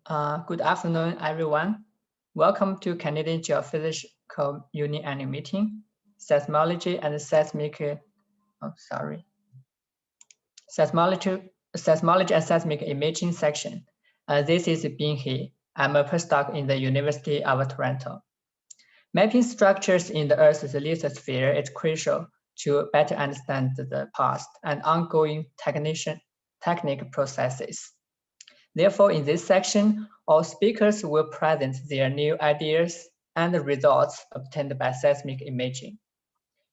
Good afternoon, everyone. Welcome to Canadian Geophysical Union Annual Meeting, Seismology and Seismic. Seismology and Seismic Imaging section. This is Bin He. I'm a postdoc in the University of Toronto. Mapping structures in the Earth's lithosphere is crucial to better understand the past and ongoing technical processes. Therefore, in this section, all speakers will present their new ideas and the results obtained by seismic imaging.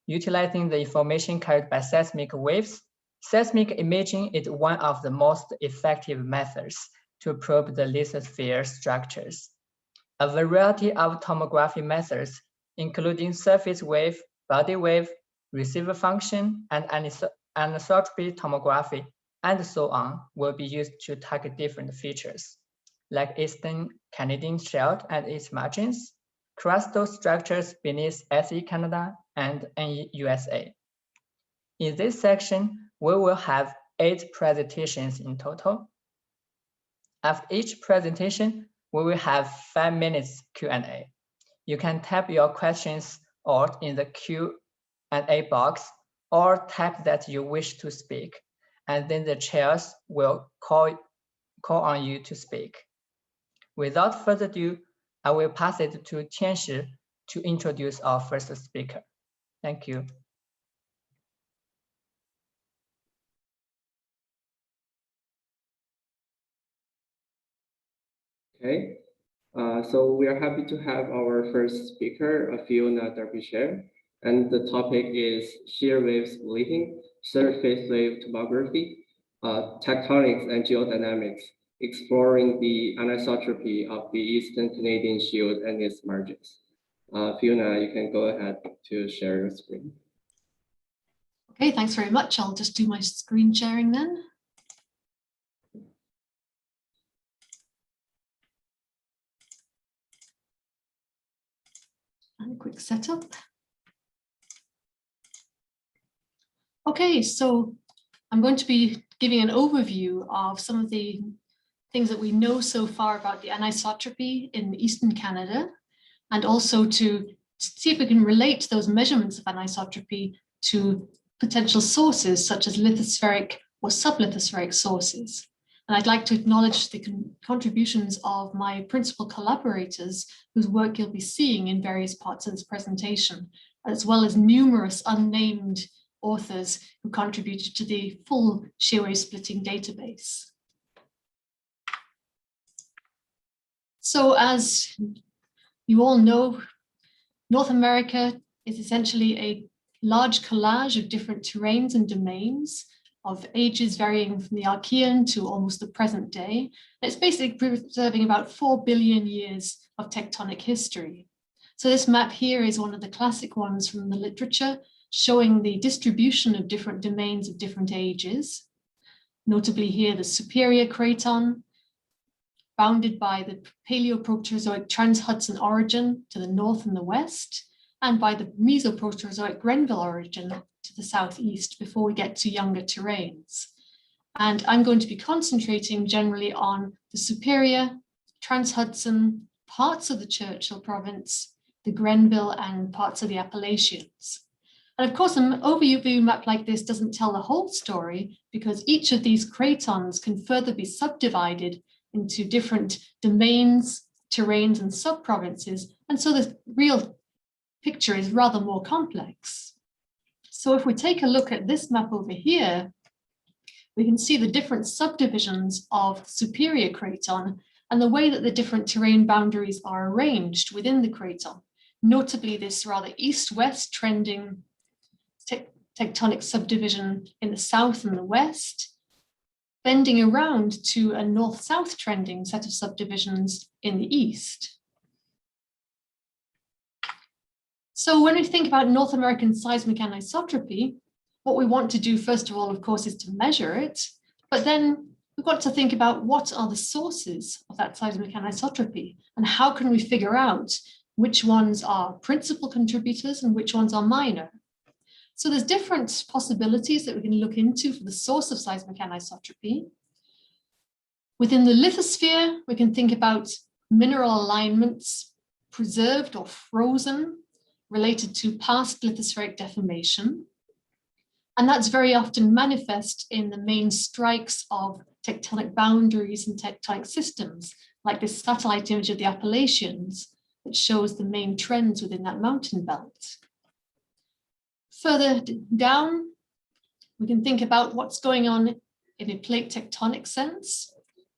Utilizing the information carried by seismic waves, seismic imaging is one of the most effective methods to probe the lithosphere structures. A variety of tomography methods, including surface wave, body wave, receiver function, and anisotropy tomography, and so on, will be used to target different features, like Eastern Canadian Shelf and its margins, crustal structures beneath SE Canada and NE USA. In this section, we will have 8 presentations in total. After each presentation, we will have 5 minutes Q&A. You can type your questions out in the Q&A box or type that you wish to speak, and then the chairs will call on you to speak. Without further ado, I will pass it to Tianshi to introduce our first speaker. Thank you. Okay, so we are happy to have our first speaker, Fiona Darbyshire, and the topic is shear wave splitting, surface wave tomography, tectonics and geodynamics, exploring the anisotropy of the Eastern Canadian Shield and its margins. Fiona, you can go ahead to share your screen. Okay, thanks very much. I'll just do my screen sharing then. And a quick setup. Okay, so I'm going to be giving an overview of some of the things that we know so far about the anisotropy in Eastern Canada, and also to see if we can relate those measurements of anisotropy to potential sources such as lithospheric or sublithospheric sources. And I'd like to acknowledge the contributions of my principal collaborators, whose work you'll be seeing in various parts of this presentation, as well as numerous unnamed authors who contributed to the full shear wave splitting database. So as you all know, North America is essentially a large collage of different terrains and domains of ages varying from the Archean to almost the present day. It's basically preserving about 4 billion years of tectonic history. So this map here is one of the classic ones from the literature, showing the distribution of different domains of different ages. Notably here, the Superior Craton, bounded by the Paleoproterozoic Trans-Hudson origin to the north and the west, and by the Mesoproterozoic Grenville origin to the southeast before we get to younger terrains. And I'm going to be concentrating generally on the Superior, Trans-Hudson, parts of the Churchill province, the Grenville, and parts of the Appalachians. And of course, an overview map like this doesn't tell the whole story, because each of these cratons can further be subdivided into different domains, terrains, and sub-provinces. And so the real picture is rather more complex. So if we take a look at this map over here, we can see the different subdivisions of Superior Craton and the way that the different terrain boundaries are arranged within the craton, notably this rather east-west trending tectonic subdivision in the south and the west, bending around to a north-south trending set of subdivisions in the east. So when we think about North American seismic anisotropy, what we want to do first of all, of course, is to measure it, but then we've got to think about what are the sources of that seismic anisotropy and how can we figure out which ones are principal contributors and which ones are minor. So there's different possibilities that we can look into for the source of seismic anisotropy. Within the lithosphere, we can think about mineral alignments preserved or frozen related to past lithospheric deformation. And that's very often manifest in the main strikes of tectonic boundaries and tectonic systems, like this satellite image of the Appalachians that shows the main trends within that mountain belt. Further down, we can think about what's going on in a plate tectonic sense,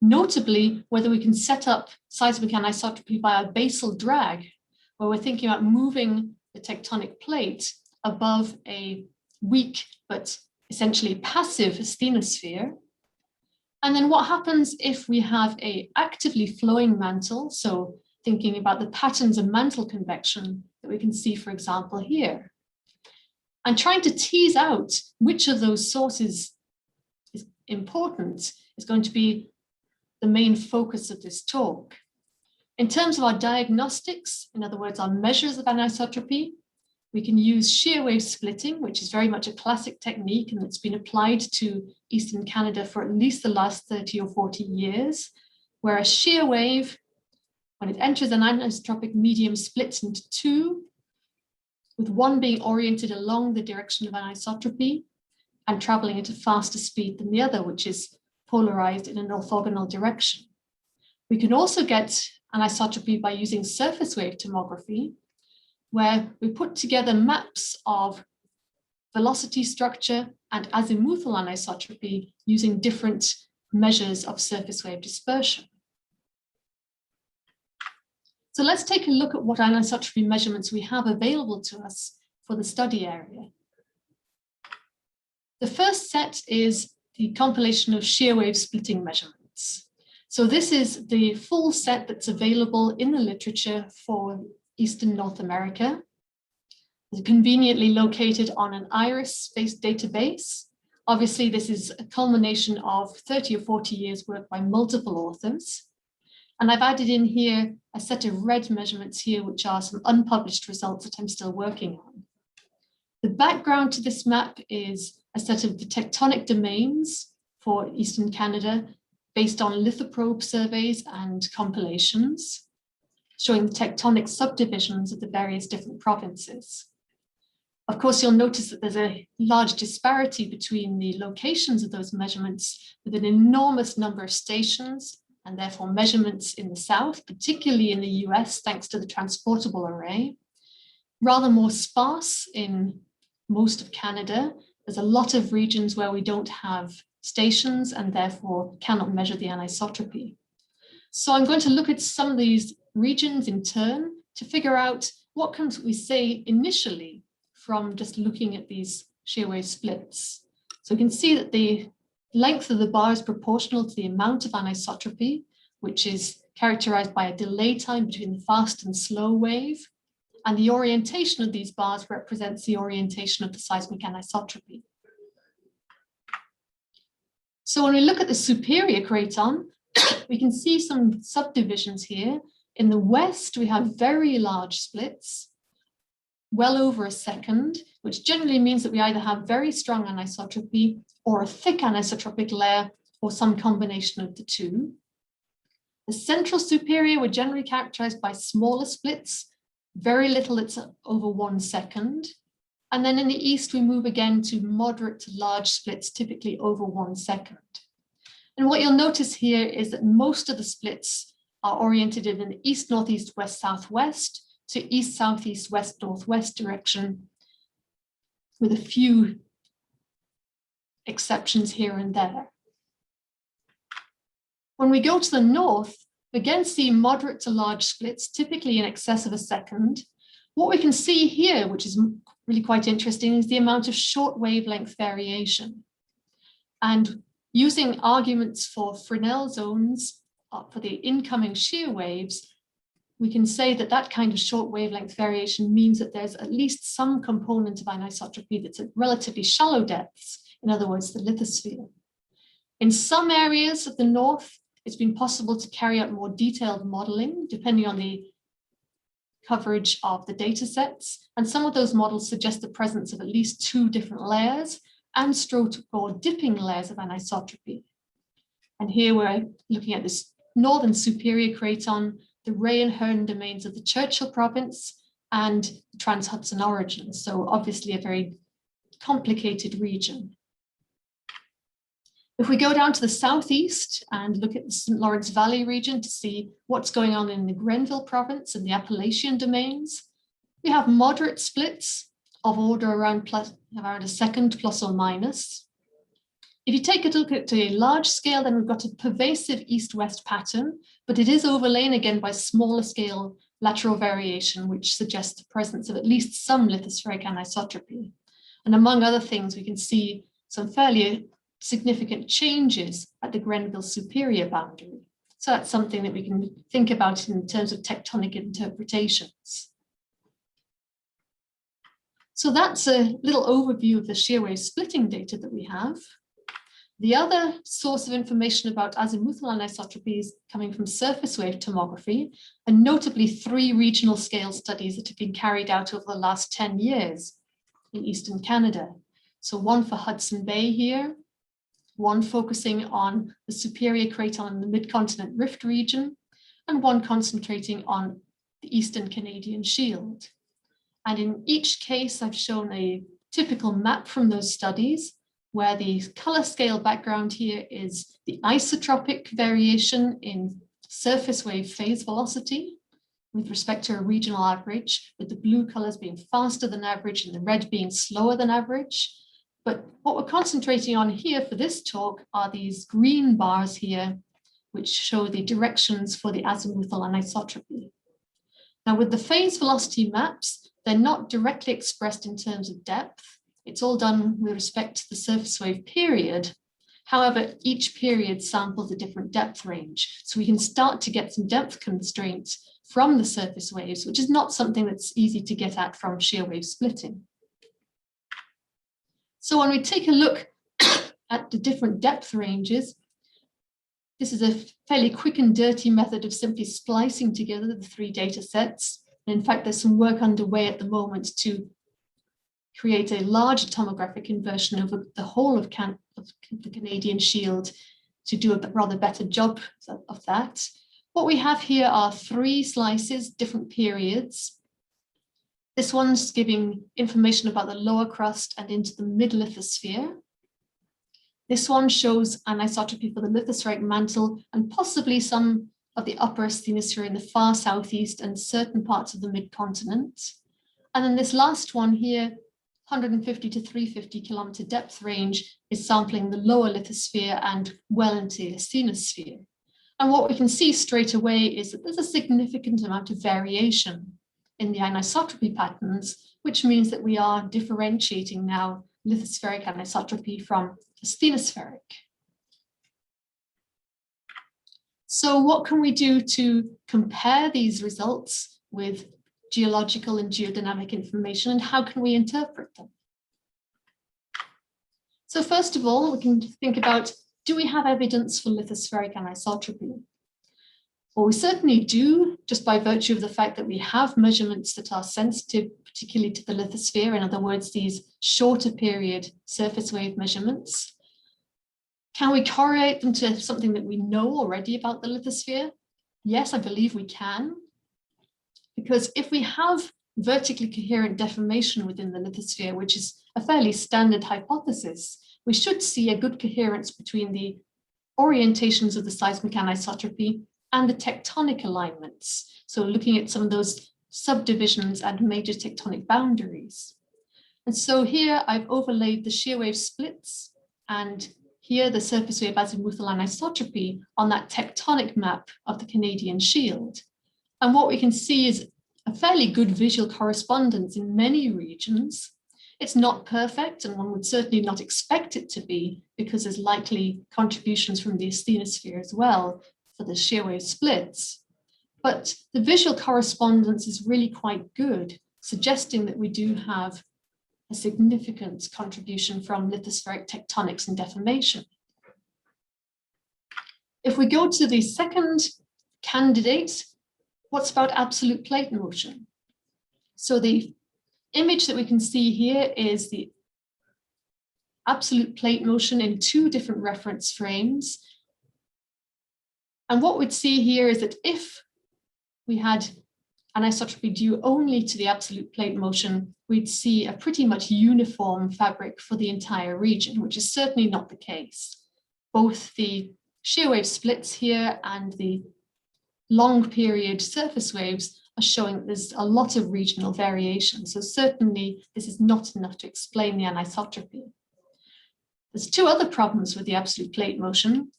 notably whether we can set up seismic anisotropy via basal drag, where we're thinking about moving the tectonic plate above a weak but essentially passive asthenosphere. And then what happens if we have an actively flowing mantle, so thinking about the patterns of mantle convection that we can see, for example, here, and trying to tease out which of those sources is important is going to be the main focus of this talk. In terms of our diagnostics, in other words, our measures of anisotropy, we can use shear wave splitting, which is very much a classic technique and it's been applied to Eastern Canada for at least the last 30 or 40 years, where a shear wave, when it enters an anisotropic medium, splits into two, with one being oriented along the direction of anisotropy and traveling at a faster speed than the other, which is polarized in an orthogonal direction. We can also get anisotropy by using surface wave tomography, where we put together maps of velocity structure and azimuthal anisotropy using different measures of surface wave dispersion. So let's take a look at what anisotropy measurements we have available to us for the study area. The first set is the compilation of shear wave splitting measurements. So this is the full set that's available in the literature for Eastern North America. It's conveniently located on an IRIS-based database. Obviously, this is a culmination of 30 or 40 years work by multiple authors. And I've added in here a set of red measurements here, which are some unpublished results that I'm still working on. The background to this map is a set of the tectonic domains for Eastern Canada based on lithoprobe surveys and compilations, showing the tectonic subdivisions of the various different provinces. Of course, you'll notice that there's a large disparity between the locations of those measurements, with an enormous number of stations and therefore measurements in the south, particularly in the US, thanks to the transportable array. Rather more sparse in most of Canada. There's a lot of regions where we don't have stations and therefore cannot measure the anisotropy. So I'm going to look at some of these regions in turn to figure out what can we say initially from just looking at these shear wave splits. So we can see that the length of the bar is proportional to the amount of anisotropy, which is characterized by a delay time between the fast and slow wave. And the orientation of these bars represents the orientation of the seismic anisotropy. So when we look at the superior craton, we can see some subdivisions here. In the west, we have very large splits, well over a second, which generally means that we either have very strong anisotropy or a thick anisotropic layer or some combination of the two. The central superior were generally characterized by smaller splits, very little that's over 1 second. And then in the east, we move again to moderate to large splits, typically over 1 second. And what you'll notice here is that most of the splits are oriented in an east, northeast, west, southwest to east, southeast, west, northwest direction, with a few exceptions here and there. When we go to the north, we again see moderate to large splits, typically in excess of a second. What we can see here, which is really quite interesting, is the amount of short wavelength variation. And using arguments for Fresnel zones for the incoming shear waves, we can say that that kind of short wavelength variation means that there's at least some component of anisotropy that's at relatively shallow depths, in other words, the lithosphere. In some areas of the north, it's been possible to carry out more detailed modeling, depending on the coverage of the data sets. And some of those models suggest the presence of at least 2 different layers and stroke or dipping layers of anisotropy. And here we're looking at this northern superior craton, the Ray and Hearn domains of the Churchill province, and the Trans-Hudson origin. So obviously a very complicated region. If we go down to the southeast and look at the St. Lawrence Valley region to see what's going on in the Grenville province and the Appalachian domains, we have moderate splits of order around a second plus or minus. If you take a look at a large scale, then we've got a pervasive east-west pattern, but it is overlain again by smaller scale lateral variation, which suggests the presence of at least some lithospheric anisotropy. And among other things, we can see some fairly significant changes at the Grenville superior boundary. So that's something that we can think about in terms of tectonic interpretations. So that's a little overview of the shear wave splitting data that we have. The other source of information about azimuthal anisotropy is coming from surface wave tomography, and notably 3 regional scale studies that have been carried out over the last 10 years in Eastern Canada. So one for Hudson Bay here, one focusing on the superior craton in the mid-continent rift region, and one concentrating on the Eastern Canadian Shield. And in each case, I've shown a typical map from those studies, where the color scale background here is the isotropic variation in surface wave phase velocity with respect to a regional average, with the blue colors being faster than average and the red being slower than average. But what we're concentrating on here for this talk are these green bars here, which show the directions for the azimuthal anisotropy. Now with the phase velocity maps, they're not directly expressed in terms of depth. It's all done with respect to the surface wave period. However, each period samples a different depth range. So we can start to get some depth constraints from the surface waves, which is not something that's easy to get at from shear wave splitting. So when we take a look at the different depth ranges, this is a fairly quick and dirty method of simply splicing together the 3 data sets. And in fact, there's some work underway at the moment to create a large tomographic inversion over the whole of the Canadian Shield to do a rather better job of that. What we have here are 3 slices, different periods. This one's giving information about the lower crust and into the mid-lithosphere. This one shows anisotropy for the lithospheric mantle and possibly some of the upper asthenosphere in the far southeast and certain parts of the mid-continent. And then this last one here, 150 to 350 kilometer depth range, is sampling the lower lithosphere and well into the asthenosphere. And what we can see straight away is that there's a significant amount of variation in the anisotropy patterns, which means that we are differentiating now lithospheric anisotropy from asthenospheric. So what can we do to compare these results with geological and geodynamic information, and how can we interpret them? So first of all, we can think about, do we have evidence for lithospheric anisotropy? Well, we certainly do, just by virtue of the fact that we have measurements that are sensitive, particularly to the lithosphere. In other words, these shorter period surface wave measurements. Can we correlate them to something that we know already about the lithosphere? Yes, I believe we can. Because if we have vertically coherent deformation within the lithosphere, which is a fairly standard hypothesis, we should see a good coherence between the orientations of the seismic anisotropy and the tectonic alignments. So looking at some of those subdivisions and major tectonic boundaries. And so here I've overlaid the shear wave splits and here the surface wave azimuthal anisotropy on that tectonic map of the Canadian Shield. And what we can see is a fairly good visual correspondence in many regions. It's not perfect, and one would certainly not expect it to be, because there's likely contributions from the asthenosphere as well for the shear wave splits. But the visual correspondence is really quite good, suggesting that we do have a significant contribution from lithospheric tectonics and deformation. If we go to the second candidate, what's about absolute plate motion? So the image that we can see here is the absolute plate motion in 2 different reference frames. And what we'd see here is that if we had anisotropy due only to the absolute plate motion, we'd see a pretty much uniform fabric for the entire region, which is certainly not the case. Both the shear wave splits here and the long period surface waves are showing that there's a lot of regional variation. So certainly this is not enough to explain the anisotropy. There's two other problems with the absolute plate motion.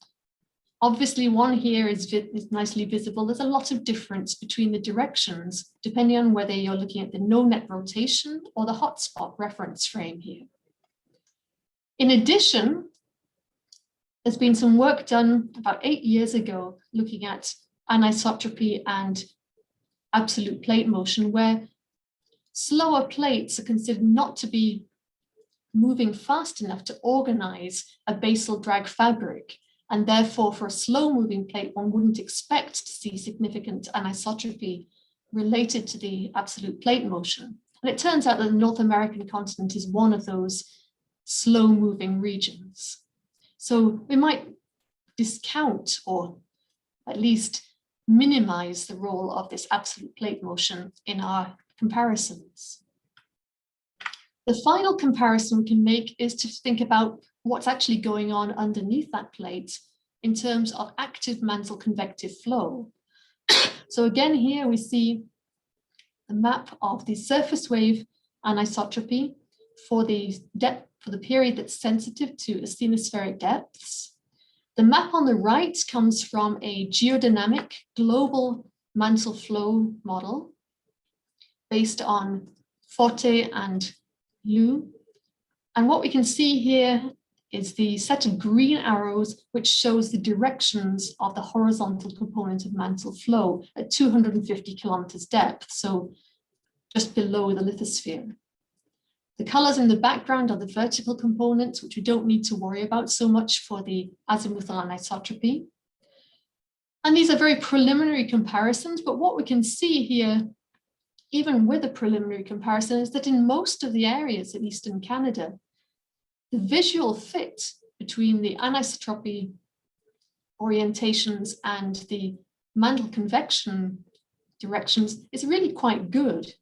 Obviously, one here is nicely visible. There's a lot of difference between the directions, depending on whether you're looking at the no net rotation or the hotspot reference frame here. In addition, there's been some work done about 8 years ago looking at anisotropy and absolute plate motion, where slower plates are considered not to be moving fast enough to organize a basal drag fabric. And therefore, for a slow-moving plate, one wouldn't expect to see significant anisotropy related to the absolute plate motion. And it turns out that the North American continent is one of those slow-moving regions. So we might discount or at least minimize the role of this absolute plate motion in our comparisons. The final comparison we can make is to think about what's actually going on underneath that plate in terms of active mantle convective flow. So again, here we see the map of the surface wave anisotropy for the depth, for the period that's sensitive to asthenospheric depths. The map on the right comes from a geodynamic global mantle flow model based on Forte and Liu. And what we can see here is the set of green arrows, which shows the directions of the horizontal component of mantle flow at 250 kilometers depth, so just below the lithosphere. The colors in the background are the vertical components, which we don't need to worry about so much for the azimuthal anisotropy. And these are very preliminary comparisons, but what we can see here, even with a preliminary comparison, is that in most of the areas of Eastern Canada, the visual fit between the anisotropy orientations and the mantle convection directions is really quite good.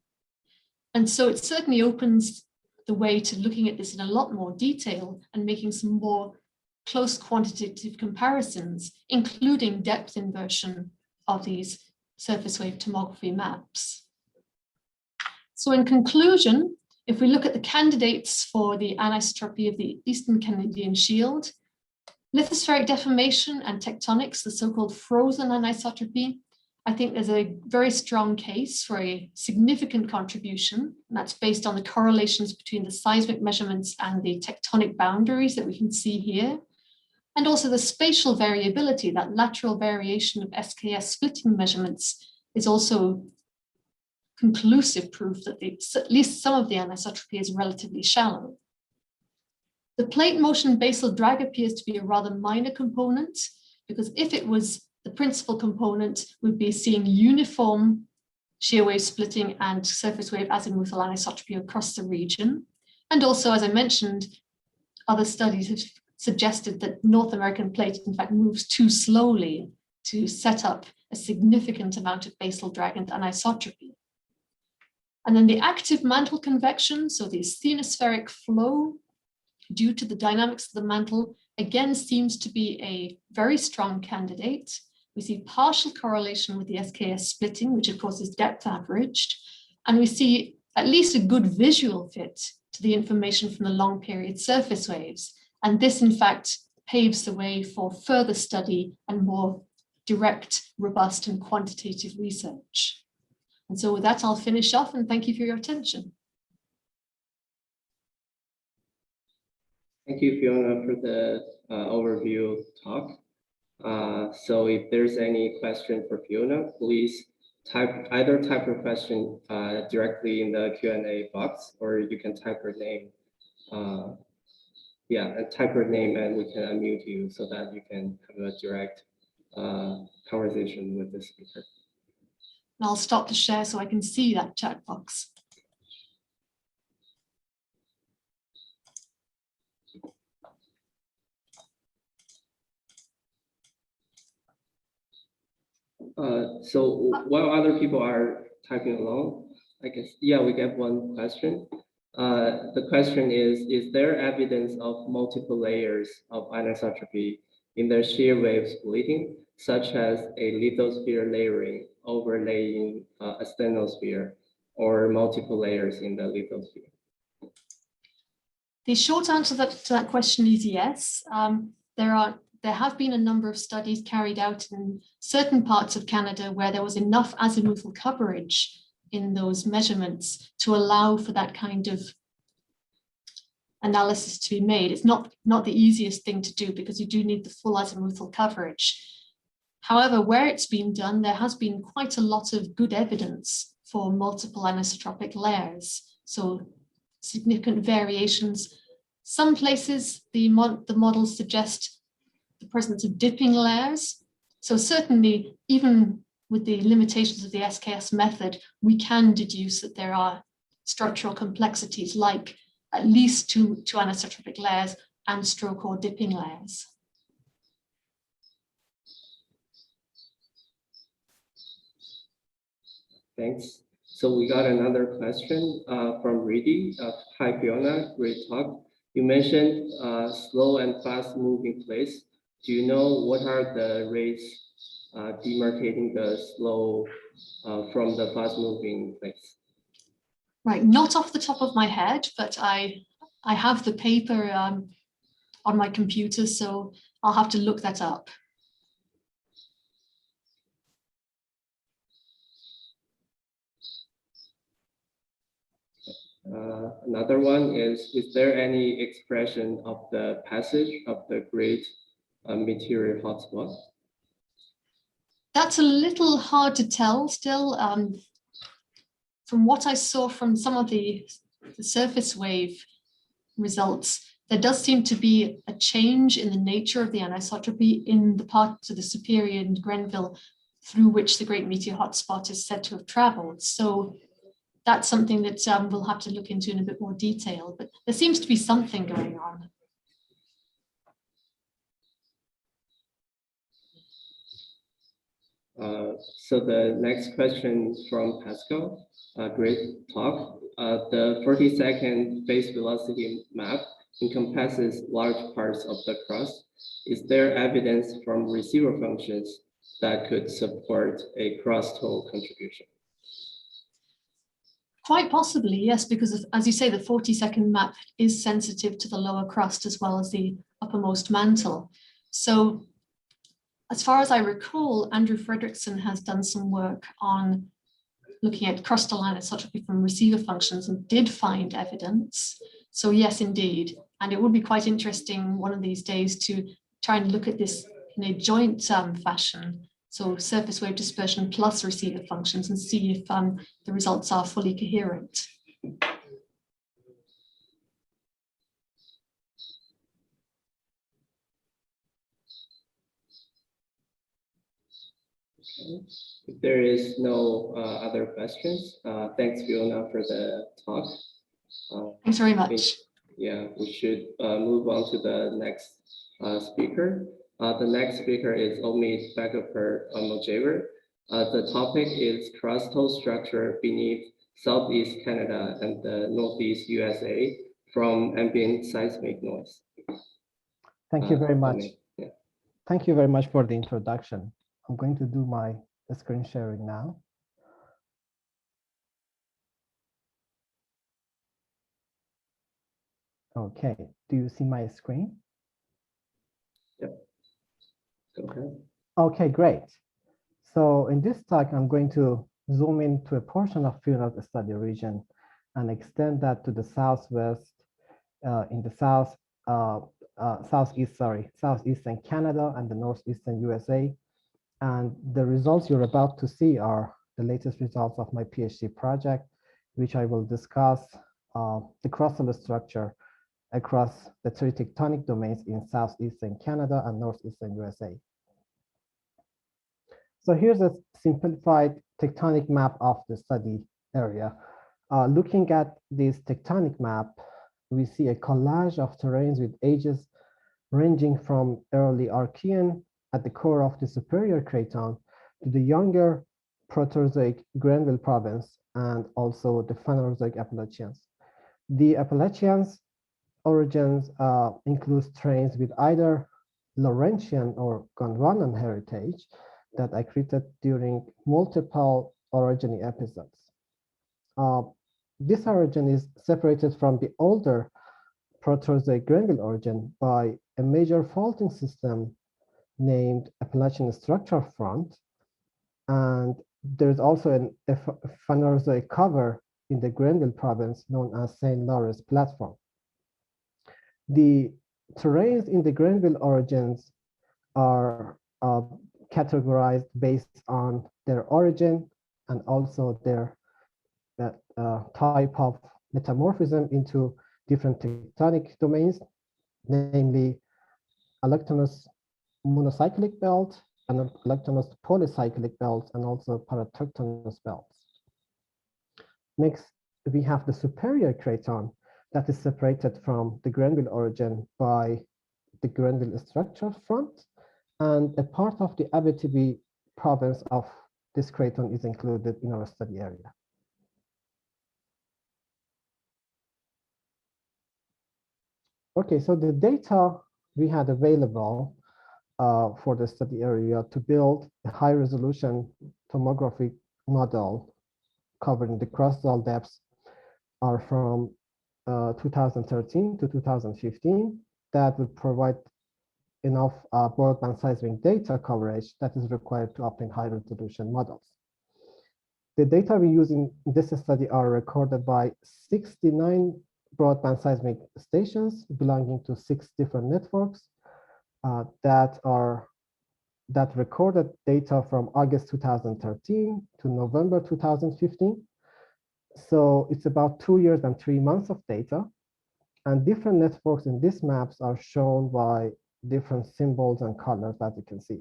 And so it certainly opens the way to looking at this in a lot more detail and making some more close quantitative comparisons, including depth inversion of these surface wave tomography maps. So in conclusion, if we look at the candidates for the anisotropy of the Eastern Canadian Shield, lithospheric deformation and tectonics, the so-called frozen anisotropy, I think there's a very strong case for a significant contribution, and that's based on the correlations between the seismic measurements and the tectonic boundaries that we can see here, and also the spatial variability, that lateral variation of SKS splitting measurements is also conclusive proof that at least some of the anisotropy is relatively shallow. The plate motion basal drag appears to be a rather minor component, because if it was the principal component, we'd be seeing uniform shear wave splitting and surface wave azimuthal anisotropy across the region. And also, as I mentioned, other studies have suggested that North American plate, in fact, moves too slowly to set up a significant amount of basal drag and anisotropy. And then the active mantle convection, so the asthenospheric flow due to the dynamics of the mantle, again seems to be a very strong candidate. We see partial correlation with the SKS splitting, which of course is depth averaged. And we see at least a good visual fit to the information from the long period surface waves. And this in fact paves the way for further study and more direct, robust and quantitative research. And so with that, I'll finish off and thank you for your attention. Thank you, Fiona, for the overview talk. So if there's any question for Fiona, please either type your question directly in the Q&A box, or you can type your name. And type your name and we can unmute you so that you can have a direct conversation with the speaker. And I'll stop the share so I can see that chat box. So while other people are typing along, I guess, yeah, we get one question. The question is there evidence of multiple layers of anisotropy in the shear wave splitting, such as a lithosphere layering overlaying a stenosphere, or multiple layers in the lithosphere? The short answer to that question is yes. There have been a number of studies carried out in certain parts of Canada where there was enough azimuthal coverage in those measurements to allow for that kind of analysis to be made. It's not the easiest thing to do because you do need the full azimuthal coverage. However, where it's been done, there has been quite a lot of good evidence for multiple anisotropic layers. So significant variations. Some places, the models suggest the presence of dipping layers. So certainly, even with the limitations of the SKS method, we can deduce that there are structural complexities like at least two anisotropic layers and stroke or dipping layers. Thanks. So we got another question from Riddhi. Hi, Fiona, great talk. You mentioned slow and fast moving place. Do you know what are the rates demarcating the slow from the fast moving place? Right, not off the top of my head, but I have the paper on my computer, so I'll have to look that up. Another one is there any expression of the passage of the great meteor hotspot? That's a little hard to tell still. From what I saw from some of the surface wave results, there does seem to be a change in the nature of the anisotropy in the part to the Superior and Grenville through which the great meteor hotspot is said to have traveled. So that's something that we'll have to look into in a bit more detail, but there seems to be something going on. So the next question from Pascal, great talk. The 40-second phase velocity map encompasses large parts of the crust. Is there evidence from receiver functions that could support a cross-toe contribution? Quite possibly, yes, because as you say, the 40-second map is sensitive to the lower crust as well as the uppermost mantle. So as far as I recall, Andrew Fredrickson has done some work on looking at crustal anisotropy from receiver functions and did find evidence. So yes, indeed. And it would be quite interesting one of these days to try and look at this in a joint fashion. So surface wave dispersion plus receiver functions and see if the results are fully coherent. If there is no other questions, thanks Fiona for the talk. Thanks very much. Yeah, we should move on to the next speaker. The next speaker is Omid Bagherpur Mojaver. The topic is crustal structure beneath Southeast Canada and the Northeast USA from ambient seismic noise. Thank you very much. Yeah. Thank you very much for the introduction. I'm going to do my screen sharing now. Okay, do you see my screen? Yep. Go ahead. Okay, great. So in this talk, I'm going to zoom into a portion of field of study region and extend that to the southwest, in the southeastern Canada and the northeastern USA. And the results you're about to see are the latest results of my PhD project, which I will discuss the crustal structure across the three tectonic domains in southeastern Canada and northeastern USA. So here's a simplified tectonic map of the study area. Looking at this tectonic map, we see a collage of terrains with ages ranging from early Archean at the core of the Superior Craton to the younger Proterozoic Grenville province and also the Phanerozoic Appalachians. The Appalachians origins include strains with either Laurentian or Gondwanan heritage that accreted during multiple orogeny episodes. This origin is separated from the older Proterozoic Grenville origin by a major faulting system named Appalachian Structure Front, and there's also a Phanerozoic cover in the Grenville province known as St. Lawrence Platform. The terrains in the Grenville origins are categorized based on their origin and also their type of metamorphism into different tectonic domains, namely allochthonous monocyclic belt and allochthonous polycyclic belts and also paratectonous belts. Next, we have the superior craton that is separated from the Grenville origin by the Grenville structure front, and a part of the Abitibi province of this craton is included in our study area. Okay, so the data we had available for the study area to build a high resolution tomography model covering the cross-dal depths are from 2013 to 2015. That would provide enough broadband seismic data coverage that is required to obtain high resolution models. The data we use in this study are recorded by 69 broadband seismic stations belonging to 6 different networks that recorded data from August 2013 to November 2015. So it's about 2 years and 3 months of data. And different networks in these maps are shown by different symbols and colors, as you can see.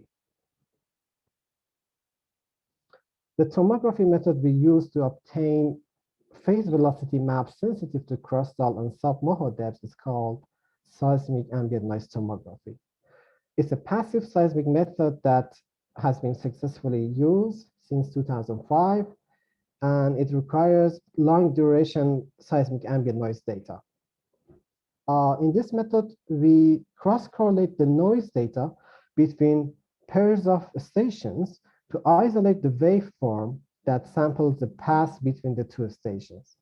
The tomography method we use to obtain phase velocity maps sensitive to cross-dal and sub-MOHO depths is called seismic ambient noise tomography. It's a passive seismic method that has been successfully used since 2005, and it requires long duration seismic ambient noise data. In this method, we cross-correlate the noise data between pairs of stations to isolate the waveform that samples the path between the two stations.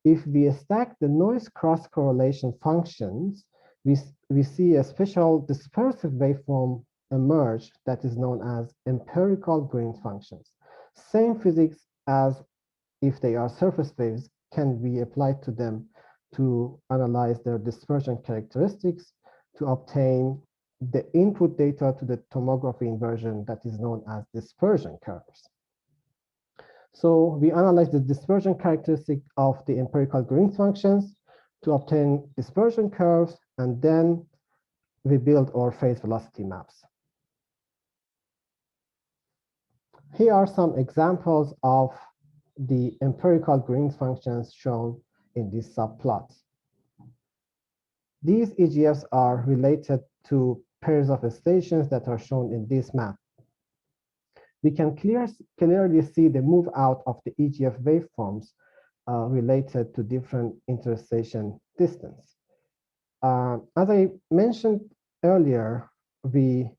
If we stack the noise cross-correlation functions, we see a special dispersive waveform emerge that is known as empirical green functions. Same physics as if they are surface waves can be applied to them to analyze their dispersion characteristics to obtain the input data to the tomography inversion that is known as dispersion curves. So we analyze the dispersion characteristic of the empirical green functions to obtain dispersion curves, and then we build our phase velocity maps. Here are some examples of the empirical green functions shown in these subplots. These EGFs are related to pairs of stations that are shown in this map. We can clearly see the move out of the EGF waveforms related to different interstation distance. As I mentioned earlier, we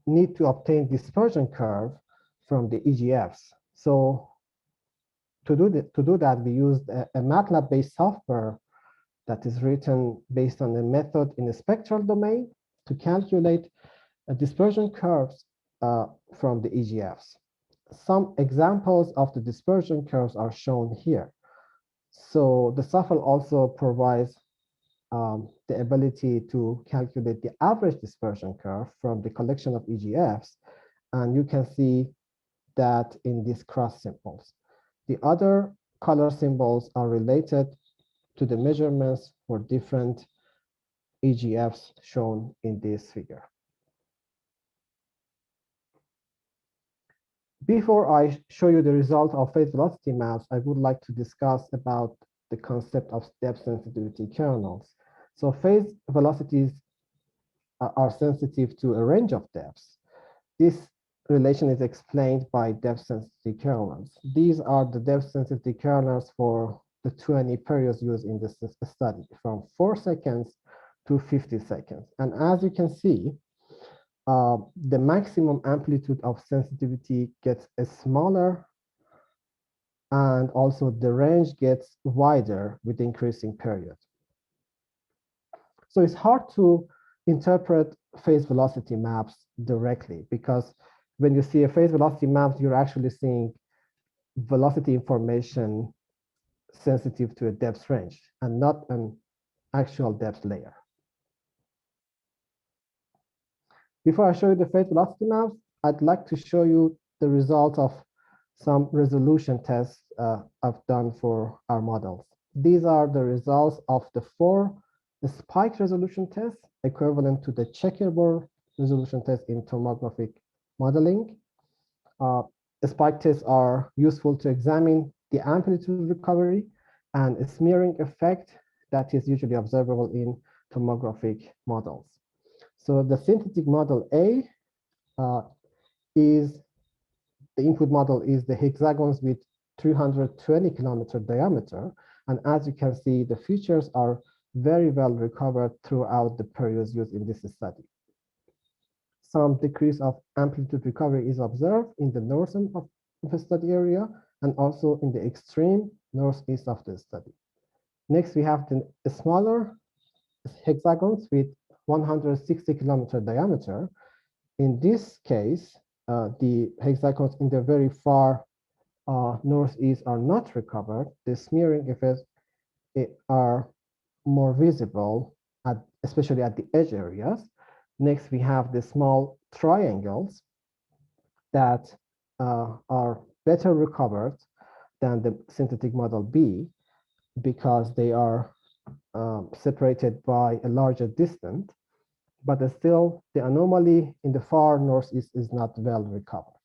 need to obtain dispersion curve from the EGFs. So to do that, we used a MATLAB-based software that is written based on a method in the spectral domain to calculate dispersion curves from the EGFs. Some examples of the dispersion curves are shown here. So the software also provides the ability to calculate the average dispersion curve from the collection of EGFs. And you can see that in these cross symbols. The other color symbols are related to the measurements for different EGFs shown in this figure. Before I show you the result of phase velocity maps, I would like to discuss about the concept of depth sensitivity kernels. So phase velocities are sensitive to a range of depths. This relation is explained by depth-sensitive kernels. These are the depth-sensitive kernels for the 20 periods used in this study, from 4 seconds to 50 seconds. And as you can see, the maximum amplitude of sensitivity gets smaller, and also the range gets wider with increasing period. So it's hard to interpret phase velocity maps directly, because when you see a phase velocity map, you're actually seeing velocity information sensitive to a depth range and not an actual depth layer. Before I show you the phase velocity maps, I'd like to show you the result of some resolution tests I've done for our models. These are the results of the 4 spike resolution tests, equivalent to the checkerboard resolution test in tomographic modeling. Spike tests are useful to examine the amplitude recovery and a smearing effect that is usually observable in tomographic models. So the synthetic model A is the input model is the hexagons with 320 kilometer diameter. And as you can see, the features are very well recovered throughout the periods used in this study. Some decrease of amplitude recovery is observed in the northern of the study area and also in the extreme northeast of the study. Next, we have the smaller hexagons with 160 kilometer diameter. In this case, the hexagons in the very far northeast are not recovered. The smearing effects are more visible, especially at the edge areas. Next, we have the small triangles that are better recovered than the synthetic model B because they are separated by a larger distance, but still the anomaly in the far northeast is not well recovered.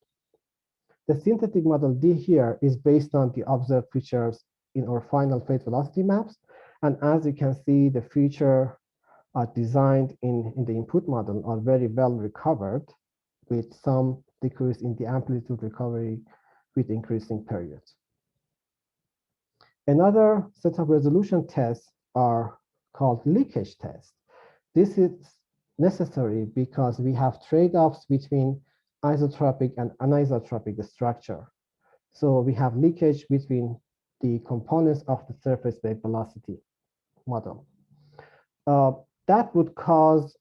The synthetic model D here is based on the observed features in our final phase velocity maps. And as you can see, the feature designed in the input model are very well recovered with some decrease in the amplitude recovery with increasing periods. Another set of resolution tests are called leakage tests. This is necessary because we have trade-offs between isotropic and anisotropic structure. So we have leakage between the components of the surface wave velocity model. That would cause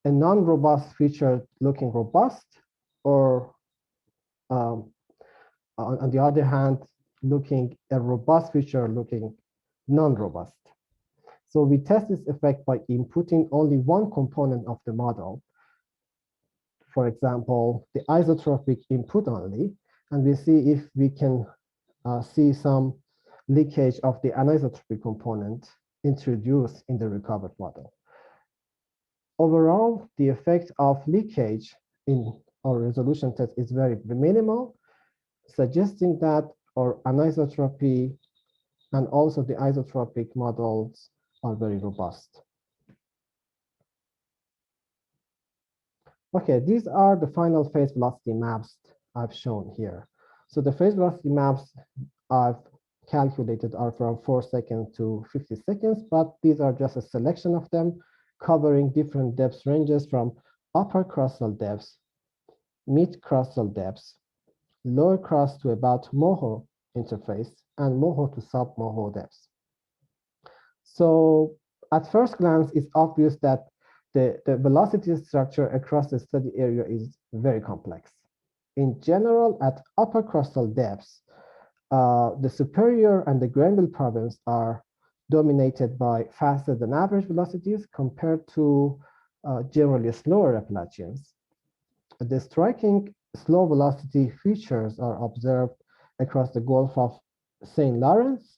a non-robust feature looking robust, or on the other hand, looking a robust feature looking non-robust. So we test this effect by inputting only one component of the model. For example, the isotropic input only, and we see if we can see some leakage of the anisotropic component introduced in the recovered model. Overall, the effect of leakage in our resolution test is very minimal, suggesting that our anisotropy and also the isotropic models are very robust. Okay, these are the final phase velocity maps I've shown here. So the phase velocity maps I've calculated are from 4 seconds to 50 seconds, but these are just a selection of them covering different depth ranges from upper crustal depths, mid crustal depths, lower crust to about MOHO interface, and MOHO to sub-MOHO depths. So at first glance, it's obvious that the velocity structure across the study area is very complex. In general, at upper crustal depths, the superior and the Grenville province are dominated by faster than average velocities compared to generally slower Appalachians. The striking slow velocity features are observed across the Gulf of St. Lawrence,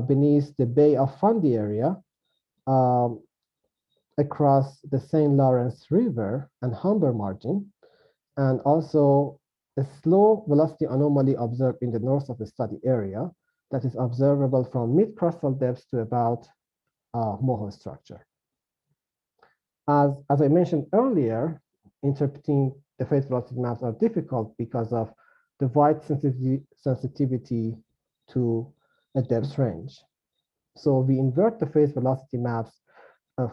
beneath the Bay of Fundy area, across the St. Lawrence River and Humber margin, and also a slow velocity anomaly observed in the north of the study area that is observable from mid-crustal depths to about MOHO structure. As I mentioned earlier, interpreting the phase velocity maps are difficult because of the wide sensitivity to a depth range. So we invert the phase velocity maps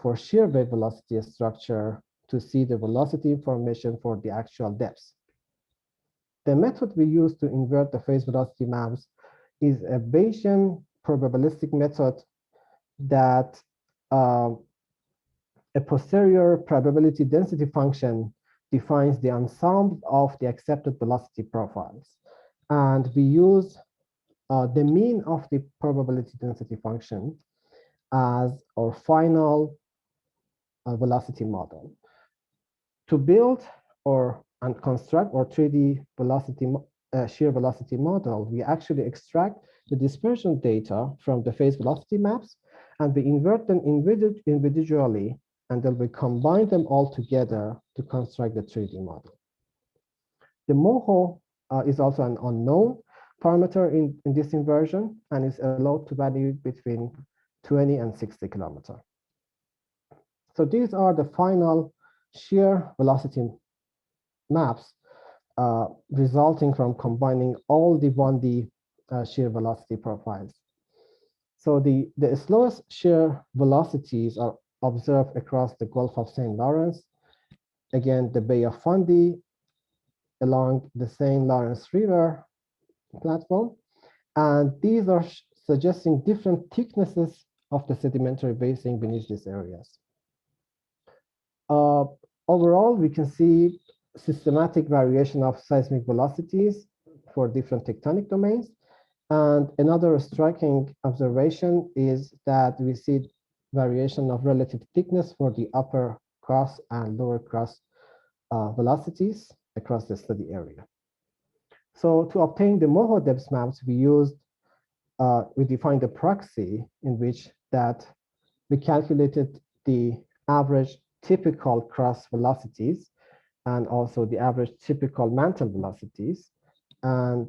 for shear wave velocity structure to see the velocity information for the actual depths. The method we use to invert the phase velocity maps is a Bayesian probabilistic method that a posterior probability density function defines the ensemble of the accepted velocity profiles. And we use the mean of the probability density function as our final velocity model. To build and construct our 3D velocity shear velocity model, we actually extract the dispersion data from the phase velocity maps, and we invert them individually, and then we combine them all together to construct the 3D model. The MOHO is also an unknown parameter in this inversion, and is allowed to vary between 20 and 60 kilometers. So these are the final shear velocity maps resulting from combining all the 1D shear velocity profiles. So the slowest shear velocities are observed across the Gulf of St. Lawrence, again, the Bay of Fundy, along the St. Lawrence River platform. And these are suggesting different thicknesses of the sedimentary basin beneath these areas. Overall, we can see systematic variation of seismic velocities for different tectonic domains. And another striking observation is that we see variation of relative thickness for the upper cross and lower cross velocities across the study area. So to obtain the MOHO depth maps, we defined a proxy in which that we calculated the average typical cross velocities and also the average typical mantle velocities, and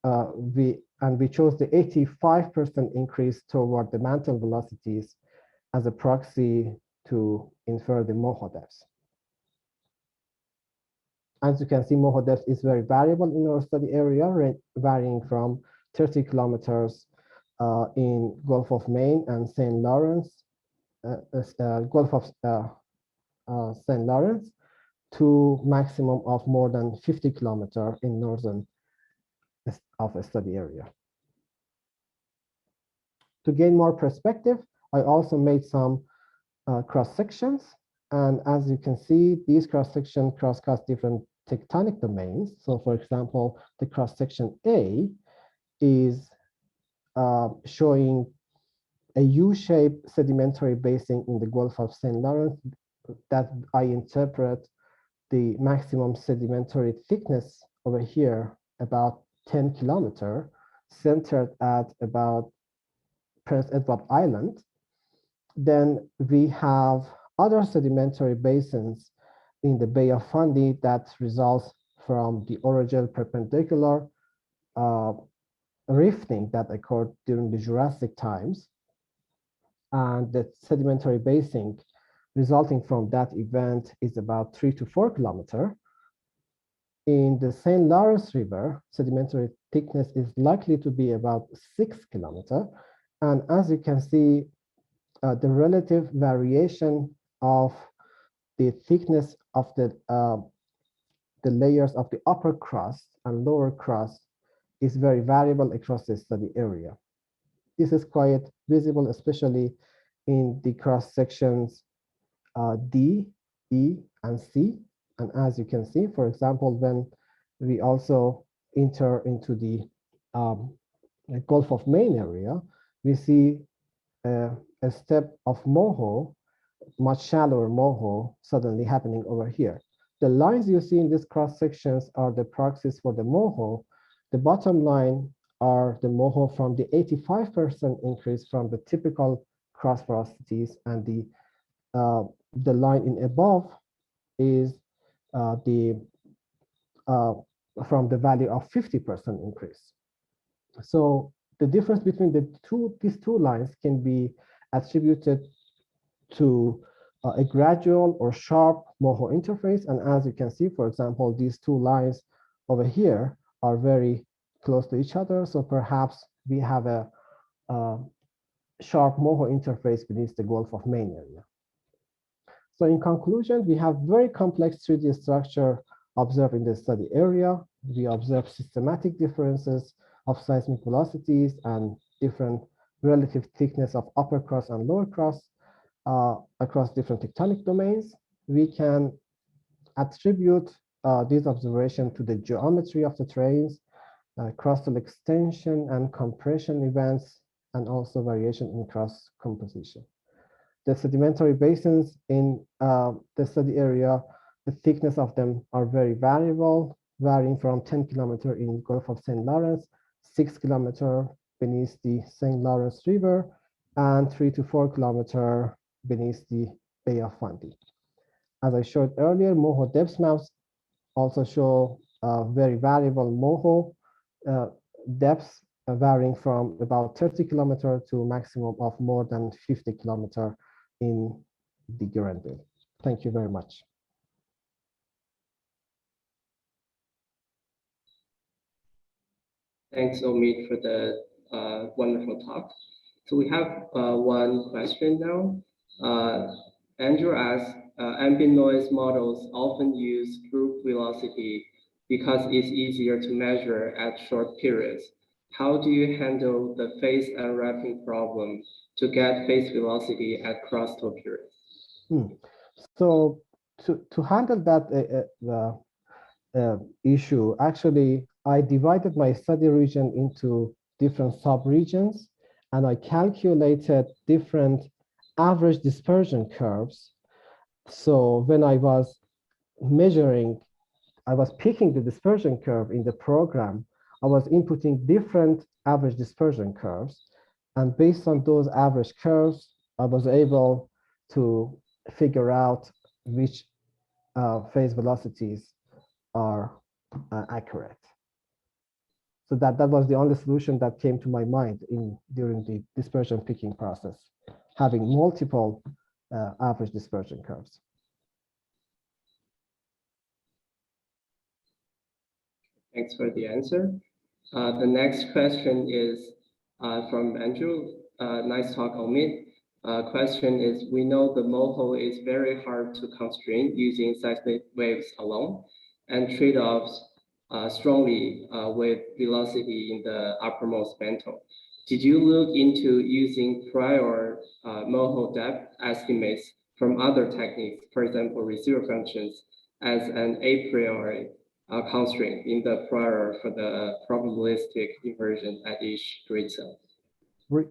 we chose the 85% increase toward the mantle velocities as a proxy to infer the MOHO depths. As you can see, MOHO depth is very variable in our study area, varying from 30 kilometers in Gulf of Maine and St. Lawrence, Gulf of St. Lawrence, to maximum of more than 50 kilometers in northern of a study area. To gain more perspective, I also made some cross sections. And as you can see, these cross sections cross-cut different tectonic domains. So for example, the cross section A is showing a U-shaped sedimentary basin in the Gulf of St. Lawrence that I interpret the maximum sedimentary thickness over here, about 10 kilometers, centered at about Prince Edward Island. Then we have other sedimentary basins in the Bay of Fundy that results from the orogel perpendicular rifting that occurred during the Jurassic times. And the sedimentary basin resulting from that event is about 3 to 4 kilometers. In the St. Lawrence River, sedimentary thickness is likely to be about 6 kilometers. And as you can see, the relative variation of the thickness of the layers of the upper crust and lower crust is very variable across the study area. This is quite visible, especially in the cross sections D, E, and C. And as you can see, for example, when we also enter into the Gulf of Maine area, we see a step of MOHO, much shallower MOHO, suddenly happening over here. The lines you see in these cross sections are the proxies for the MOHO. The bottom line are the MOHO from the 85% increase from the typical cross velocities, and the line in above is from the value of 50% increase. So the difference between these two lines can be attributed to a gradual or sharp MOHO interface. And as you can see, for example, these two lines over here are very close to each other. So perhaps we have a sharp MOHO interface beneath the Gulf of Maine area. So in conclusion, we have very complex 3D structure observed in the study area. We observe systematic differences of seismic velocities and different relative thickness of upper crust and lower crust across different tectonic domains. We can attribute these observations to the geometry of the terrains, crustal extension and compression events, and also variation in crust composition. The sedimentary basins in the study area, the thickness of them are very variable, varying from 10 kilometers in Gulf of St. Lawrence, 6 kilometers beneath the St. Lawrence River, and 3 to 4 kilometers beneath the Bay of Fundy. As I showed earlier, MOHO depth maps also show very variable MOHO depths varying from about 30 kilometers to a maximum of more than 50 kilometers in the Guerenville. Thank you very much. Thanks, Omid, for the wonderful talk. So we have one question now. Andrew asks, ambient noise models often use group velocity because it's easier to measure at short periods. How do you handle the phase unwrapping problem to get phase velocity at crustal periods? So to handle that issue, actually, I divided my study region into different sub-regions, and I calculated different average dispersion curves. So when I was measuring, I was picking the dispersion curve in the program, I was inputting different average dispersion curves. And based on those average curves, I was able to figure out which phase velocities are accurate. So that was the only solution that came to my mind during the dispersion picking process, having multiple average dispersion curves. Thanks for the answer. The next question is from Andrew. Nice talk, Omid. Question is, we know the MOHO is very hard to constrain using seismic waves alone, and trade-offs strongly with velocity in the uppermost mantle. Did you look into using prior MOHO depth estimates from other techniques, for example, receiver functions, as an a priori constraint in the prior for the probabilistic inversion at each grid cell?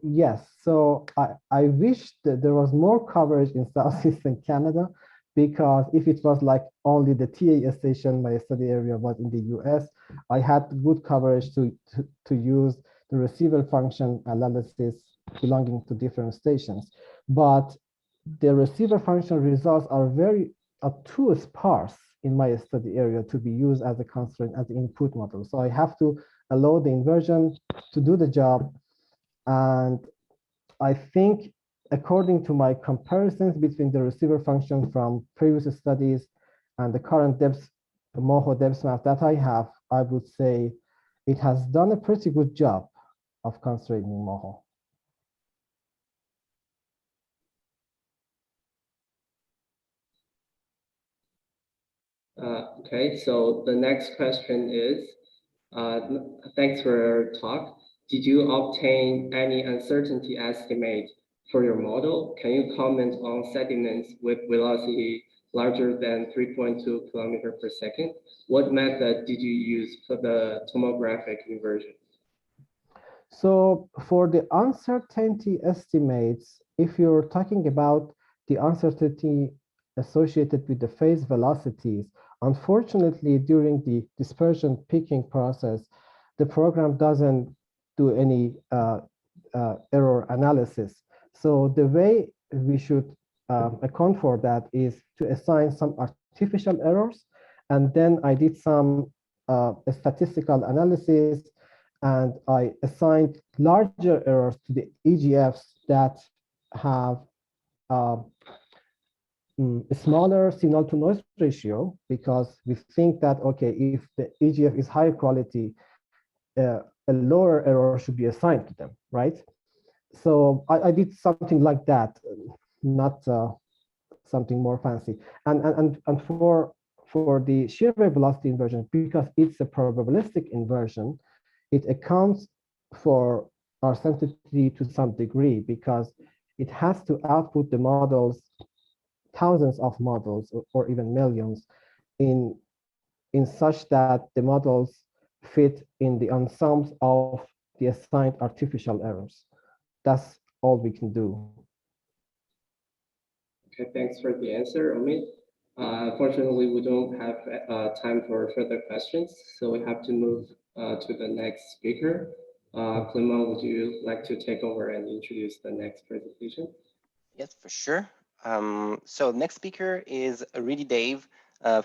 Yes, so I wish that there was more coverage in Southeastern Canada, because if it was like only the TA station, my study area was in the US, I had good coverage to use the receiver function analysis belonging to different stations. But the receiver function results are too sparse in my study area to be used as a constraint as the input model. So I have to allow the inversion to do the job. And I think, according to my comparisons between the receiver function from previous studies and the current MOHO depth map that I have, I would say it has done a pretty good job of constraining MOHO. Okay, so the next question is, thanks for your talk. Did you obtain any uncertainty estimate for your model? Can you comment on sediments with velocity larger than 3.2 kilometers per second? What method did you use for the tomographic inversion? So for the uncertainty estimates, if you're talking about the uncertainty associated with the phase velocities, unfortunately, during the dispersion picking process, the program doesn't do any error analysis. So the way we should account for that is to assign some artificial errors. And then I did some statistical analysis, and I assigned larger errors to the EGFs that have smaller signal to noise ratio, because we think that, okay, if the EGF is higher quality, a lower error should be assigned to them, right? So I did something like that, not something more fancy. And for the shear wave velocity inversion, because it's a probabilistic inversion, it accounts for our sensitivity to some degree, because it has to output the models, thousands of models or even millions, in such that the models fit in the ensembles of the assigned artificial errors. That's all we can do. Okay, thanks for the answer, Omid. Unfortunately, we don't have time for further questions, so we have to move to the next speaker. Clément, would you like to take over and introduce the next presentation? Yes, for sure. So next speaker is Riddhi Dave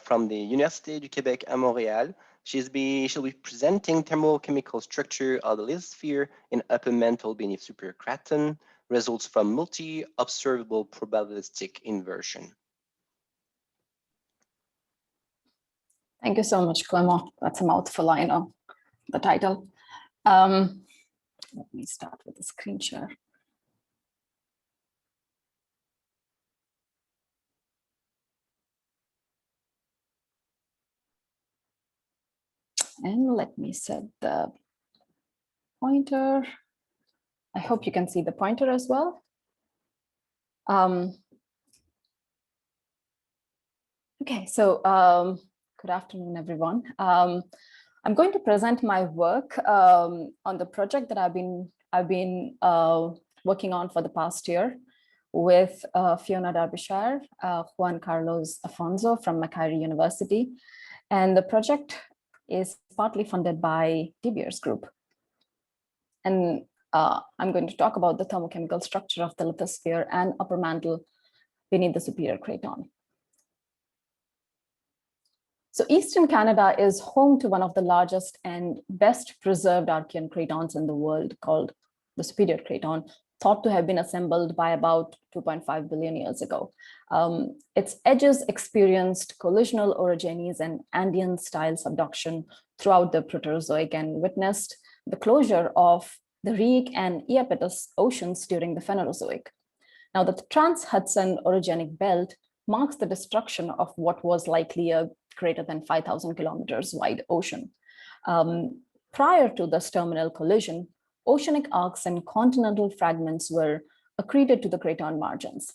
from the Université du Québec à Montréal. She'll be presenting thermochemical structure of the lithosphere in upper mantle beneath superior craton, results from multi-observable probabilistic inversion. Thank you so much, Clément. That's a mouthful, I know, the title. Let me start with the screen share. And let me set the pointer. I hope you can see the pointer as well. Okay, so good afternoon, everyone. I'm going to present my work on the project that I've been working on for the past year with Fiona Darbyshire, Juan Carlos Afonso from Macquarie University. And the project is partly funded by De Beers Group. And I'm going to talk about the thermochemical structure of the lithosphere and upper mantle beneath the superior craton. So Eastern Canada is home to one of the largest and best preserved Archean cratons in the world, called the Superior Craton, thought to have been assembled by about 2.5 billion years ago. Its edges experienced collisional orogenes and Andean-style subduction throughout the Proterozoic and witnessed the closure of the Rheic and Iapetus oceans during the Phanerozoic. Now, the Trans-Hudson orogenic belt marks the destruction of what was likely a greater than 5,000 kilometers wide ocean. Prior to this terminal collision, oceanic arcs and continental fragments were accreted to the craton margins.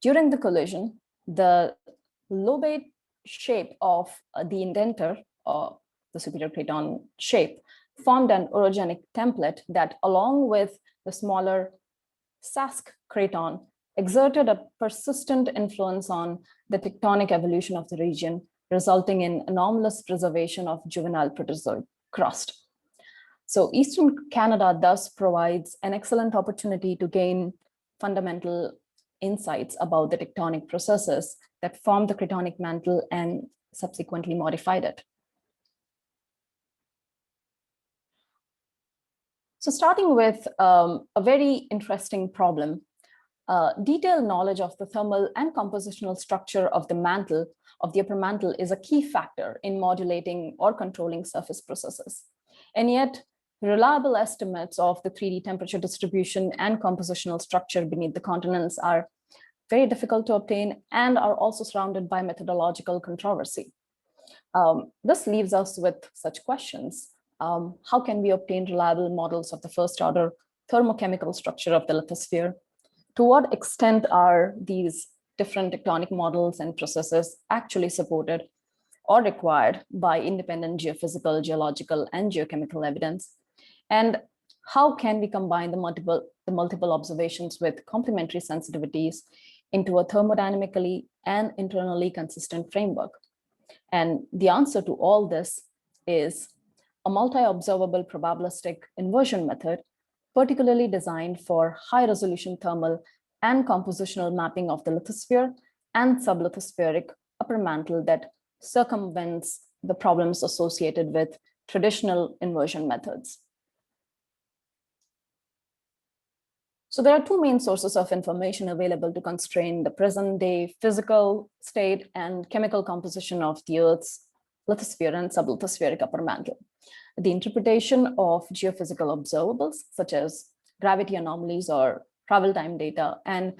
During the collision, the lobate shape of the indenter, or the superior craton shape, formed an orogenic template that, along with the smaller Sask craton, exerted a persistent influence on the tectonic evolution of the region, resulting in anomalous preservation of juvenile Proterozoic crust. So Eastern Canada thus provides an excellent opportunity to gain fundamental insights about the tectonic processes that formed the cratonic mantle and subsequently modified it. So starting with a very interesting problem, detailed knowledge of the thermal and compositional structure of the mantle, of the upper mantle, is a key factor in modulating or controlling surface processes. And yet, reliable estimates of the 3D temperature distribution and compositional structure beneath the continents are very difficult to obtain and are also surrounded by methodological controversy. This leaves us with such questions. How can we obtain reliable models of the first order thermochemical structure of the lithosphere? To what extent are these different tectonic models and processes actually supported or required by independent geophysical, geological, and geochemical evidence? And how can we combine the multiple observations with complementary sensitivities into a thermodynamically and internally consistent framework? And the answer to all this is a multi-observable probabilistic inversion method, particularly designed for high-resolution thermal and compositional mapping of the lithosphere and sublithospheric upper mantle that circumvents the problems associated with traditional inversion methods. So there are two main sources of information available to constrain the present day physical state and chemical composition of the Earth's lithosphere and sublithospheric upper mantle. The interpretation of geophysical observables, such as gravity anomalies or travel time data, and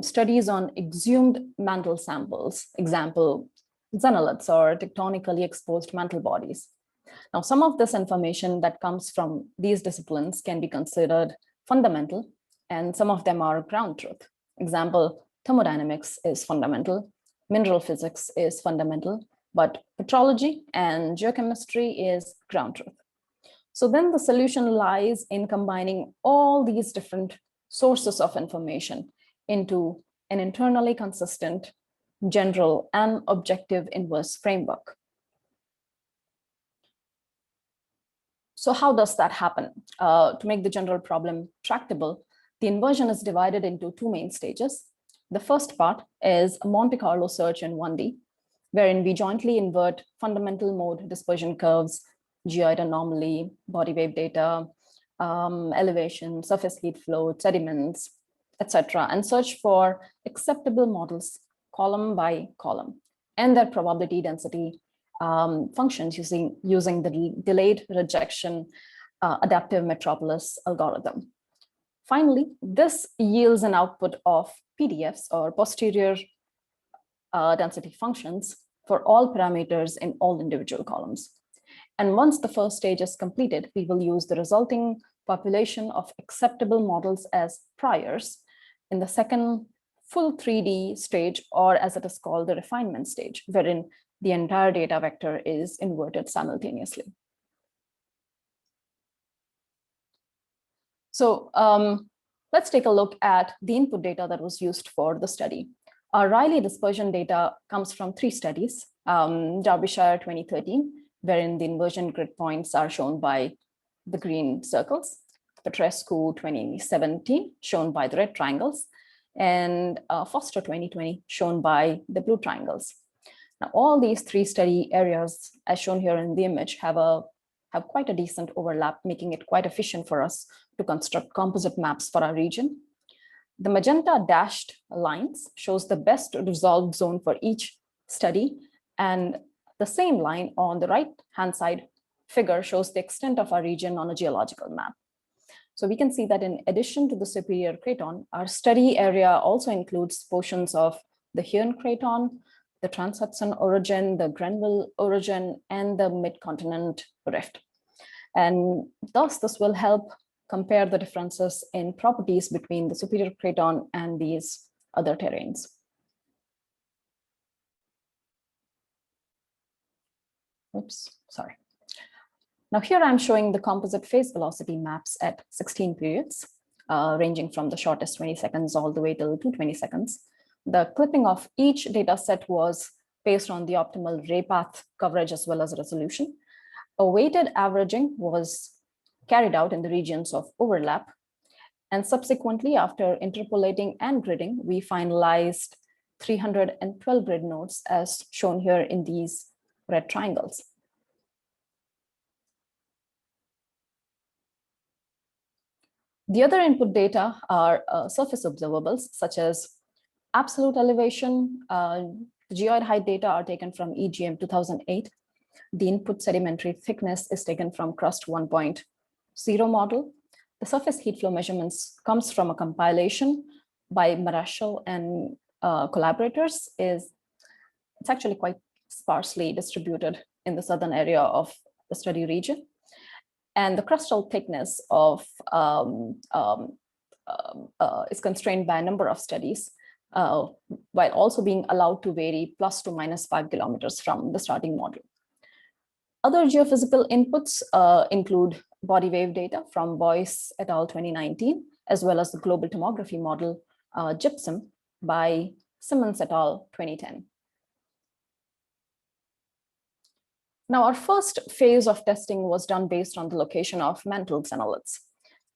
studies on exhumed mantle samples, example, xenoliths or tectonically exposed mantle bodies. Now, some of this information that comes from these disciplines can be considered fundamental, and some of them are ground truth. Example, thermodynamics is fundamental, mineral physics is fundamental, but petrology and geochemistry is ground truth. So then the solution lies in combining all these different sources of information into an internally consistent, general, and objective inverse framework. So how does that happen? To make the general problem tractable, the inversion is divided into two main stages. The first part is a Monte Carlo search in 1D, wherein we jointly invert fundamental mode dispersion curves, geoid anomaly, body wave data, elevation, surface heat flow, sediments, etc., and search for acceptable models column by column and their probability density functions using the delayed rejection adaptive metropolis algorithm. Finally, this yields an output of PDFs or posterior density functions for all parameters in all individual columns. And once the first stage is completed, we will use the resulting population of acceptable models as priors in the second full 3D stage, or as it is called, the refinement stage, wherein the entire data vector is inverted simultaneously. So let's take a look at the input data that was used for the study. Our Rayleigh dispersion data comes from 3 studies, Darbyshire 2013, wherein the inversion grid points are shown by the green circles, Petrescu 2017, shown by the red triangles, and Foster 2020, shown by the blue triangles. Now, all these 3 study areas, as shown here in the image, have quite a decent overlap, making it quite efficient for us to construct composite maps for our region. The magenta dashed lines shows the best resolved zone for each study, and the same line on the right-hand side figure shows the extent of our region on a geological map. So we can see that in addition to the Superior Craton, our study area also includes portions of the Huon Craton, the Trans-Hudson orogeny, the Grenville orogeny, and the Mid-Continent Rift. And thus, this will help compare the differences in properties between the Superior Craton and these other terrains. Oops, sorry. Now here I'm showing the composite phase velocity maps at 16 periods, ranging from the shortest 20 seconds all the way till 220 seconds. The clipping of each data set was based on the optimal ray path coverage as well as resolution. A weighted averaging was carried out in the regions of overlap. And subsequently, after interpolating and gridding, we finalized 312 grid nodes as shown here in these red triangles. The other input data are surface observables, such as absolute elevation. The geoid height data are taken from EGM 2008. The input sedimentary thickness is taken from Crust 1.0 model. The surface heat flow measurements comes from a compilation by Marashall and collaborators. It's actually quite sparsely distributed in the southern area of the study region. And the crustal thickness of is constrained by a number of studies, while also being allowed to vary plus to minus 5 kilometers from the starting model. Other geophysical inputs include body wave data from Boyce et al. 2019, as well as the global tomography model GYPSUM by Simmons et al. 2010. Now, our first phase of testing was done based on the location of mantle xenoliths.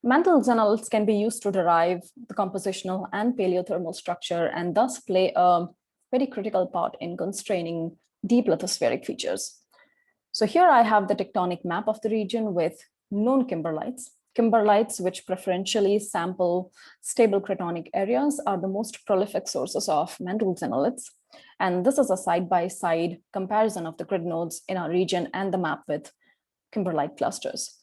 Mantle xenoliths can be used to derive the compositional and paleothermal structure and thus play a very critical part in constraining deep lithospheric features. So here I have the tectonic map of the region with known kimberlites. Kimberlites, which preferentially sample stable cratonic areas, are the most prolific sources of mantle xenoliths. And this is a side-by-side comparison of the grid nodes in our region and the map with kimberlite clusters.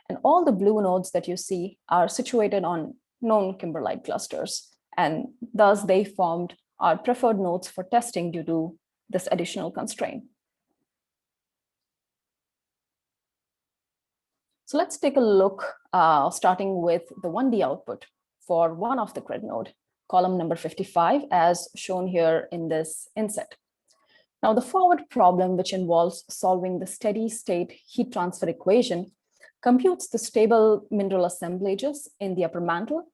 And all the blue nodes that you see are situated on known kimberlite clusters. And thus they formed our preferred nodes for testing due to this additional constraint. So let's take a look, starting with the 1D output for one of the grid node, column number 55, as shown here in this inset. Now, the forward problem, which involves solving the steady state heat transfer equation, computes the stable mineral assemblages in the upper mantle,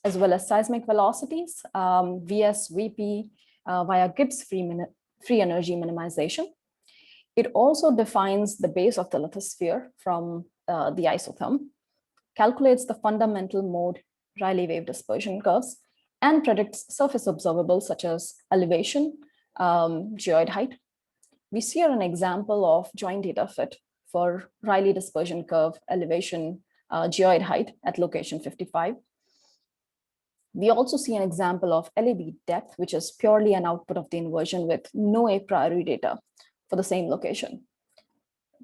as well as seismic velocities, Vs, Vp, via Gibbs free energy minimization. It also defines the base of the lithosphere from the isotherm, calculates the fundamental mode Rayleigh wave dispersion curves, and predicts surface observables such as elevation, geoid height. We see here an example of joint data fit for Rayleigh dispersion curve, elevation, geoid height at location 55. We also see an example of LAB depth, which is purely an output of the inversion with no a priori data for the same location.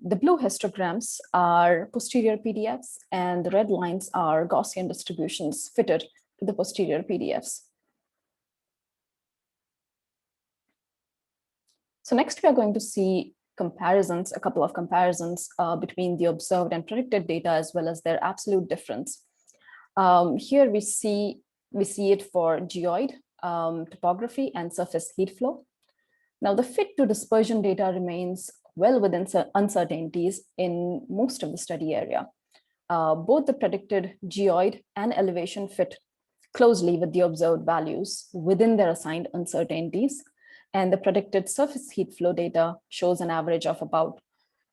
The blue histograms are posterior PDFs, and the red lines are Gaussian distributions fitted to the posterior PDFs. So next we are going to see comparisons, a couple of comparisons between the observed and predicted data, as well as their absolute difference. Here we see it for geoid, topography, and surface heat flow. Now, the fit to dispersion data remains well within uncertainties in most of the study area. Both the predicted geoid and elevation fit closely with the observed values within their assigned uncertainties. And the predicted surface heat flow data shows an average of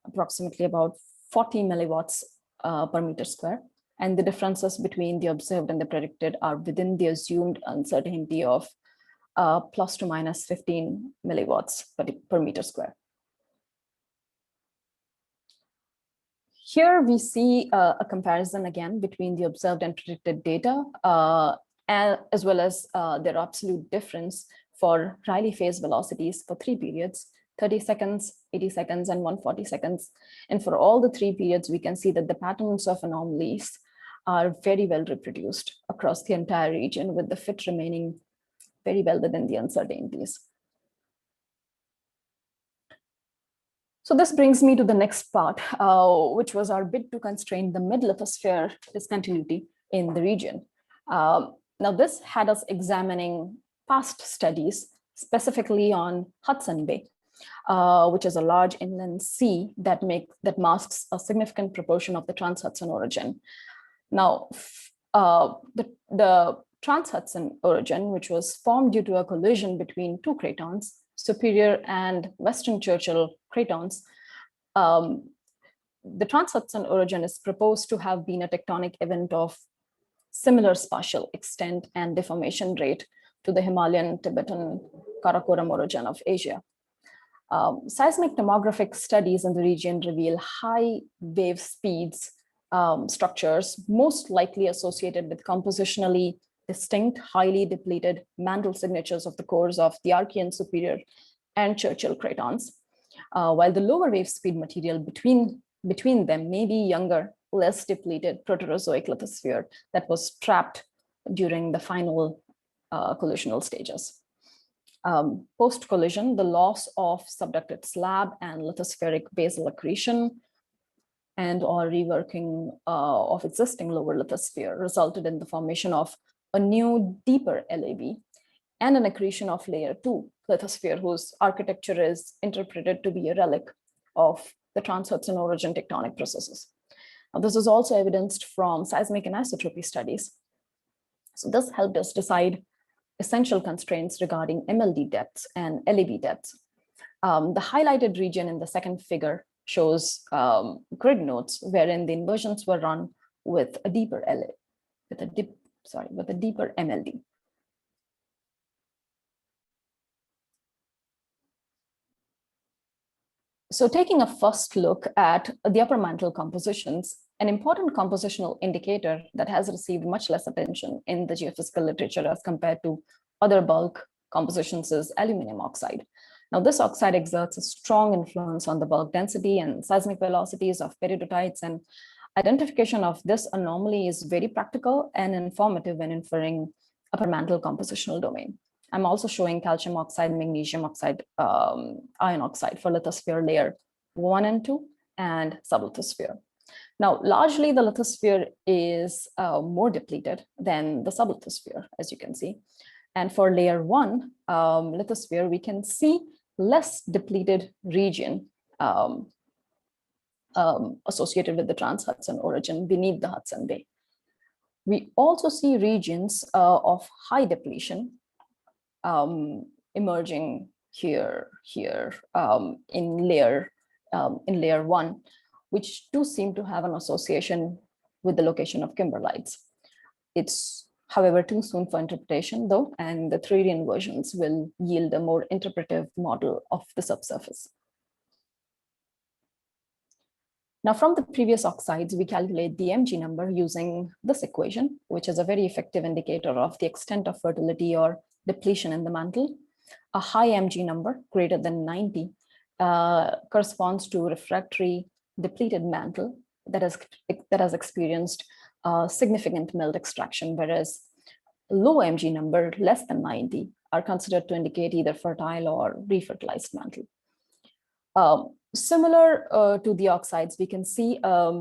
approximately about 40 milliwatts per meter square. And the differences between the observed and the predicted are within the assumed uncertainty of plus to minus 15 milliwatts per meter square. Here we see a comparison again between the observed and predicted data, as well as their absolute difference for Rayleigh phase velocities for 3 periods, 30 seconds, 80 seconds, and 140 seconds. And for all the 3 periods, we can see that the patterns of anomalies are very well reproduced across the entire region, with the fit remaining very well within the uncertainties. So this brings me to the next part, which was our bid to constrain the mid-lithosphere discontinuity in the region. Now this had us examining past studies, specifically on Hudson Bay, which is a large inland sea that masks a significant proportion of the Trans-Hudson origin. Now, the Trans-Hudson origin, which was formed due to a collision between 2 cratons, Superior and Western Churchill cratons, the Trans-Hudson origin is proposed to have been a tectonic event of similar spatial extent and deformation rate to the Himalayan Tibetan Karakoram origin of Asia. Seismic tomographic studies in the region reveal high wave speeds structures, most likely associated with compositionally distinct, highly depleted mantle signatures of the cores of the Archean, Superior, and Churchill cratons, while the lower wave speed material between them may be younger, less depleted Proterozoic lithosphere that was trapped during the final collisional stages. Post-collision, the loss of subducted slab and lithospheric basal accretion and or reworking of existing lower lithosphere resulted in the formation of a new, deeper LAB and an accretion of layer 2 lithosphere, whose architecture is interpreted to be a relic of the Trans-Hudson origin tectonic processes. Now, this is also evidenced from seismic anisotropy studies. So this helped us decide essential constraints regarding MLD depths and LAB depths. The highlighted region in the second figure shows grid nodes wherein the inversions were run with a deeper with a deeper MLD. So taking a first look at the upper mantle compositions an important compositional indicator that has received much less attention in the geophysical literature as compared to other bulk compositions is aluminum oxide. Now, this oxide exerts a strong influence on the bulk density and seismic velocities of peridotites, and identification of this anomaly is very practical and informative when inferring upper mantle compositional domain. I'm also showing calcium oxide, magnesium oxide, iron oxide for lithosphere layer 1 and 2 and sublithosphere. Now, largely the lithosphere is more depleted than the sublithosphere, as you can see. And for layer 1 lithosphere, we can see less depleted region associated with the trans-Hudson origin beneath the Hudson Bay. We also see regions of high depletion emerging here in layer 1, which do seem to have an association with the location of kimberlites. It's, however, too soon for interpretation though, and the 3D inversions will yield a more interpretive model of the subsurface. Now, from the previous oxides, we calculate the Mg number using this equation, which is a very effective indicator of the extent of fertility or depletion in the mantle. A high Mg number greater than 90 corresponds to refractory depleted mantle that has experienced significant melt extraction, whereas low Mg number less than 90 are considered to indicate either fertile or refertilized mantle. Similar to the oxides, we can see a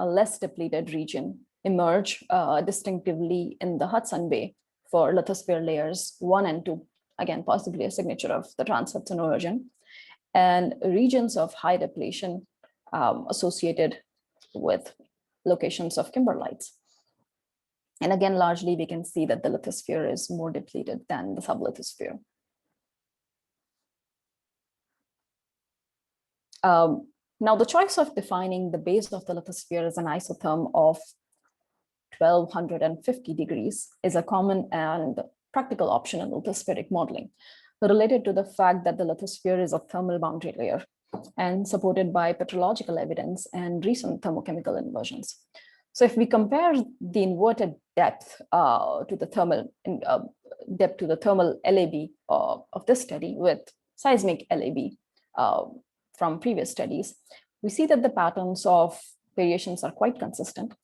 less depleted region emerge distinctively in the Hudson Bay for lithosphere layers 1 and 2, again, possibly a signature of the trans-Hudson origin, and regions of high depletion associated with locations of kimberlites. And again, largely we can see that the lithosphere is more depleted than the sublithosphere. Now, the choice of defining the base of the lithosphere as an isotherm of 1250 degrees is a common and practical option in lithospheric modeling, related to the fact that the lithosphere is a thermal boundary layer and supported by petrological evidence and recent thermochemical inversions. So if we compare the inverted depth to the thermal LAB of this study with seismic LAB from previous studies, we see that the patterns of variations are quite consistent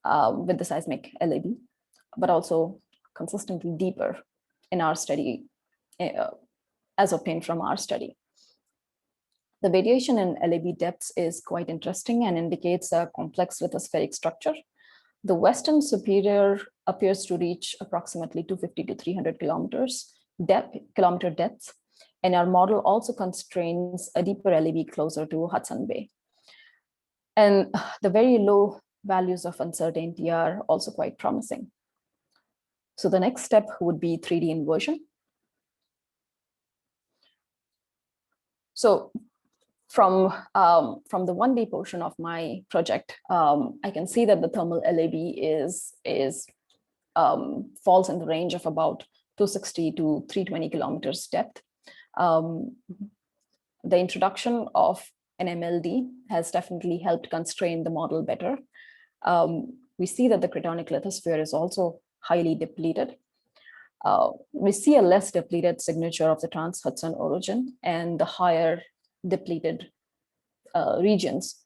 with the seismic LAB, but also consistently deeper in our study as obtained from our study. The variation in LAB depths is quite interesting and indicates a complex lithospheric structure. The western superior appears to reach approximately 250 to 300 kilometer depth, and our model also constrains a deeper LAB closer to Hudson Bay. And the very low values of uncertainty are also quite promising. So the next step would be 3D inversion. So from the 1D portion of my project, I can see that the thermal LAB falls in the range of about 260 to 320 kilometers depth. The introduction of an MLD has definitely helped constrain the model better. We see that the cratonic lithosphere is also highly depleted. We see a less depleted signature of the trans-Hudson origin, and the higher depleted regions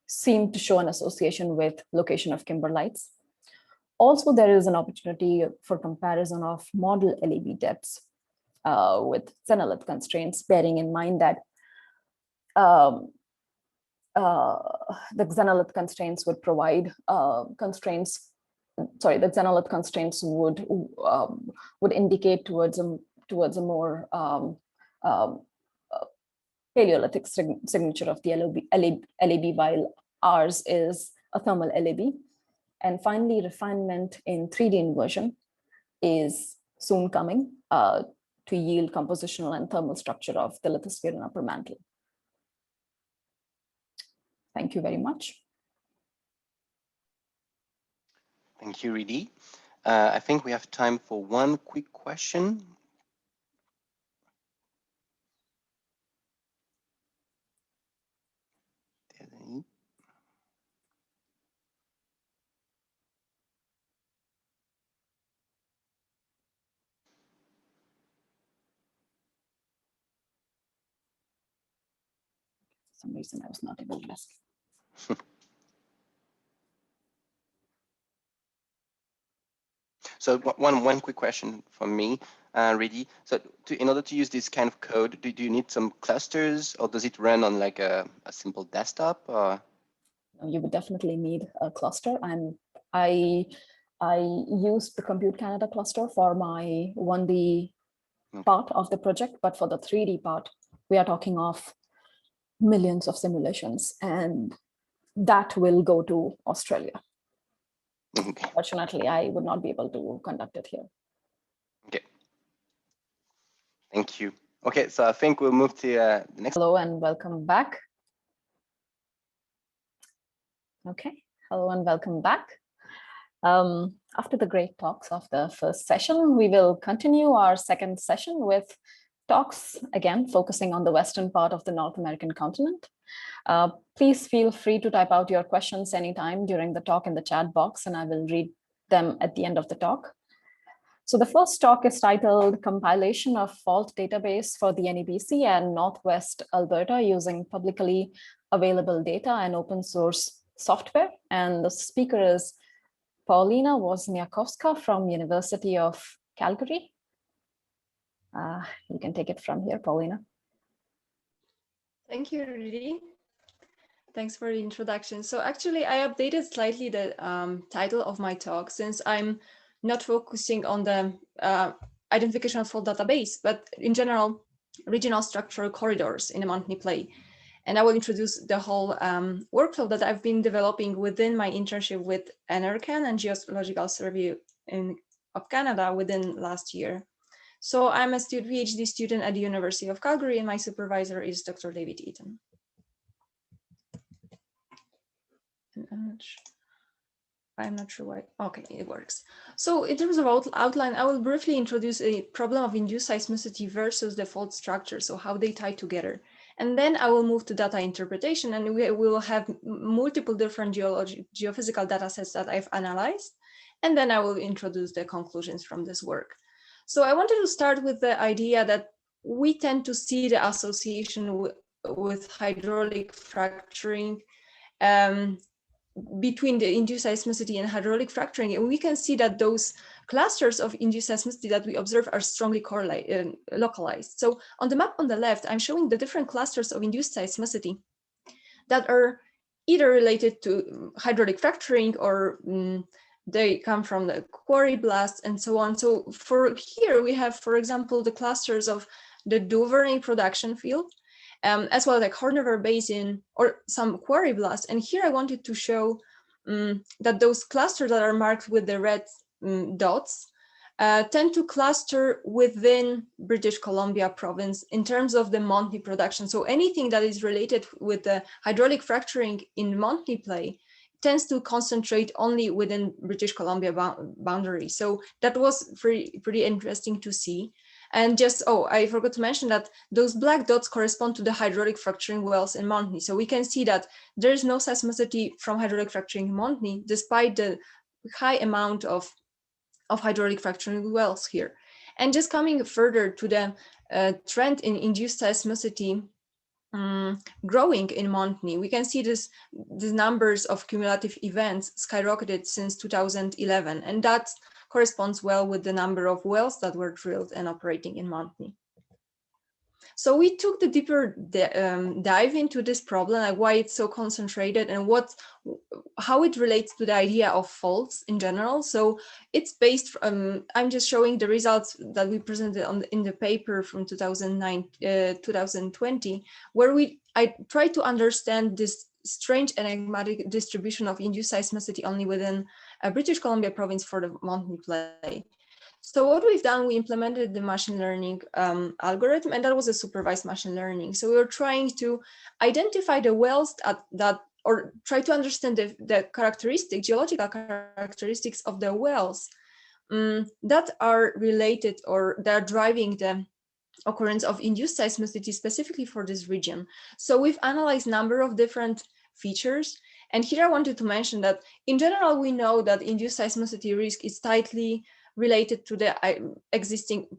seem to show an association with location of kimberlites. Also, there is an opportunity for comparison of model LAB depths with xenolith constraints, bearing in mind that the xenolith constraints would provide the xenolith constraints would indicate towards a more Paleolithic signature of the LAB, while ours is a thermal LAB. And finally, refinement in 3D inversion is soon coming to yield compositional and thermal structure of the lithosphere and upper mantle. Thank you very much. Thank you, Riddhi. I think we have time for one quick question. some reason I was not able to ask. So one quick question from me, Riddhi. So in order to use this kind of code, do you need some clusters, or does it run on like a simple desktop? Or? You would definitely need a cluster, and I used the Compute Canada cluster for my 1D part of the project, but for the 3D part, we are talking of millions of simulations, and that will go to Australia. Okay. Fortunately, I would not be able to conduct it here. Okay. Thank you. Okay, so I think we'll move to the next. Hello and welcome back. Okay, hello and welcome back. After the great talks of the first session, we will continue our second session with talks, again, focusing on the western part of the North American continent. Please feel free to type out your questions anytime during the talk in the chat box, and I will read them at the end of the talk. So the first talk is titled Compilation of Fault Database for the NEBC and Northwest Alberta using publicly available data and open source software. And the speaker is Paulina Wozniakowska from University of Calgary. You can take it from here, Paulina. Thank you, Riddhi. Thanks for the introduction. So actually, I updated slightly the title of my talk, since I'm not focusing on the identification of fault database, but in general, regional structural corridors in a monthly play. And I will introduce the whole workflow that I've been developing within my internship with NRCan and Geological Survey of Canada within last year. So I'm a PhD student at the University of Calgary, and my supervisor is Dr. David Eaton. I'm not sure why. Okay, it works. So in terms of outline, I will briefly introduce a problem of induced seismicity versus the fault structure, so how they tie together. And then I will move to data interpretation, and we will have multiple different geophysical data sets that I've analyzed. And then I will introduce the conclusions from this work. So I wanted to start with the idea that we tend to see the association with hydraulic fracturing between the induced seismicity and hydraulic fracturing. And we can see that those clusters of induced seismicity that we observe are strongly localized. So on the map on the left, I'm showing the different clusters of induced seismicity that are either related to hydraulic fracturing or they come from the quarry blast and so on. So for here we have, for example, the clusters of the Duvernay production field, as well as like Horn River Basin or some quarry blast. And here I wanted to show that those clusters that are marked with the red dots tend to cluster within British Columbia province in terms of the Montney production. So anything that is related with the hydraulic fracturing in Montney play tends to concentrate only within British Columbia boundary. So that was pretty interesting to see. And just, I forgot to mention that those black dots correspond to the hydraulic fracturing wells in Montney. So we can see that there is no seismicity from hydraulic fracturing in Montney, despite the high amount of hydraulic fracturing wells here. And just coming further to the trend in induced seismicity growing in Montney, we can see these numbers of cumulative events skyrocketed since 2011, and that corresponds well with the number of wells that were drilled and operating in Montney. So we took the deeper dive into this problem, like why it's so concentrated and how it relates to the idea of faults in general. So it's based, I'm just showing the results that we presented in the paper from 2020, where I tried to understand this strange enigmatic distribution of induced seismicity only within British Columbia province for the Montney play. So what we've done, we implemented the machine learning algorithm, and that was a supervised machine learning. So we were trying to identify the wells or try to understand the geological characteristics of the wells that are related or that are driving the occurrence of induced seismicity specifically for this region. So we've analyzed a number of different features. And here I wanted to mention that in general, we know that induced seismicity risk is tightly related to the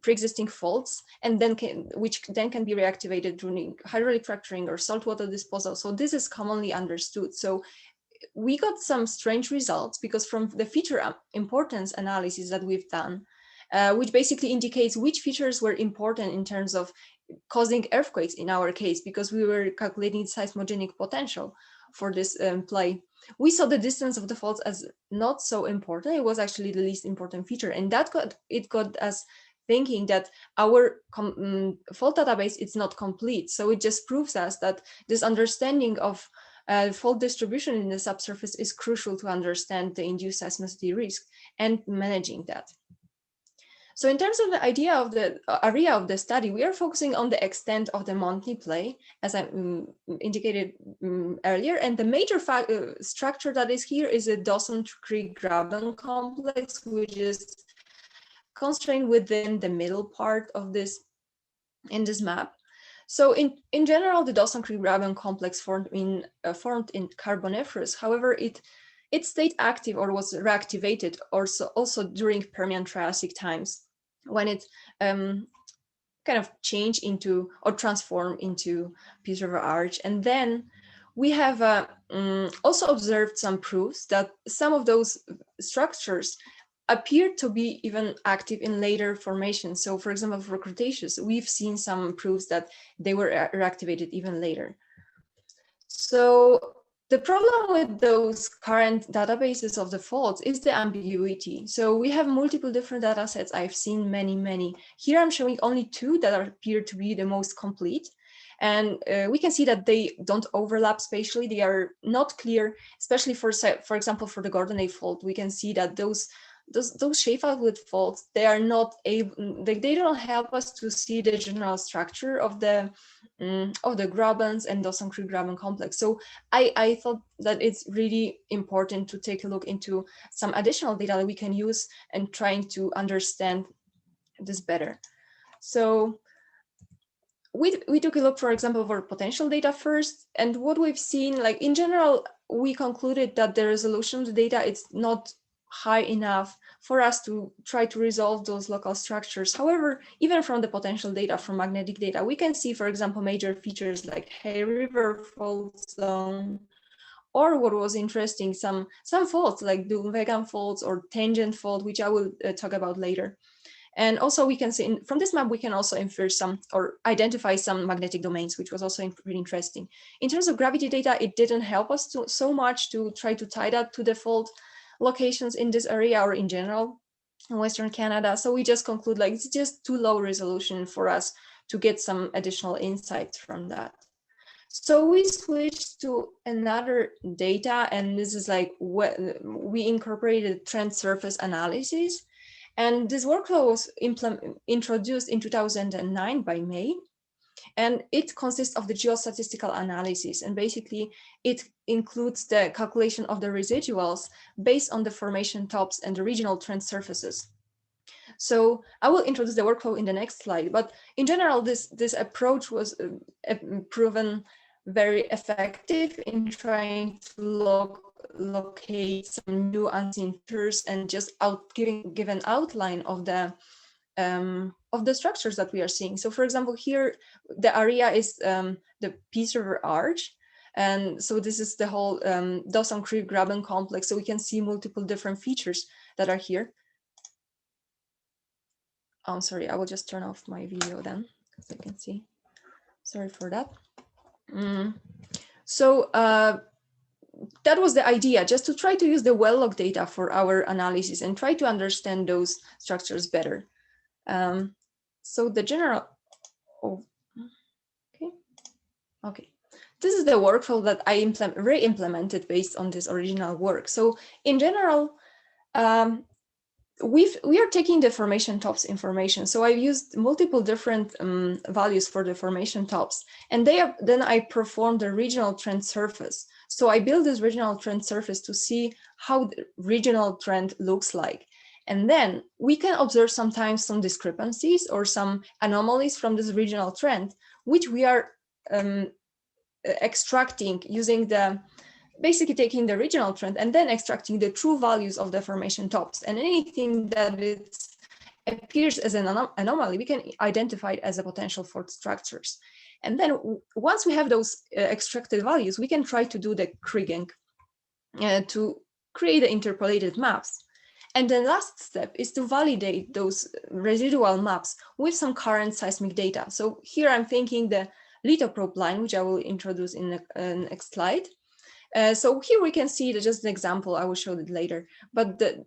pre-existing faults, and then which can be reactivated during hydraulic fracturing or saltwater disposal. So this is commonly understood. So we got some strange results because from the feature importance analysis that we've done, which basically indicates which features were important in terms of causing earthquakes in our case, because we were calculating seismogenic potential for this play. We saw the distance of the faults as not so important. It was actually the least important feature, and that got us thinking that our fault database is not complete. So it just proves us that this understanding of fault distribution in the subsurface is crucial to understand the induced seismicity risk and managing that. So in terms of the idea of the area of the study, we are focusing on the extent of the Montney play, as I indicated earlier. And the major structure that is here is a Dawson Creek Graben complex, which is constrained within the middle part of this in this map. So in general, the Dawson Creek Graben complex formed in Carboniferous. However, it stayed active or was reactivated also during Permian-Triassic times, when it kind of changed into or transformed into Peace River Arch. And then we have also observed some proofs that some of those structures appear to be even active in later formations. So for example, for Cretaceous, we've seen some proofs that they were reactivated even later. So the problem with those current databases of the faults is the ambiguity. So we have multiple different data sets. I've seen many. Here I'm showing only 2 that appear to be the most complete. And we can see that they don't overlap spatially. They are not clear, especially for example, for the Gordonay fault. We can see that those shape outlet faults, they are not able, they don't help us to see the general structure of the grabens and Dawson Creek Graben complex. So I thought that it's really important to take a look into some additional data that we can use and trying to understand this better. So we took a look, for example, for potential data first, and what we've seen, like in general, we concluded that the resolution of the data is not high enough for us to try to resolve those local structures. However, even from the potential data, from magnetic data, we can see, for example, major features like Hay River fault zone, or what was interesting, some faults like Dunvegan faults or Tangent fault, which I will talk about later. And also we can see from this map, we can also infer some or identify some magnetic domains, which was also really interesting. In terms of gravity data, it didn't help us so much to try to tie that to the fault locations in this area or in general in Western Canada. So we just conclude like it's just too low resolution for us to get some additional insights from that. So we switched to another data, and this is like what we incorporated trend surface analysis. And this workflow was introduced in 2009 by May. And it consists of the geostatistical analysis. And basically, it includes the calculation of the residuals based on the formation tops and the regional trend surfaces. So I will introduce the workflow in the next slide. But in general, this approach was proven very effective in trying to locate some new unseen features and just give an outline of the structures that we are seeing. So for example, here, the area is the Peace River Arch. And so this is the whole Dawson Creek Graben complex. So we can see multiple different features that are here. I'm sorry, I will just turn off my video then, so you can see. Sorry for that. So that was the idea, just to try to use the well-log data for our analysis and try to understand those structures better. So the general, okay. This is the workflow that I re-implemented based on this original work. So in general, we are taking the formation tops information. So I've used multiple different values for the formation tops, and then I performed the regional trend surface. So I built this regional trend surface to see how the regional trend looks like. And then we can observe sometimes some discrepancies or some anomalies from this regional trend, which we are extracting using basically taking the regional trend and then extracting the true values of the formation tops. And anything that is appears as an anomaly, we can identify it as a potential fault structures. And then once we have those extracted values, we can try to do the kriging to create the interpolated maps. And the last step is to validate those residual maps with some current seismic data. So here I'm thinking the lithoprobe line, which I will introduce in the next slide. So here we can see just an example, I will show it later, but the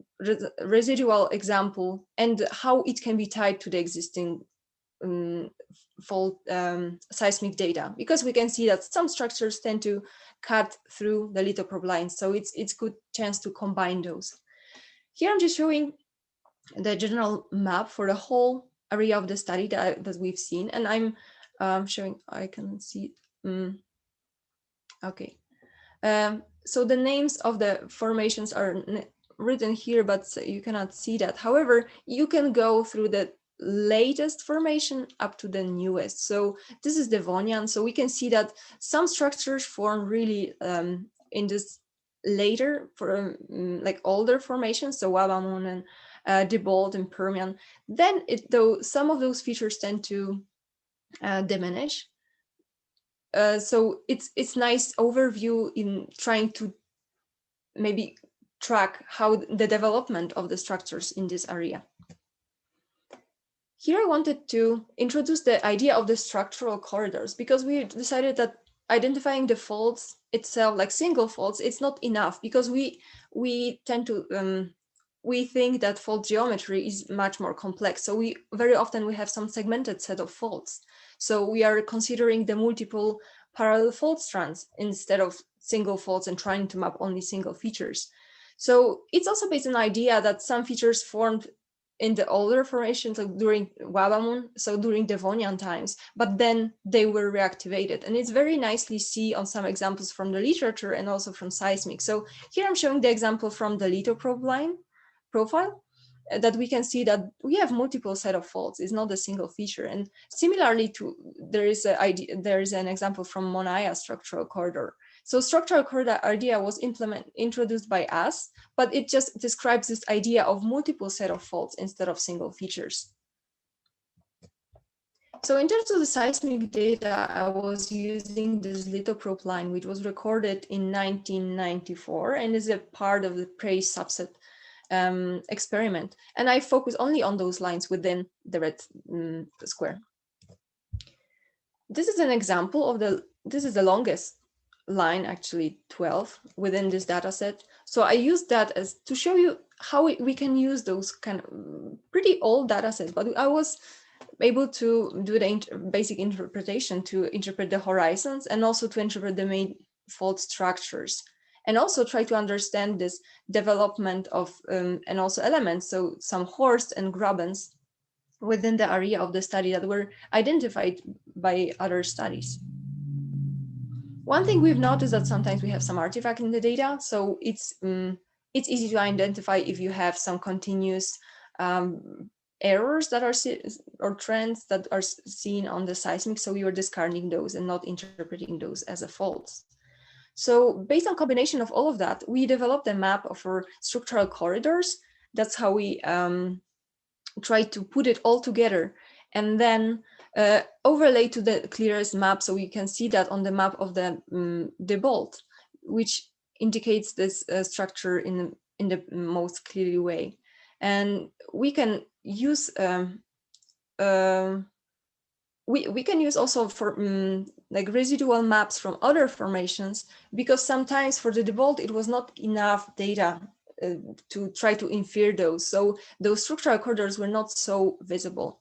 residual example and how it can be tied to the existing fault seismic data, because we can see that some structures tend to cut through the lithoprobe lines. So it's good chance to combine those. Here I'm just showing the general map for the whole area of the study that we've seen. And I'm showing, I can see, okay. So the names of the formations are written here, but you cannot see that. However, you can go through the latest formation up to the newest. So this is Devonian. So we can see that some structures form really in this later, for like older formations, so Wabamun and Dibold and Permian. Then though some of those features tend to diminish. So it's nice overview in trying to maybe track how the development of the structures in this area. Here I wanted to introduce the idea of the structural corridors, because we decided that identifying the faults itself, like single faults, it's not enough, because we tend to we think that fault geometry is much more complex. So very often we have some segmented set of faults. So we are considering the multiple parallel fault strands instead of single faults and trying to map only single features. So it's also based on the idea that some features formed in the older formations, like during Wabamun, so during Devonian times, but then they were reactivated. And it's very nicely seen on some examples from the literature and also from seismic. So here I'm showing the example from the lithoprobe line profile, that we can see that we have multiple set of faults. It's not a single feature. And similarly to, there is an example from Monaya structural corridor. So structural corridor idea was introduced by us, but it just describes this idea of multiple set of faults instead of single features. So in terms of the seismic data, I was using this lithoprobe line, which was recorded in 1994 and is a part of the PRAISE subset experiment. And I focus only on those lines within the red square. This is an example of this is the longest line, actually 12 within this data set. So I use that as to show you how we can use those kind of pretty old data sets, but I was able to do the basic interpretation to interpret the horizons and also to interpret the main fault structures, and also try to understand this development of and also elements, so some horsts and grabens within the area of the study that were identified by other studies. One thing we've noticed that sometimes we have some artifact in the data, so it's easy to identify if you have some continuous errors that are or trends that are seen on the seismic, so we were discarding those and not interpreting those as a fault. So based on combination of all of that, we developed a map of our structural corridors. That's how we try to put it all together and then overlay to the clearest map, so we can see that on the map of the bolt, which indicates this structure in the most clearly way. And we can use we can use also for like residual maps from other formations, because sometimes for the bolt it was not enough data to try to infer those. So those structural corridors were not so visible.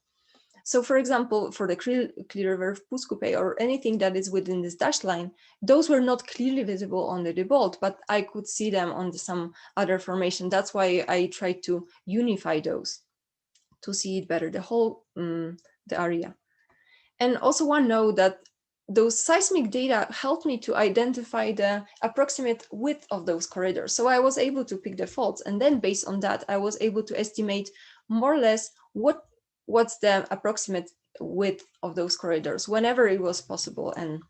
So for example, for the Kyryliuk Puskupe or anything that is within this dashed line, those were not clearly visible on the bolt, but I could see them on some other formation. That's why I tried to unify those to see it better, the whole the area. And also one note that those seismic data helped me to identify the approximate width of those corridors. So I was able to pick the faults, and then based on that, I was able to estimate more or less what's the approximate width of those corridors whenever it was possible. And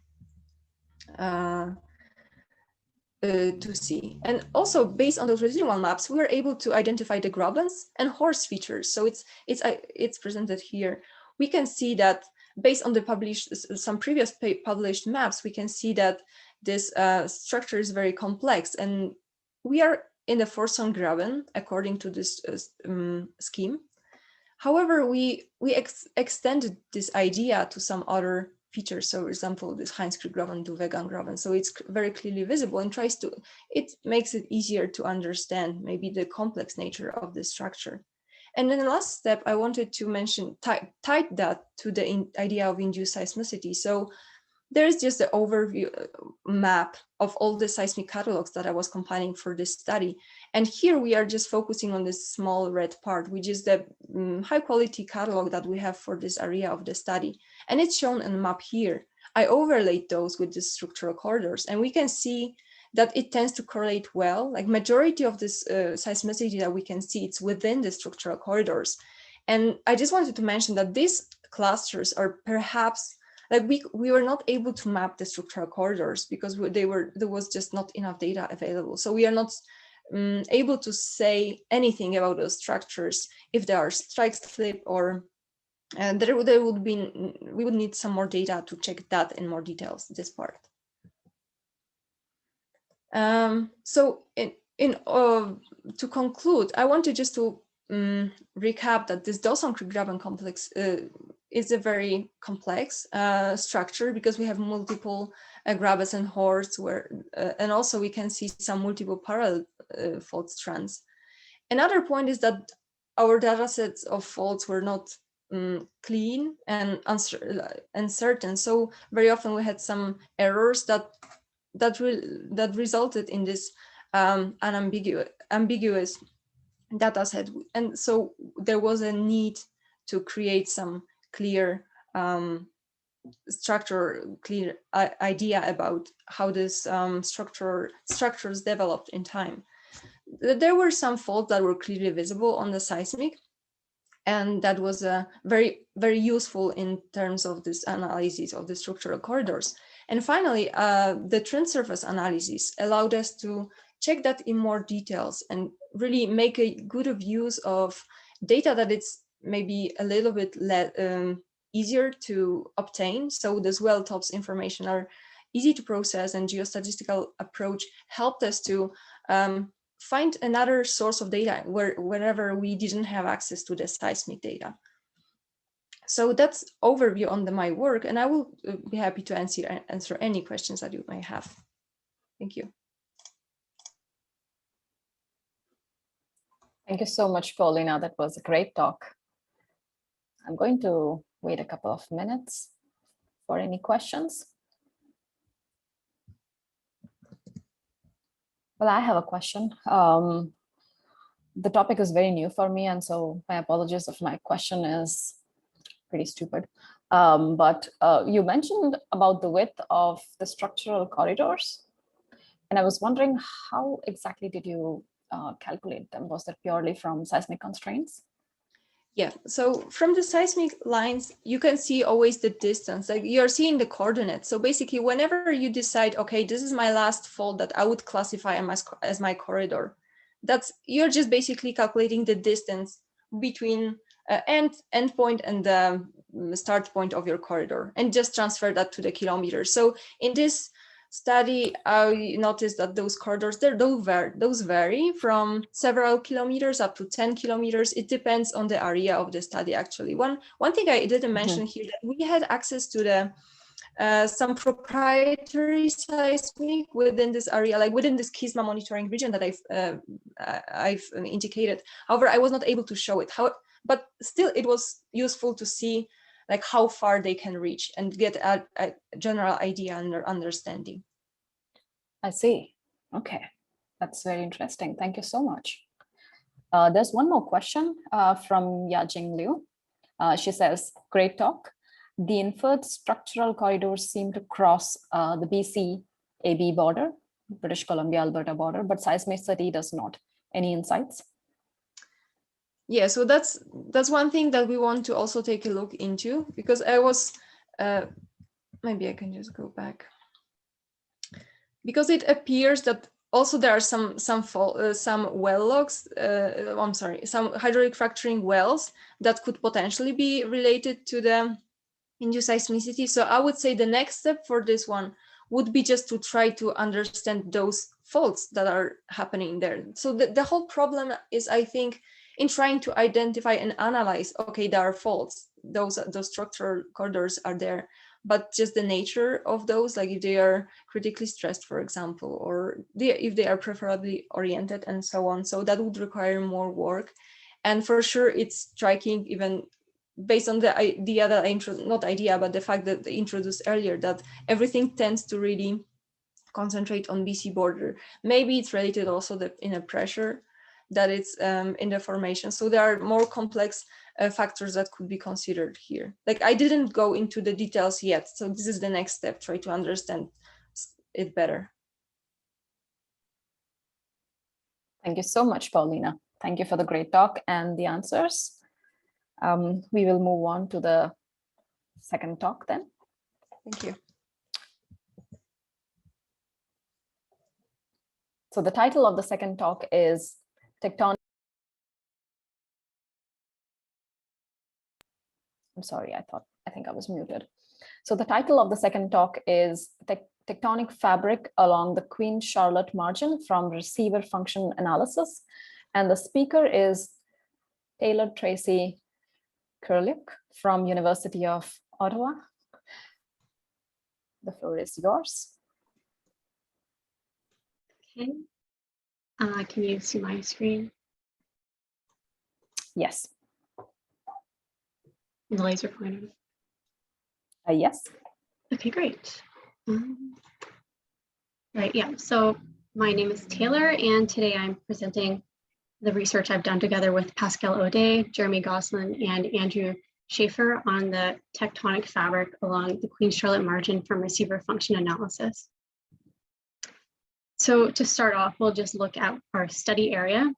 to see. And also based on those residual maps, we were able to identify the grabens and horst features. So it's presented here. We can see that based on the some previous published maps, we can see that this structure is very complex, and we are in the Forson graben according to this scheme. However, we extended this idea to some other features. So for example, this Heinz-Krieg graben to vegan graben. So it's very clearly visible and it makes it easier to understand maybe the complex nature of this structure. And then the last step, I wanted to mention, tie that to the idea of induced seismicity. So there is just the overview map of all the seismic catalogs that I was compiling for this study. And here we are just focusing on this small red part, which is the high quality catalog that we have for this area of the study. And it's shown in the map here. I overlaid those with the structural corridors, and we can see that it tends to correlate well. Like majority of this seismicity that we can see, it's within the structural corridors. And I just wanted to mention that these clusters are perhaps, like we were not able to map the structural corridors because there was just not enough data available. So we are not able to say anything about those structures if there are strike slip or we would need some more data to check that in more details, this part. So to conclude, I wanted just to recap that this Dawson-Krieg graben complex is a very complex structure because we have multiple grabens and horsts and also we can see some multiple parallel fault strands. Another point is that our data sets of faults were not clean and uncertain. So very often we had some errors that resulted in this ambiguous data set. And so there was a need to create some clear clear idea about how this structures developed in time. There were some faults that were clearly visible on the seismic, and that was very, very useful in terms of this analysis of the structural corridors. And finally, the trend surface analysis allowed us to check that in more details and really make a good use of data that it's maybe a little bit easier to obtain. So the swell tops information are easy to process, and geostatistical approach helped us to find another source of data wherever we didn't have access to the seismic data. So that's overview on my work, and I will be happy to answer any questions that you may have. Thank you. Thank you so much, Paulina. That was a great talk. I'm going to wait a couple of minutes for any questions. Well, I have a question. The topic is very new for me, and so my apologies if my question is pretty stupid. But you mentioned about the width of the structural corridors, and I was wondering how exactly did you calculate them? Was that purely from seismic constraints? Yeah, so from the seismic lines, you can see always the distance, like you're seeing the coordinates. So basically, whenever you decide, okay, this is my last fault that I would classify as my corridor, you're just basically calculating the distance between end point and the start point of your corridor and just transfer that to the kilometers. So in this study, I noticed that those corridors, those vary from several kilometers up to 10 kilometers. It depends on the area of the study, actually. One thing I didn't mention here, that we had access to the some proprietary seismic within this area, like within this Kisma monitoring region that I've indicated. However, I was not able to show it. But still, it was useful to see like how far they can reach and get a general idea and understanding. I see. Okay, that's very interesting. Thank you so much. There's one more question from Yajing Liu. She says, great talk. The inferred structural corridors seem to cross the BC-AB border, British Columbia-Alberta border, but seismicity does not. Any insights? Yeah, so that's one thing that we want to also take a look into, because I was, maybe I can just go back. because it appears that also there are some well logs, some hydraulic fracturing wells that could potentially be related to the induced seismicity. So I would say the next step for this one would be just to try to understand those faults that are happening there. So the whole problem is, I think, in trying to identify and analyze, okay, there are faults, those structural corridors are there, but just the nature of those, like if they are critically stressed, for example, or if they are preferably oriented and so on. So that would require more work. And for sure, it's striking, even based on the idea that but the fact that they introduced earlier, that everything tends to really concentrate on BC border. Maybe it's related also the inner pressure that it's in the formation. So there are more complex factors that could be considered here. Like, I didn't go into the details yet. So this is the next step, try to understand it better. Thank you so much, Paulina. Thank you for the great talk and the answers. We will move on to the second talk then. Thank you. So the title of the second talk is Tectonic. I'm sorry, I think I was muted. So the title of the second talk is Tectonic Fabric Along the Queen Charlotte Margin from Receiver Function Analysis. And the speaker is Taylor Tracey Kyryliuk from University of Ottawa. The floor is yours. Okay. Can you see my screen? Yes. The laser pointer. Yes. Okay, great. Right, yeah. So my name is Taylor, and today I'm presenting the research I've done together with Pascal O'Day, Jeremy Gosselin, and Andrew Schaefer on the tectonic fabric along the Queen Charlotte Margin from receiver function analysis. So to start off, we'll just look at our study area.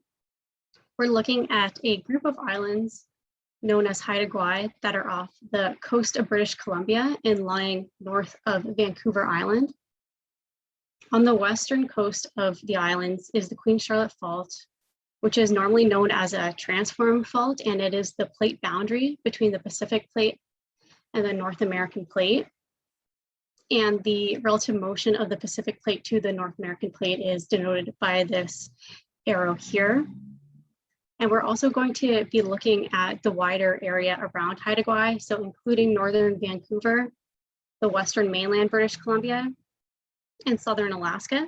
We're looking at a group of islands known as Haida Gwaii that are off the coast of British Columbia and lying north of Vancouver Island. On the western coast of the islands is the Queen Charlotte Fault, which is normally known as a transform fault, and it is the plate boundary between the Pacific Plate and the North American Plate. And the relative motion of the Pacific Plate to the North American Plate is denoted by this arrow here. And we're also going to be looking at the wider area around Haida Gwaii, so including northern Vancouver, the western mainland British Columbia, and southern Alaska.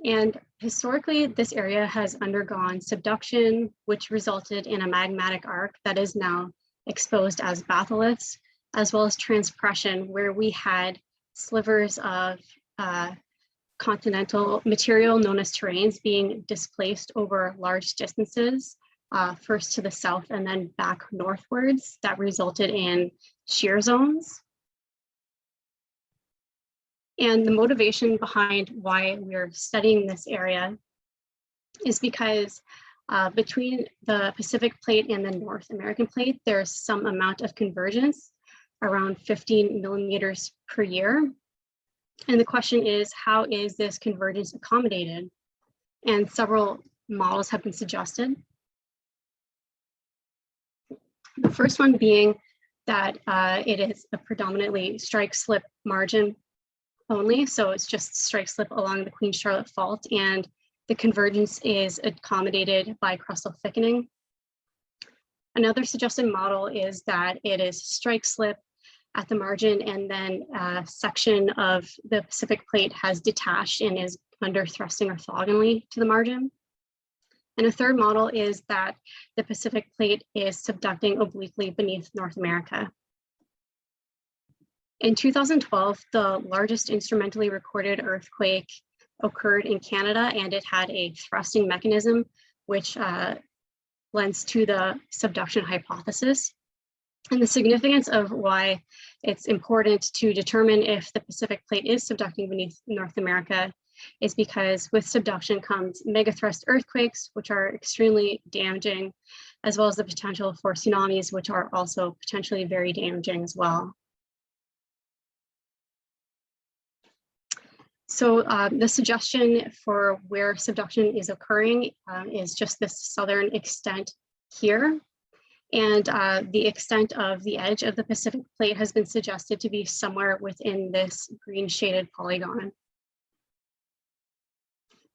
And historically, this area has undergone subduction, which resulted in a magmatic arc that is now exposed as batholiths, as well as transpression, where we had slivers of continental material known as terrains being displaced over large distances, first to the south and then back northwards, that resulted in shear zones. And the motivation behind why we're studying this area is because between the Pacific Plate and the North American Plate, there's some amount of convergence, around 15 millimeters per year. And the question is, how is this convergence accommodated? And several models have been suggested. The first one being that it is a predominantly strike-slip margin only, so it's just strike-slip along the Queen Charlotte Fault, and the convergence is accommodated by crustal thickening. Another suggested model is that it is strike-slip at the margin, and then a section of the Pacific Plate has detached and is under thrusting orthogonally to the margin. And a third model is that the Pacific Plate is subducting obliquely beneath North America. In 2012, the largest instrumentally recorded earthquake occurred in Canada, and it had a thrusting mechanism, which lends to the subduction hypothesis. And the significance of why it's important to determine if the Pacific Plate is subducting beneath North America is because with subduction comes megathrust earthquakes, which are extremely damaging, as well as the potential for tsunamis, which are also potentially very damaging as well. So the suggestion for where subduction is occurring is just this southern extent here. And the extent of the edge of the Pacific plate has been suggested to be somewhere within this green shaded polygon.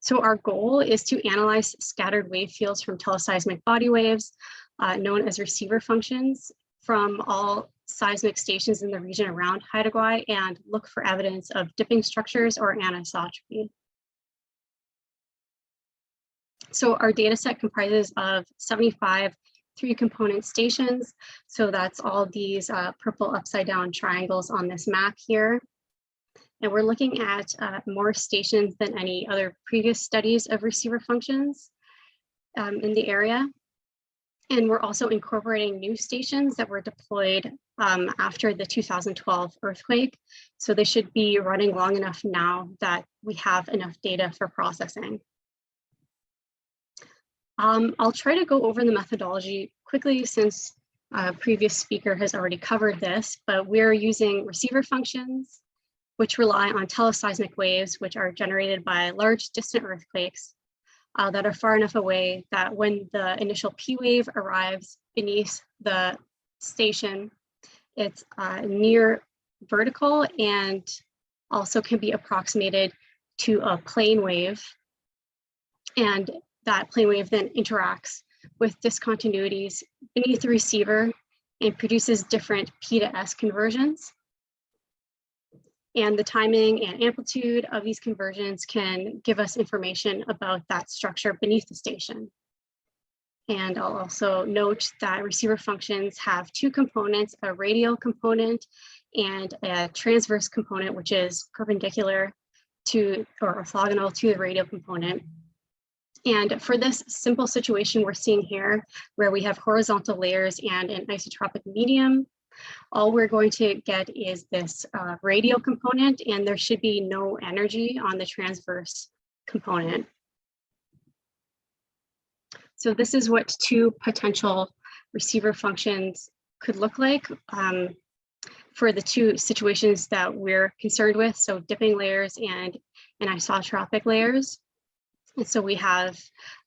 So our goal is to analyze scattered wave fields from teleseismic body waves, known as receiver functions, from all seismic stations in the region around Haida Gwaii and look for evidence of dipping structures or anisotropy. So our data set comprises of 75 3-component stations. So that's all these purple upside down triangles on this map here. And we're looking at more stations than any other previous studies of receiver functions in the area. And we're also incorporating new stations that were deployed after the 2012 earthquake. So they should be running long enough now that we have enough data for processing. I'll try to go over the methodology quickly since a previous speaker has already covered this, but we're using receiver functions, which rely on teleseismic waves, which are generated by large distant earthquakes that are far enough away that when the initial P wave arrives beneath the station, it's near vertical and also can be approximated to a plane wave. And that plane wave then interacts with discontinuities beneath the receiver and produces different P to S conversions. And the timing and amplitude of these conversions can give us information about that structure beneath the station. And I'll also note that receiver functions have 2 components, a radial component and a transverse component, which is perpendicular to or orthogonal to the radial component. And for this simple situation we're seeing here, where we have horizontal layers and an isotropic medium, all we're going to get is this radial component, and there should be no energy on the transverse component. So this is what 2 potential receiver functions could look like for the 2 situations that we're concerned with, so dipping layers and anisotropic layers. And so we have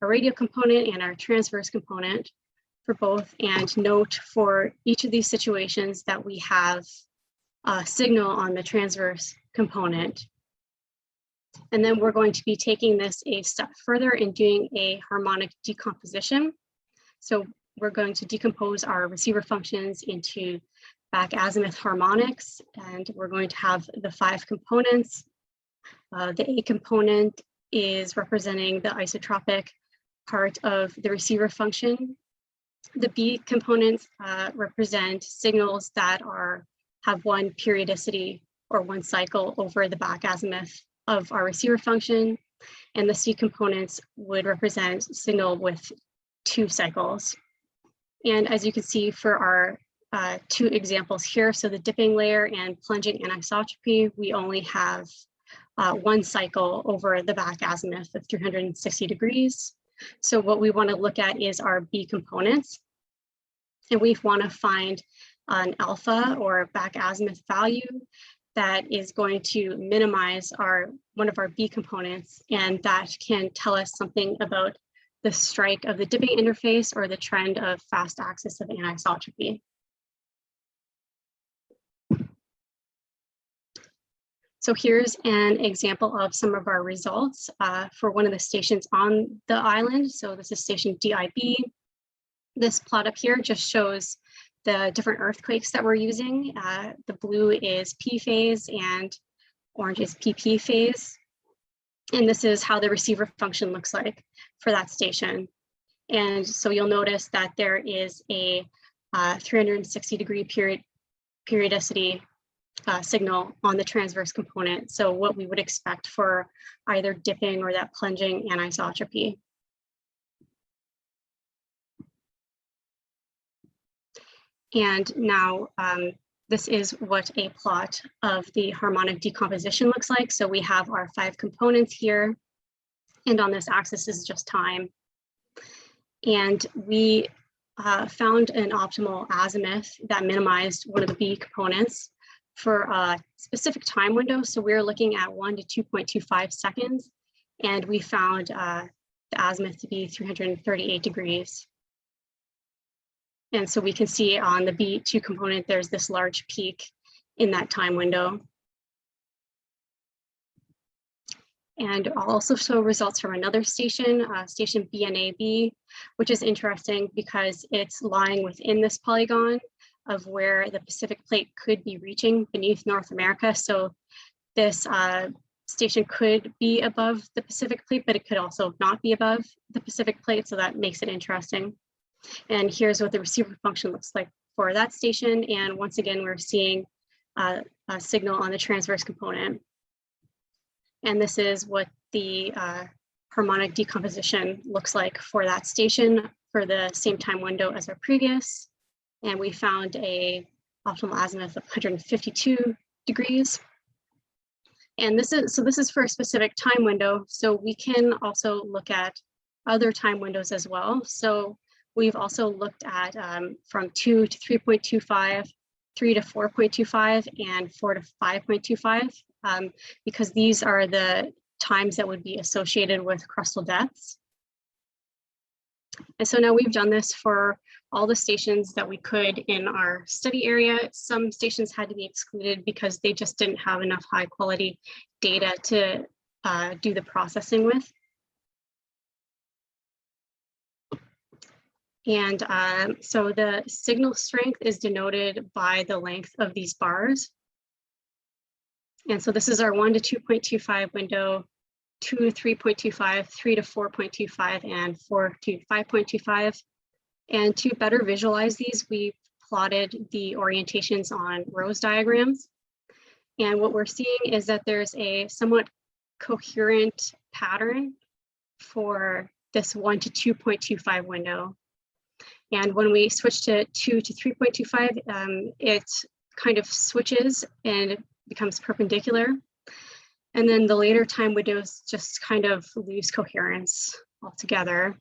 a radial component and our transverse component for both, and note for each of these situations that we have a signal on the transverse component. And then we're going to be taking this a step further and doing a harmonic decomposition. So we're going to decompose our receiver functions into back azimuth harmonics, and we're going to have the 5 components. The A component is representing the isotropic part of the receiver function. The B components represent signals that have 1 periodicity or 1 cycle over the back azimuth of our receiver function. And the C components would represent signal with 2 cycles. And as you can see for our 2 examples here, so the dipping layer and plunging anisotropy, we only have 1 cycle over the back azimuth of 360 degrees. So what we want to look at is our B components. And we want to find an alpha or back azimuth value that is going to minimize one of our B components, and that can tell us something about the strike of the dipping interface or the trend of fast axis of anisotropy. So here's an example of some of our results for one of the stations on the island. So this is station DIB. This plot up here just shows the different earthquakes that we're using. The blue is P phase and orange is PP phase. And this is how the receiver function looks like for that station. And so you'll notice that there is a 360 degree periodicity signal on the transverse component. So what we would expect for either dipping or that plunging anisotropy. And now this is what a plot of the harmonic decomposition looks like. So we have our 5 components here, and on this axis is just time. And we found an optimal azimuth that minimized one of the B components for a specific time window. So we're looking at 1 to 2.25 seconds, and we found the azimuth to be 338 degrees. And so we can see on the B2 component, there's this large peak in that time window. And I'll also show results from another station, station BNAB, which is interesting because it's lying within this polygon of where the Pacific plate could be reaching beneath North America. So this station could be above the Pacific plate, but it could also not be above the Pacific plate. So that makes it interesting. And here's what the receiver function looks like for that station. And once again, we're seeing a signal on the transverse component. And this is what the harmonic decomposition looks like for that station for the same time window as our previous. And we found a optimal azimuth of 152 degrees. And this is for a specific time window. So we can also look at other time windows as well. So we've also looked at from 2 to 3.25, 3 to 4.25, and 4 to 5.25, because these are the times that would be associated with crustal depths. And so now we've done this for all the stations that we could in our study area. Some stations had to be excluded because they just didn't have enough high quality data to do the processing with. And so the signal strength is denoted by the length of these bars. And so this is our 1 to 2.25 window, 2 to 3.25, 3 to 4.25, and 4 to 5.25. And to better visualize these, we plotted the orientations on Rose diagrams. And what we're seeing is that there's a somewhat coherent pattern for this 1 to 2.25 window. And when we switch to 2 to 3.25, it kind of switches and it becomes perpendicular. And then the later time windows just kind of lose coherence altogether.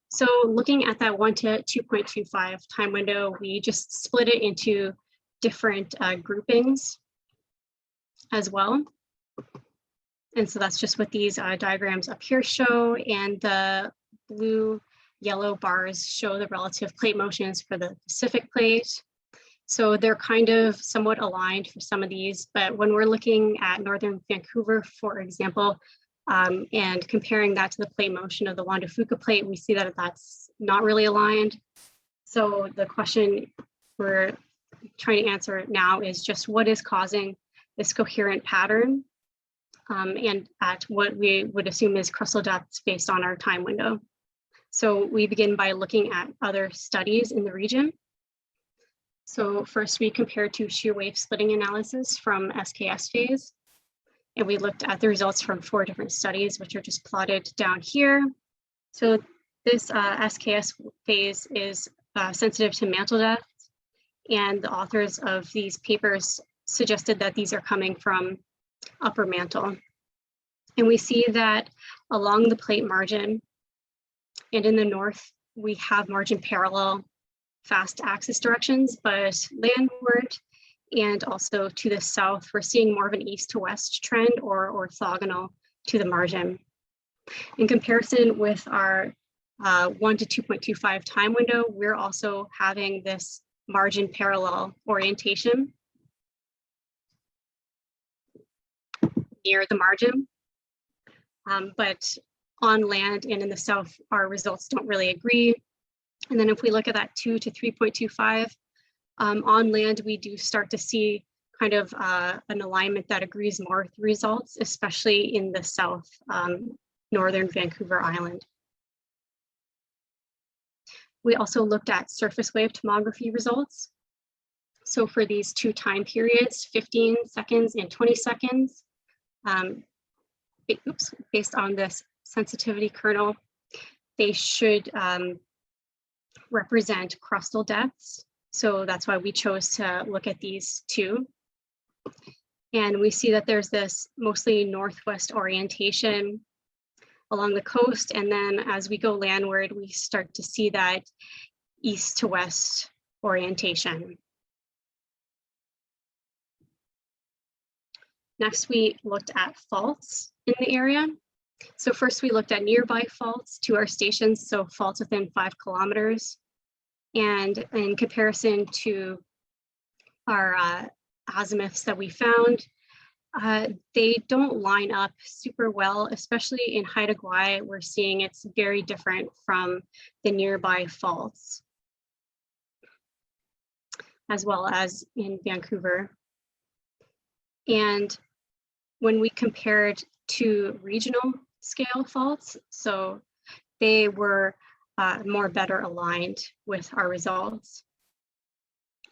So looking at that 1 to 2.25 time window, we just split it into different groupings as well. And so that's just what these diagrams up here show. And the blue yellow bars show the relative plate motions for the Pacific plate. So they're kind of somewhat aligned for some of these, but when we're looking at Northern Vancouver, for example, and comparing that to the plate motion of the Juan de Fuca plate, we see that that's not really aligned. So the question we're trying to answer now is just what is causing this coherent pattern and at what we would assume is crustal depths based on our time window. So we begin by looking at other studies in the region. So first we compared to shear wave splitting analysis from SKS phase. And we looked at the results from 4 different studies, which are just plotted down here. So this SKS phase is sensitive to mantle depth. And the authors of these papers suggested that these are coming from upper mantle. And we see that along the plate margin and in the north, we have margin parallel fast axis directions, but landward and also to the south, we're seeing more of an east to west trend or orthogonal to the margin. In comparison with our 1 to 2.25 time window, we're also having this margin parallel orientation near the margin. But on land and in the south, our results don't really agree. And then if we look at that 2 to 3.25, on land, we do start to see kind of an alignment that agrees more with the results, especially in the south, northern Vancouver Island. We also looked at surface wave tomography results. So for these 2 time periods, 15 seconds and 20 seconds, based on this sensitivity kernel, they should represent crustal depths. So that's why we chose to look at these 2. And we see that there's this mostly northwest orientation along the coast. And then as we go landward, we start to see that east to west orientation. Next, we looked at faults in the area. So first we looked at nearby faults to our stations, so faults within 5 kilometers. And in comparison to our azimuths that we found, they don't line up super well, especially in Haida Gwaii. We're seeing it's very different from the nearby faults, as well as in Vancouver. And when we compared to regional scale faults, so they were more better aligned with our results.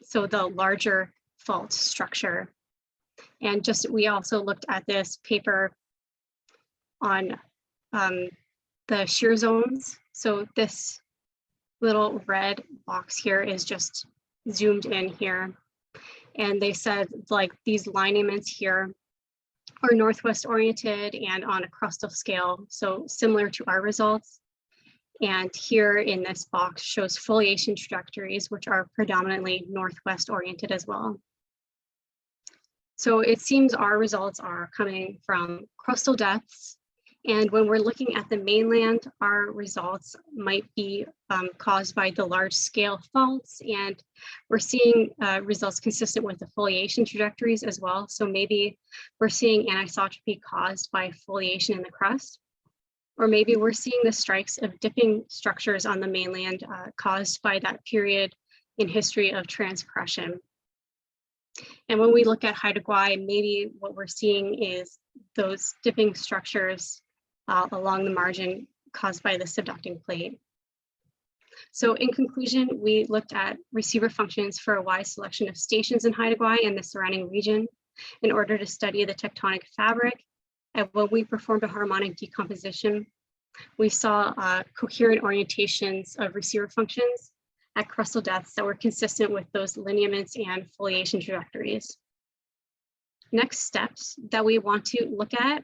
So the larger fault structure. And just, we also looked at this paper on the shear zones. So this little red box here is just zoomed in here. And they said like these lineaments here are northwest oriented and on a crustal scale, so similar to our results. And here in this box shows foliation trajectories, which are predominantly northwest oriented as well. So it seems our results are coming from crustal depths. And when we're looking at the mainland, our results might be caused by the large scale faults. And we're seeing results consistent with the foliation trajectories as well. So maybe we're seeing anisotropy caused by foliation in the crust. Or maybe we're seeing the strikes of dipping structures on the mainland caused by that period in history of transgression. And when we look at Haida Gwaii, maybe what we're seeing is those dipping structures along the margin caused by the subducting plate. So in conclusion, we looked at receiver functions for a wide selection of stations in Haida Gwaii and the surrounding region in order to study the tectonic fabric. And when we performed a harmonic decomposition, we saw coherent orientations of receiver functions at crustal depths that were consistent with those lineaments and foliation trajectories. Next steps that we want to look at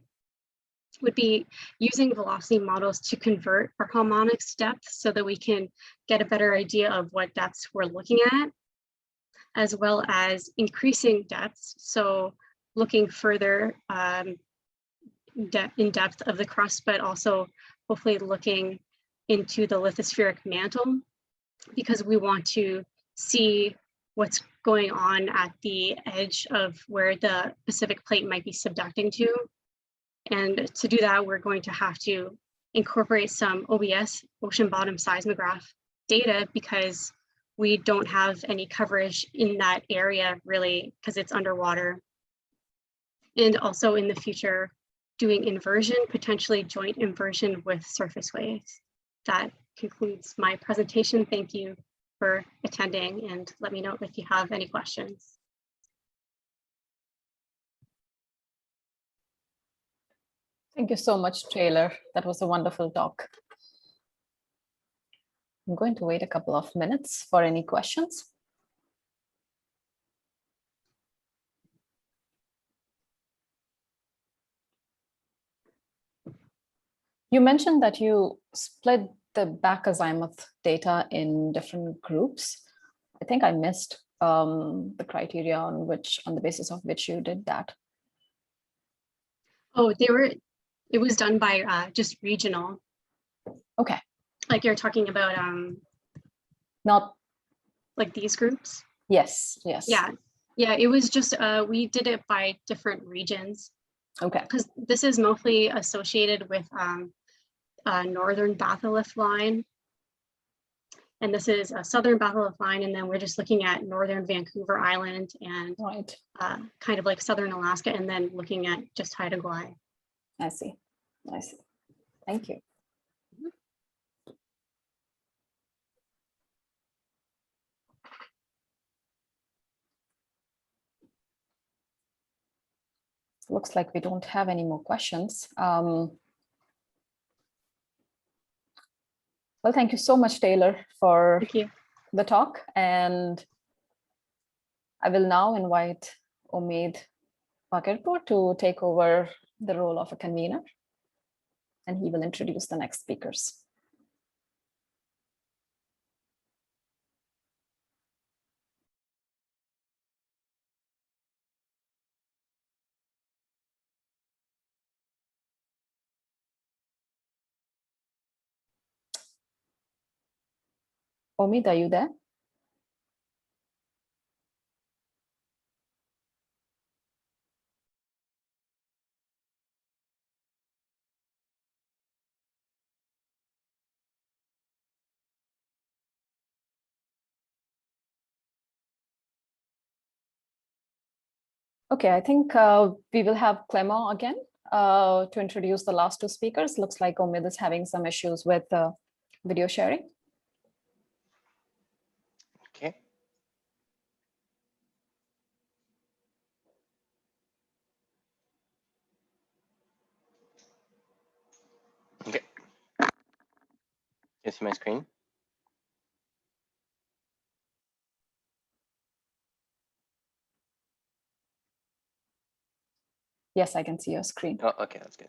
would be using velocity models to convert our harmonics depth so that we can get a better idea of what depths we're looking at, as well as increasing depths. So looking further in depth of the crust, but also hopefully looking into the lithospheric mantle, because we want to see what's going on at the edge of where the Pacific plate might be subducting to. And to do that, we're going to have to incorporate some OBS, ocean bottom seismograph data, because we don't have any coverage in that area really, because it's underwater. And also in the future, doing inversion, potentially joint inversion with surface waves. That concludes my presentation. Thank you for attending, and let me know if you have any questions. Thank you so much, Taylor. That was a wonderful talk. I'm going to wait a couple of minutes for any questions. You mentioned that you split the back azimuth data in different groups. I think I missed the criteria on the basis of which you did that. Oh, it was done by just regional. Okay. Like you're talking about not like these groups? Yes, yes. Yeah, it was just we did it by different regions. Okay. Because this is mostly associated with northern batholith line. And this is a southern batholith line, and then we're just looking at northern Vancouver Island and right. Kind of like southern Alaska, and then looking at just Haida Gwaii. I see. I see. Thank you. Looks like we don't have any more questions. Well, thank you so much, Taylor, for the talk. And I will now invite Omid Bagherpur to take over the role of a convener, and he will introduce the next speakers. Omid, are you there? Okay, I think we will have Clément again to introduce the last two speakers. Looks like Omid is having some issues with video sharing. Okay. Okay. Can you see my screen? Yes, I can see your screen. Oh, okay, that's good.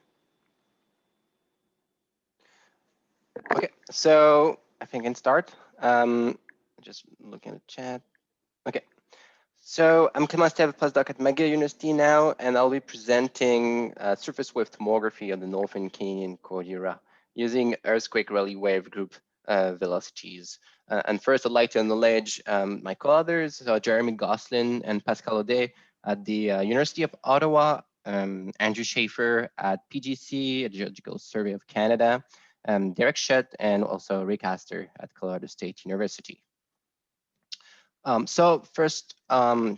Okay, so I think I can start. Just looking at the chat. Okay, so I'm Clément Estève, postdoc at McGill University now, and I'll be presenting surface wave tomography of the Northern Canadian Cordillera using earthquake rally wave group velocities. And first, I'd like to acknowledge my co-authors, Jeremy Gosselin and Pascal Audet at the University of Ottawa, Andrew Schaefer at PGC, at Geological Survey of Canada, Derek Shutt, and also Rick Astor at Colorado State University. So first,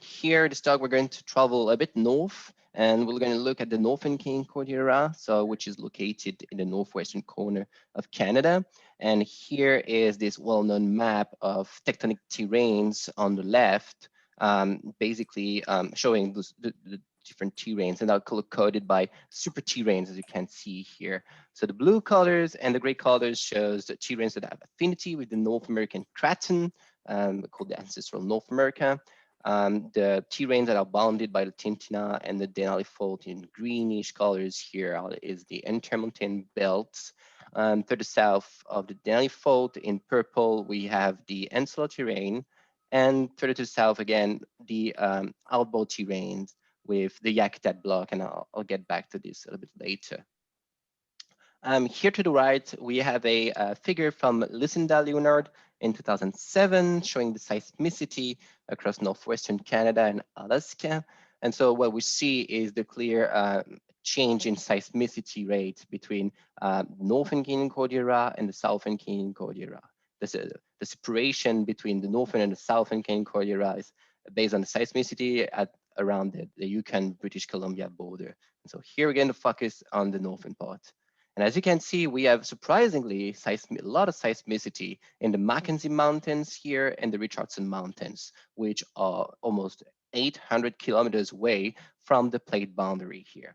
here, this talk, we're going to travel a bit north, and we're going to look at the Northern Canadian Cordillera, which is located in the northwestern corner of Canada. And here is this well-known map of tectonic terrains on the left, basically showing the different terrains, and are color-coded by super terrains, as you can see here. So the blue colors and the gray colors shows the terrains that have affinity with the North American craton, called the ancestral North America. The terrains that are bounded by the Tintina and the Denali Fault in greenish colors here is the Intermontane Belt. To the south of the Denali Fault in purple, we have the Ensalo terrain, and further to the south again, the Outbow terrains with the Yakutat block, and I'll get back to this a little bit later. Here to the right, we have a figure from Lucinda Leonard in 2007 showing the seismicity across northwestern Canada and Alaska. And so what we see is the clear change in seismicity rate between Northern Canadian Cordillera and the Southern Canadian Cordillera. The separation between the Northern and the Southern Canadian Cordillera is based on the seismicity at around the Yukon-British Columbia border. And so here we're going to focus on the northern part. And as you can see, we have surprisingly a lot of seismicity in the Mackenzie Mountains here and the Richardson Mountains, which are almost 800 kilometers away from the plate boundary here.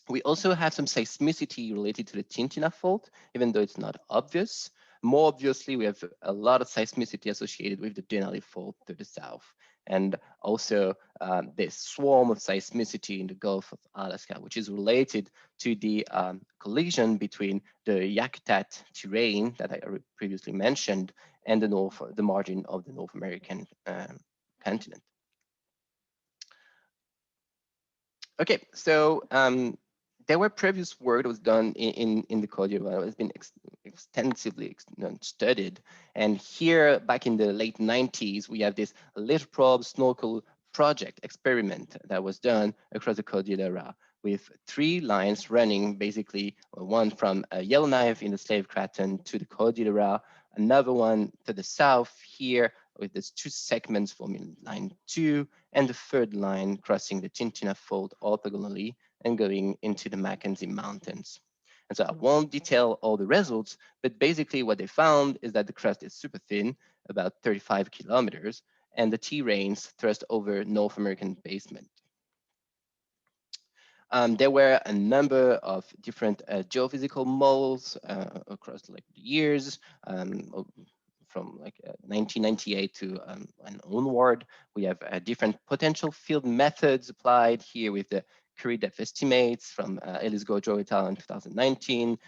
We also have some seismicity related to the Tintina Fault, even though it's not obvious. More obviously, we have a lot of seismicity associated with the Denali Fault to the south, and also this swarm of seismicity in the Gulf of Alaska, which is related to the collision between the Yakutat terrain that I previously mentioned and the margin of the North American continent. Okay, so there were previous work that was done in the Cordillera. It has been extensively studied. And here, back in the late 90s, we have this little probe snorkel project experiment that was done across the Cordillera with 3 lines running, basically one from Yellowknife in the Slave Craton to the Cordillera, another one to the south here with these 2 segments forming line 2, and the third line crossing the Tintina Fault orthogonally and going into the Mackenzie Mountains. And so I won't detail all the results, but basically what they found is that the crust is super thin, about 35 kilometers, and the terrains thrust over North American basement. There were a number of different geophysical models across the years, from 1998 to and onward. We have different potential field methods applied here with the Curie depth estimates from Ellis Gojo et al. In 2019,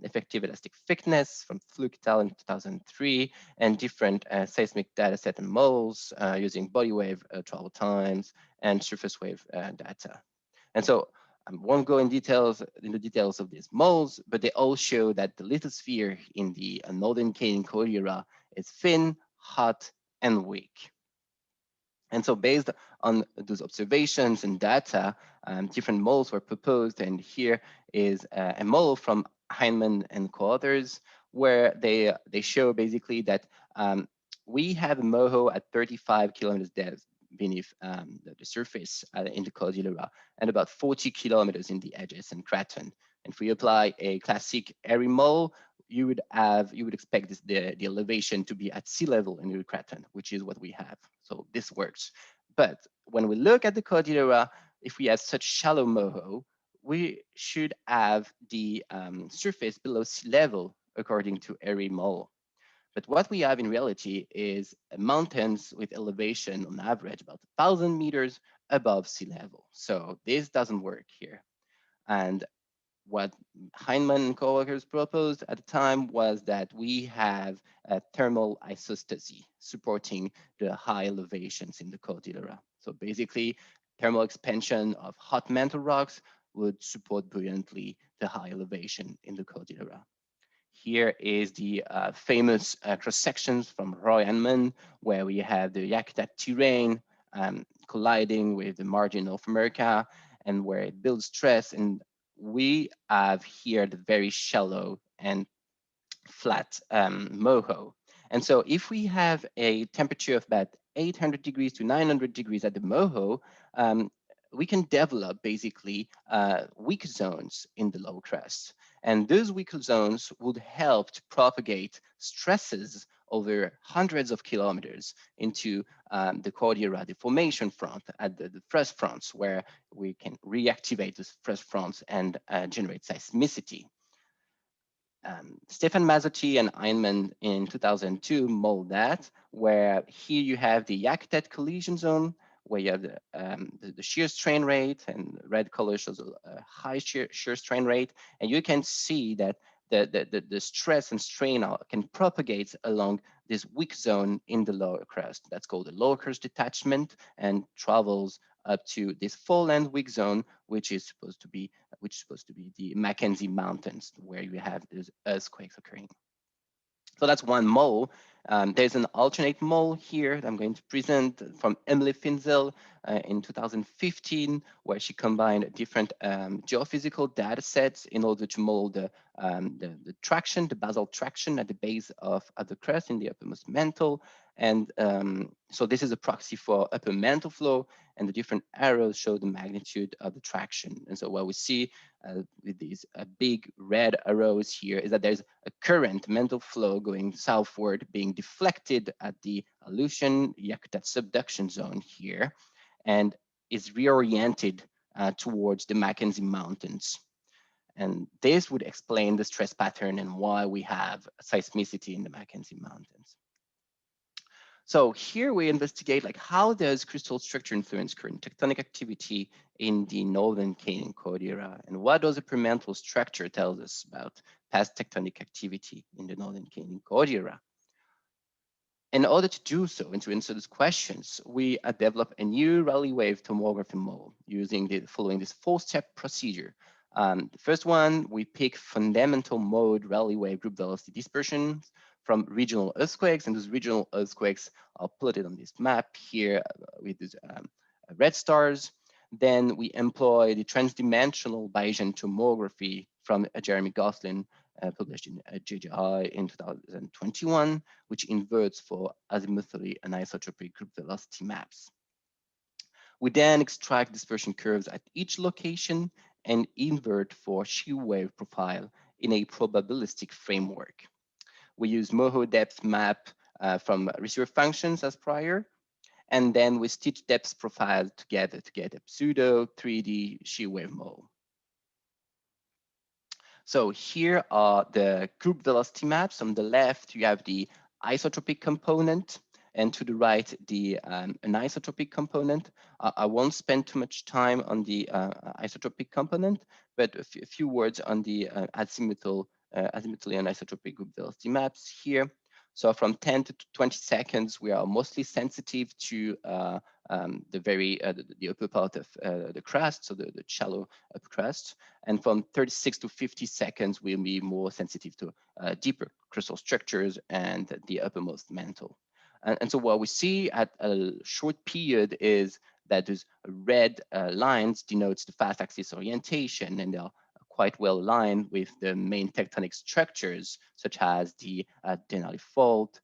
effective elastic thickness from Fluke et al. In 2003, and different seismic data set and models using body wave travel times and surface wave data. And so won't go in the details of these moles, but they all show that the lithosphere in the northern Canadian cordillera is thin, hot, and weak. And so based on those observations and data, different moles were proposed. And here is a mole from Heinemann and co-authors, where they show basically that we have a moho at 35 kilometers depth beneath the surface in the cordillera, and about 40 kilometers in the edges and craton. And if we apply a classic airy mole, you would expect the elevation to be at sea level in the craton, which is what we have. So this works. But when we look at the cordillera, if we have such shallow moho, we should have the surface below sea level according to airy mole. But what we have in reality is mountains with elevation on average about 1,000 meters above sea level. So this doesn't work here. And what Heinemann and co-workers proposed at the time was that we have a thermal isostasy supporting the high elevations in the cordillera. So basically, thermal expansion of hot mantle rocks would support buoyantly the high elevation in the cordillera. Here is the famous cross-sections from Roy Heinemann, where we have the Yakutat terrain colliding with the margin of America, and where it builds stress. And we have here the very shallow and flat moho. And so if we have a temperature of about 800 degrees to 900 degrees at the moho, we can develop basically weak zones in the low crust. And those weak zones would help to propagate stresses over hundreds of kilometers into the cordillera deformation front at the thrust fronts, where we can reactivate those thrust fronts and generate seismicity. Stefan Mazzotti and Heinemann in 2002 modeled that, where here you have the Yakutat collision zone, where you have the shear strain rate, and red color shows a high shear strain rate. And you can see that the stress and strain can propagate along this weak zone in the lower crust. That's called the lower crust detachment, and travels up to this foreland weak zone, which is supposed to be the Mackenzie Mountains, where you have these earthquakes occurring. So that's one mole. There's an alternate mole here that I'm going to present from Emily Finzel in 2015, where she combined different geophysical data sets in order to model the traction, the basal traction at the base of the crust in the uppermost mantle. And so this is a proxy for upper mantle flow, and the different arrows show the magnitude of the traction. And so what we see with these big red arrows here is that there's a current mantle flow going southward, being deflected at the Aleutian Yakutat subduction zone here, and is reoriented towards the Mackenzie Mountains. And this would explain the stress pattern and why we have seismicity in the Mackenzie Mountains. So here we investigate, like, how does crystal structure influence current tectonic activity in the northern Canadian cordillera, and what does upper mantle structure tell us about past tectonic activity in the northern Canadian cordillera? In order to do so and to answer these questions, we developed a new Rayleigh wave tomography model following this 4-step procedure. The first one, we pick fundamental mode Rayleigh wave group velocity dispersions from regional earthquakes, and those regional earthquakes are plotted on this map here with these red stars. Then we employ the transdimensional Bayesian tomography from Jeremy Gosselin, published in JJI in 2021, which inverts for azimuthally anisotropic group velocity maps. We then extract dispersion curves at each location and invert for shear wave profile in a probabilistic framework. We use moho depth map from receiver functions as prior, and then we stitch depth profile together to get a pseudo 3D shear wave model. So here are the group velocity maps. On the left, you have the isotropic component, and to the right, the anisotropic component. I won't spend too much time on the isotropic component, but a few words on the azimutally anisotropic group velocity maps here. So from 10 to 20 seconds, we are mostly sensitive to the upper part of the crust, so the shallow upper crust. And from 36 to 50 seconds, we'll be more sensitive to deeper crystal structures and the uppermost mantle. And so what we see at a short period is that those red lines denotes the fast axis orientation, and they're quite well aligned with the main tectonic structures, such as the Denali Fault,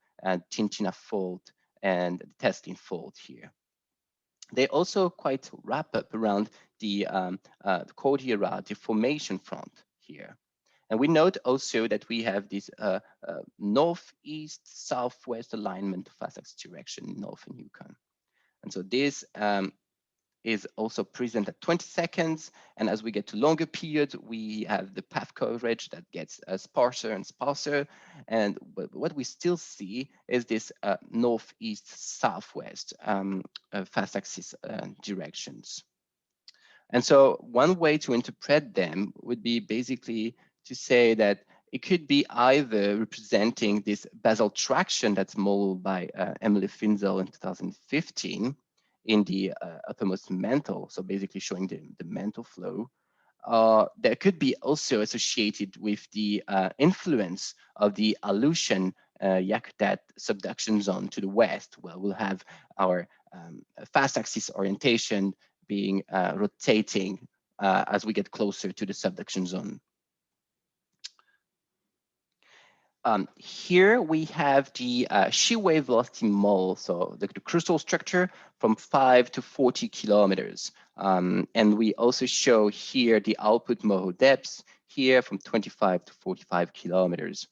Tintina Fault, and the Teslin Fault here. They also quite wrap up around the Cordillera deformation front here. And we note also that we have this northeast-southwest alignment of fast axis direction in northern Yukon. And so this is also present at 20 seconds. And as we get to longer periods, we have the path coverage that gets sparser and sparser. And what we still see is this northeast-southwest fast axis directions. And so one way to interpret them would be basically to say that it could be either representing this basal traction that's modeled by Emily Finzel in 2015 in the uppermost mantle, so basically showing the mantle flow. That could be also associated with the influence of the Aleutian Yakutat subduction zone to the west, where we'll have our fast axis orientation being rotating as we get closer to the subduction zone. Here we have the shear wave velocity mole, so the crystal structure from 5 to 40 kilometers. And we also show here the output MOHO depths here from 25 to 45 kilometers.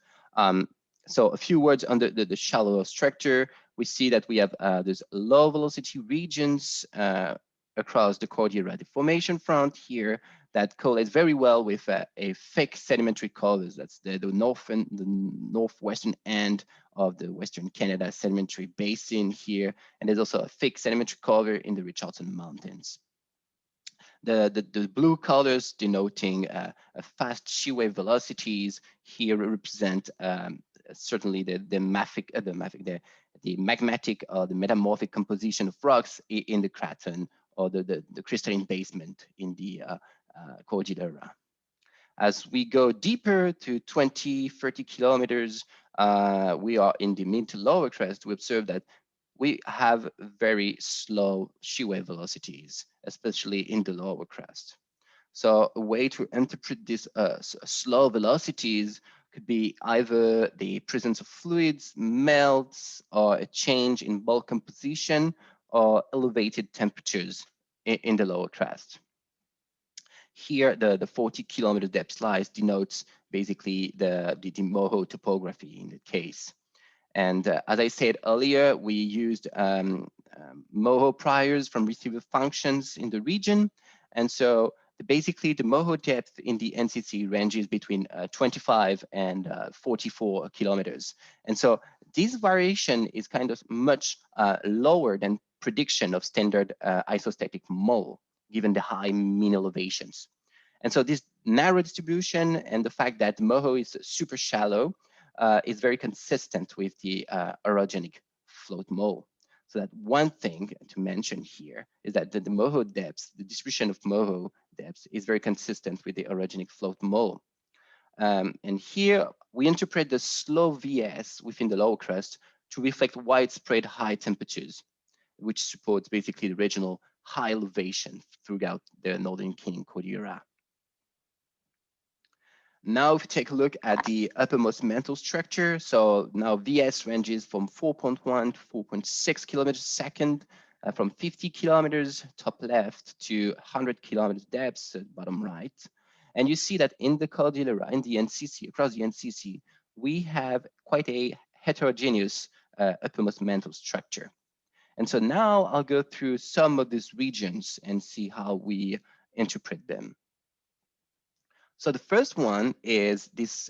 So a few words on the shallow structure. We see that we have these low velocity regions across the Cordillera deformation front here that correlates very well with a thick sedimentary covers. That's the northwestern end of the Western Canada sedimentary basin here. And there's also a thick sedimentary cover in the Richardson Mountains. The blue colors denoting fast shear wave velocities here represent certainly the magmatic or the metamorphic composition of rocks in the craton or the crystalline basement in the Cordillera. As we go deeper to 20, 30 kilometers, we are in the mid to lower crest. We observe that we have very slow shear wave velocities, especially in the lower crest. So a way to interpret these slow velocities could be either the presence of fluids, melts, or a change in bulk composition, or elevated temperatures in the lower crest. Here, the 40 kilometer depth slice denotes basically the MOHO topography in the case. And as I said earlier, we used MOHO priors from receiver functions in the region. And so basically the MOHO depth in the NCC ranges between 25 and 44 kilometers. And so this variation is kind of much lower than prediction of standard isostatic mole, given the high mean elevations. And so this narrow distribution and the fact that MOHO is super shallow is very consistent with the orogenic float mole. So that one thing to mention here is that the MOHO depths, the distribution of MOHO depths is very consistent with the orogenic float mole. And here we interpret the slow VS within the lower crust to reflect widespread high temperatures, which supports basically the regional high elevation throughout the Northern Canadian Cordillera. Now, if you take a look at the uppermost mantle structure, so now VS ranges from 4.1 to 4.6 kilometers a second, from 50 kilometers top left to 100 kilometers depths bottom right. And you see that in the Cordillera, in the NCC, across the NCC, we have quite a heterogeneous uppermost mantle structure. And so now I'll go through some of these regions and see how we interpret them. So the first one is this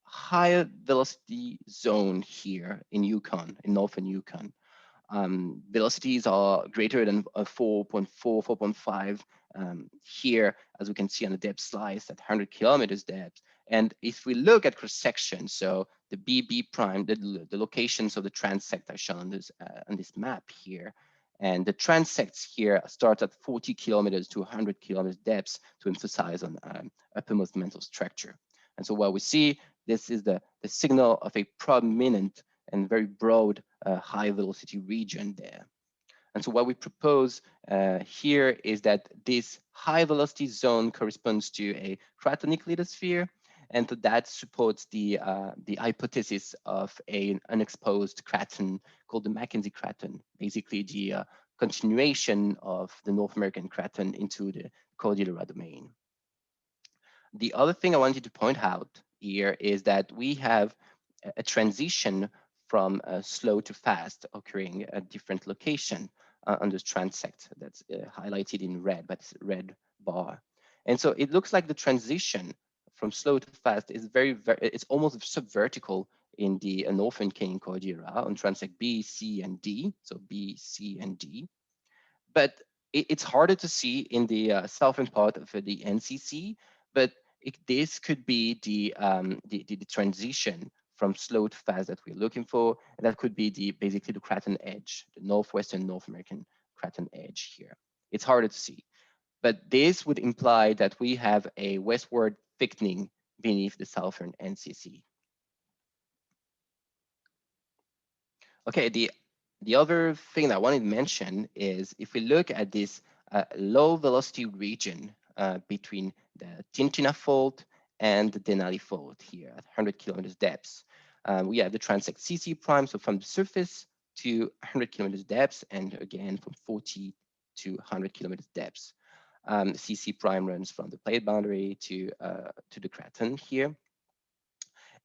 higher velocity zone here in Yukon, in northern Yukon. Velocities are greater than 4.4, 4.5 here, as we can see on the depth slice at 100 kilometers depth. And if we look at cross section, so the BB prime, the locations of the transect are shown on this map here. And the transects here start at 40 kilometers to 100 kilometers depths to emphasize on uppermost mantle structure. And so what we see, this is the signal of a prominent and very broad high velocity region there. And so what we propose here is that this high velocity zone corresponds to a cratonic lithosphere, and so that supports the hypothesis of an unexposed craton called the Mackenzie craton, basically the continuation of the North American craton into the Cordillera domain. The other thing I wanted to point out here is that we have a transition from slow to fast occurring at different locations on this transect that's highlighted in red, but it's a red bar. And so it looks like the transition from slow to fast is it's almost subvertical in the Northern Canyon Cordillera on transect B, C, and D. So B, C, and D. But it's harder to see in the southern part of the NCC, but this could be the transition from slow to fast that we're looking for. And that could be basically the craton edge, the northwestern North American craton edge here. It's harder to see, but this would imply that we have a westward thickening beneath the southern NCC. Okay, the other thing that I wanted to mention is if we look at this low velocity region between the Tintina Fault and the Denali Fault here at 100 kilometers depths, we have the transect CC prime, so from the surface to 100 kilometers depths, and again from 40 to 100 kilometers depths. CC prime runs from the plate boundary to the craton here.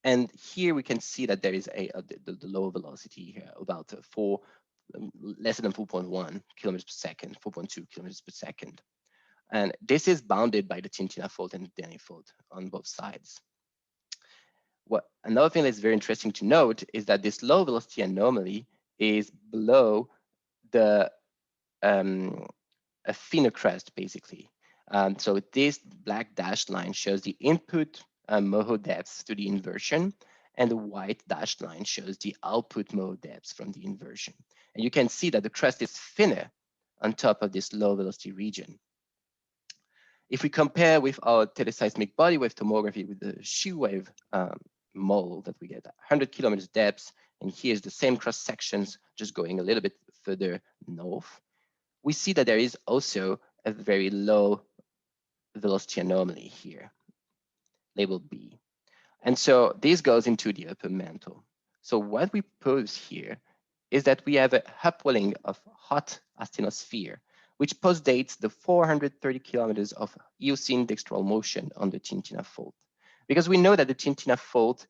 And here we can see that there is the low velocity here, about less than 4.1 kilometers per second, 4.2 kilometers per second. And this is bounded by the Tintina Fault and the Denali Fault on both sides. Another thing that's very interesting to note is that this low velocity anomaly is below the a thinner crust, basically. So this black dashed line shows the input MOHO depths to the inversion, and the white dashed line shows the output MOHO depths from the inversion. And you can see that the crust is thinner on top of this low velocity region. If we compare with our teleseismic body wave tomography with the shear wave model that we get at 100 kilometers depths, and here's the same cross sections just going a little bit further north, we see that there is also a very low velocity anomaly here, labeled B. And so this goes into the upper mantle. So what we propose here is that we have a upwelling of hot asthenosphere, which postdates the 430 kilometers of Eocene dextral motion on the Tintina Fault. Because we know that the Tintina Fault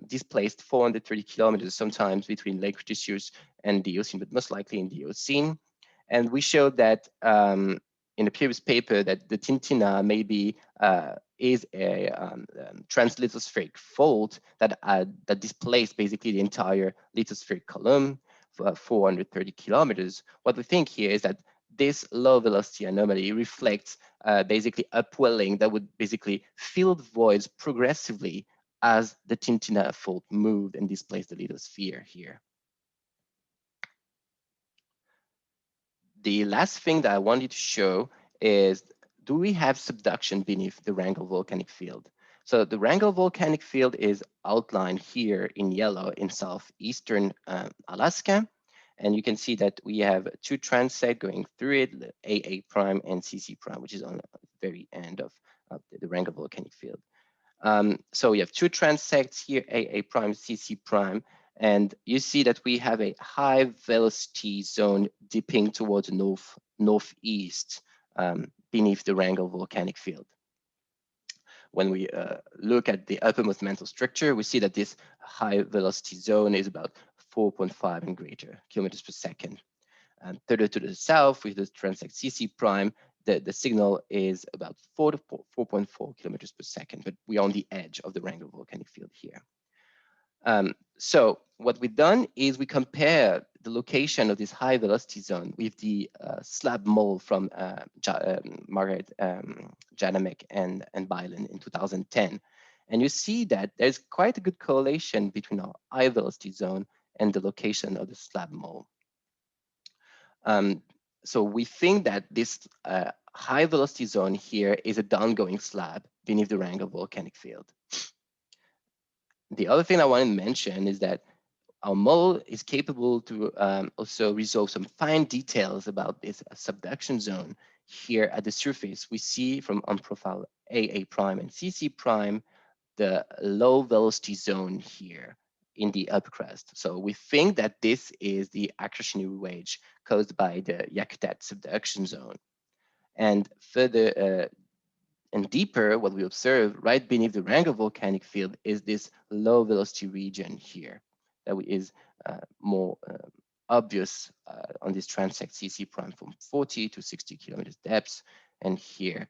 displaced 430 kilometers sometimes between late Cretaceous and the Eocene, but most likely in the Eocene. And we showed that in a previous paper that the Tintina maybe is a translithospheric fault that displaced basically the entire lithospheric column for 430 kilometers. What we think here is that this low velocity anomaly reflects basically upwelling that would basically fill the voids progressively as the Tintina Fault moved and displaced the lithosphere here. The last thing that I wanted to show is, do we have subduction beneath the Wrangell volcanic field? So the Wrangell volcanic field is outlined here in yellow in southeastern Alaska. And you can see that we have two transects going through it, the AA prime and CC prime, which is on the very end of the Wrangell volcanic field. So we have two transects here, AA prime, CC prime. And you see that we have a high velocity zone dipping towards the northeast beneath the Wrangell volcanic field. When we look at the uppermost mantle structure, we see that this high velocity zone is about 4.5 and greater kilometers per second. And further to the south with the transect CC prime, the signal is about 4 to 4.4 kilometers per second, but we are on the edge of the Wrangell volcanic field here. So what we've done is we compare the location of this high velocity zone with the slab mold from Margaret Janamek and Bylan in 2010. And you see that there's quite a good correlation between our high velocity zone and the location of the slab mold. So we think that this high velocity zone here is a downgoing slab beneath the Wrangell volcanic field. The other thing I want to mention is that our model is capable to also resolve some fine details about this subduction zone here at the surface. We see from on profile AA prime and CC prime, the low velocity zone here in the upper crust. So we think that this is the accretionary wedge caused by the Yakutat subduction zone. And further and deeper, what we observe right beneath the Wrangell volcanic field is this low velocity region here that is more obvious on this transect CC prime from 40 to 60 kilometers depth, and here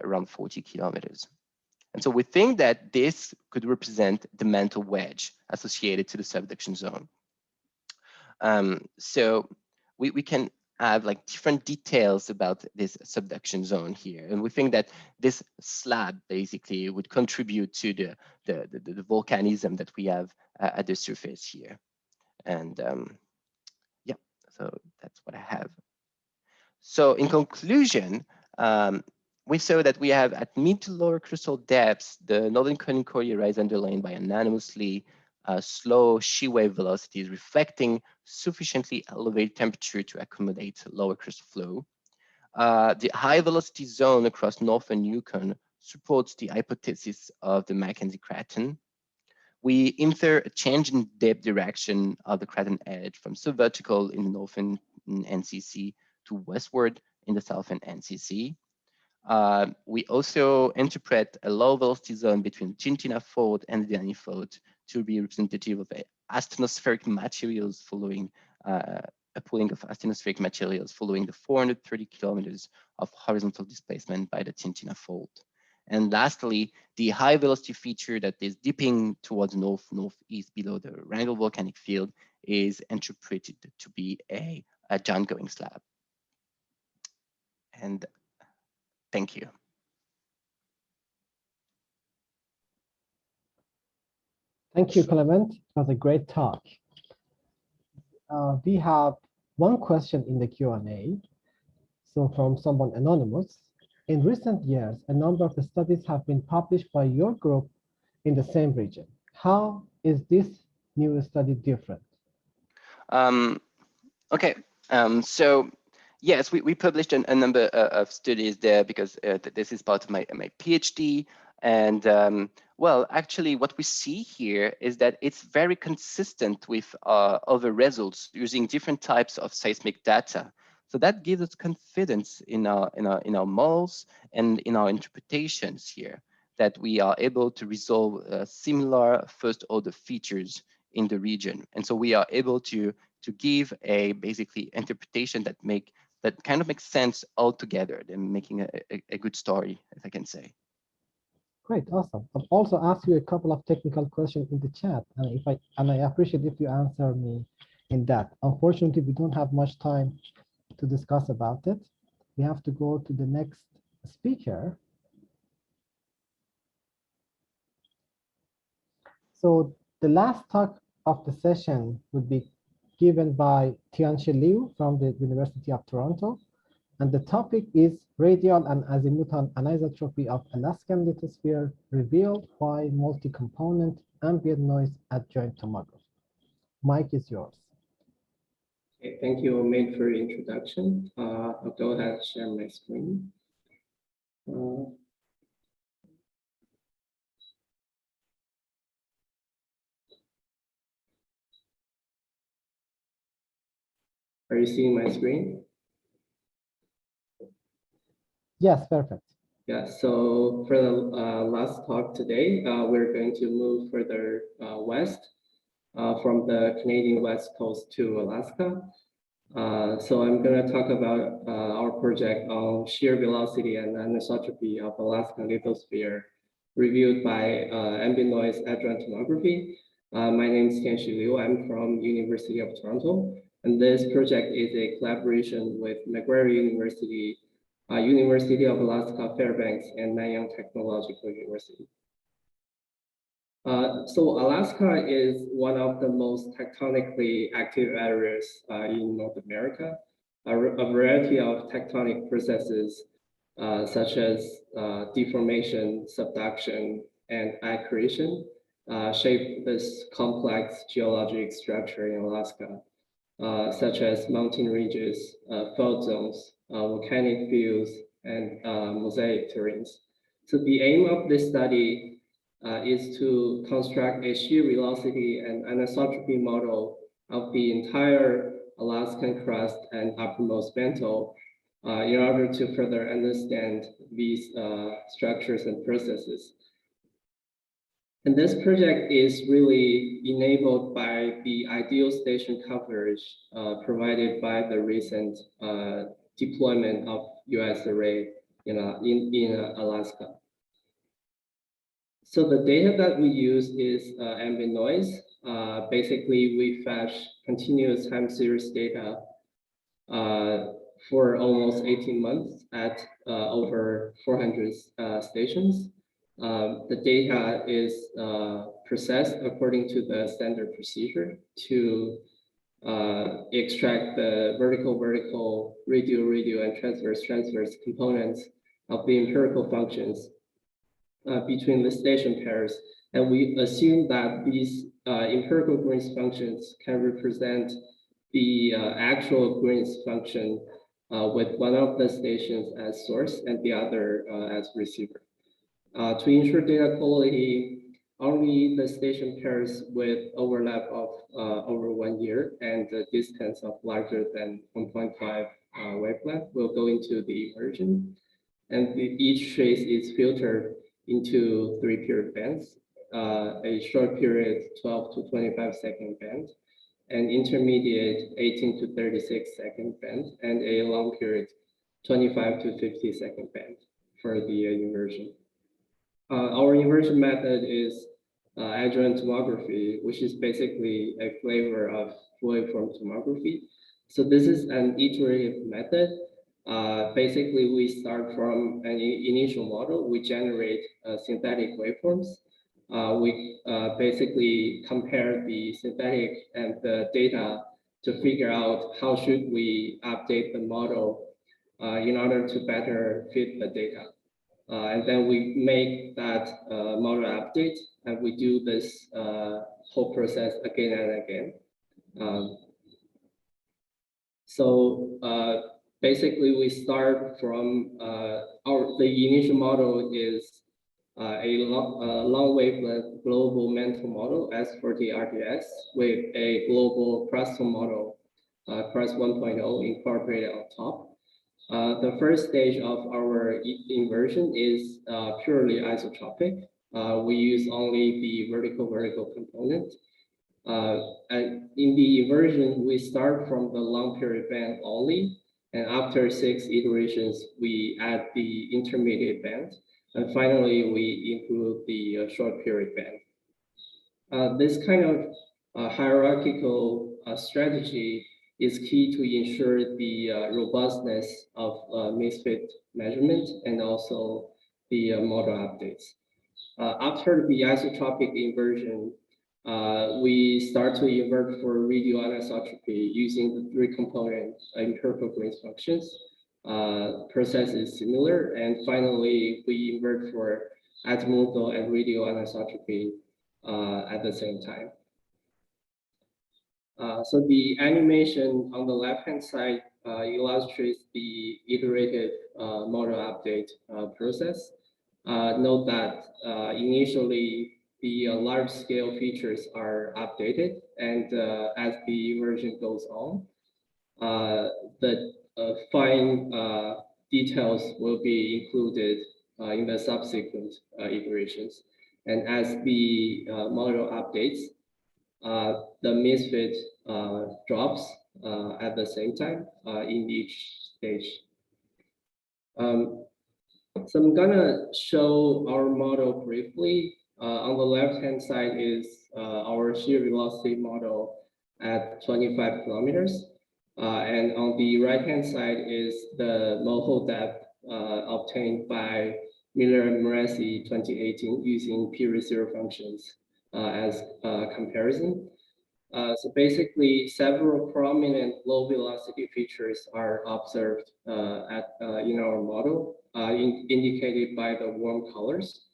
around 40 kilometers. And so we think that this could represent the mantle wedge associated to the subduction zone. So we can have like different details about this subduction zone here. And we think that this slab basically would contribute to the volcanism that we have at the surface here. And yeah, so that's what I have. So in conclusion, we saw that we have at mid to lower crustal depths, the northern conicoria rise underlain by anonymously slow shear wave velocities reflecting sufficiently elevated temperature to accommodate lower crustal flow. The high velocity zone across northern Yukon supports the hypothesis of the Mackenzie Craton. We infer a change in depth direction of the Craton edge from subvertical in the northern NCC to westward in the southern NCC. We also interpret a low velocity zone between Tintina Fault and the Danny Fault to be representative of asthenospheric materials following a pooling of asthenospheric materials following the 430 kilometers of horizontal displacement by the Tintina Fault. And lastly, the high velocity feature that is dipping towards northeast below the Wrangell volcanic field is interpreted to be a downgoing slab. And thank you. Thank you, Clément. It was a great talk. We have one question in the Q&A. So from someone anonymous, in recent years, a number of the studies have been published by your group in the same region. How is this new study different? Okay, so yes, we published a number of studies there because this is part of my PhD. And well, actually, what we see here is that it's very consistent with other results using different types of seismic data. So that gives us confidence in our models and in our interpretations here, that we are able to resolve similar first order features in the region. And so we are able to give a basically interpretation that kind of makes sense altogether, and making a good story, if I can say. Great, awesome. I've also asked you a couple of technical questions in the chat, and I appreciate if you answer me in that. Unfortunately, we don't have much time to discuss about it. We have to go to the next speaker. So the last talk of the session would be given by Tianshi Liu from the University of Toronto. And the topic is radial and azimuthal anisotropy of Alaskan lithosphere revealed by multi-component ambient noise adjoint tomography. Mike is yours. Okay, thank you, Omid, for your introduction. I'll go ahead and share my screen. Are you seeing my screen? Yes, perfect. Yeah, so for the last talk today, we're going to move further west from the Canadian West Coast to Alaska. So I'm going to talk about our project on shear velocity and anisotropy of Alaskan lithosphere reviewed by ambient noise adjoint tomography. My name is Tianshi Liu. I'm from University of Toronto. And this project is a collaboration with Macquarie University, University of Alaska Fairbanks, and Nanyang Technological University. So Alaska is one of the most tectonically active areas in North America. a variety of tectonic processes such as deformation, subduction, and accretion shape this complex geologic structure in Alaska, such as mountain ridges, fault zones, volcanic fields, and mosaic terrains. So the aim of this study is to construct a shear velocity and anisotropy model of the entire Alaskan crust and uppermost mantle in order to further understand these structures and processes. And this project is really enabled by the ideal station coverage provided by the recent deployment of US array in Alaska. So the data that we use is ambient noise. Basically, we fetch continuous time series data for almost 18 months at over 400 stations. The data is processed according to the standard procedure to extract the vertical, radial, and transverse components of the empirical functions between the station pairs. And we assume that these empirical Green's functions can represent the actual Green's function with one of the stations as source and the other as receiver. To ensure data quality, only the station pairs with overlap of over 1 year and the distance of larger than 1.5 wavelength will go into the immersion. And each trace is filtered into 3 period bands, a short period 12 to 25 second band, an intermediate 18 to 36 second band, and a long period 25 to 50 second band for the inversion. Our inversion method is adjoint tomography, which is basically a flavor of waveform tomography. So this is an iterative method. Basically, we start from an initial model. We generate synthetic waveforms. We basically compare the synthetic and the data to figure out how should we update the model in order to better fit the data. And then we make that model update, and we do this whole process again and again. Basically, we start from the initial model is a long wavelength global mental model S40 RDS with a global crustal model, crust 1.0 incorporated on top. The first stage of our inversion is purely isotropic. We use only the vertical component. And in the inversion, we start from the long period band only. And after 6 iterations, we add the intermediate band. And finally, we include the short period band. This kind of hierarchical strategy is key to ensure the robustness of misfit measurement and also the model updates. After the isotropic inversion, we start to invert for radial anisotropy using the 3-component empirical Green's functions. Process is similar, and finally we invert for azimuthal and radial anisotropy at the same time. So the animation on the left-hand side illustrates the iterative model update process. Note that initially the large-scale features are updated, and as the inversion goes on, the fine details will be included in the subsequent iterations. And as the model updates, the misfit drops at the same time in each stage. So I'm gonna show our model briefly. On the left-hand side is our shear velocity model at 25 kilometers. And on the right-hand side is the model depth obtained by Miller and Moresi 2018 using P-zero functions as comparison. So basically, several prominent low velocity features are observed in our model, indicated by the warm colors,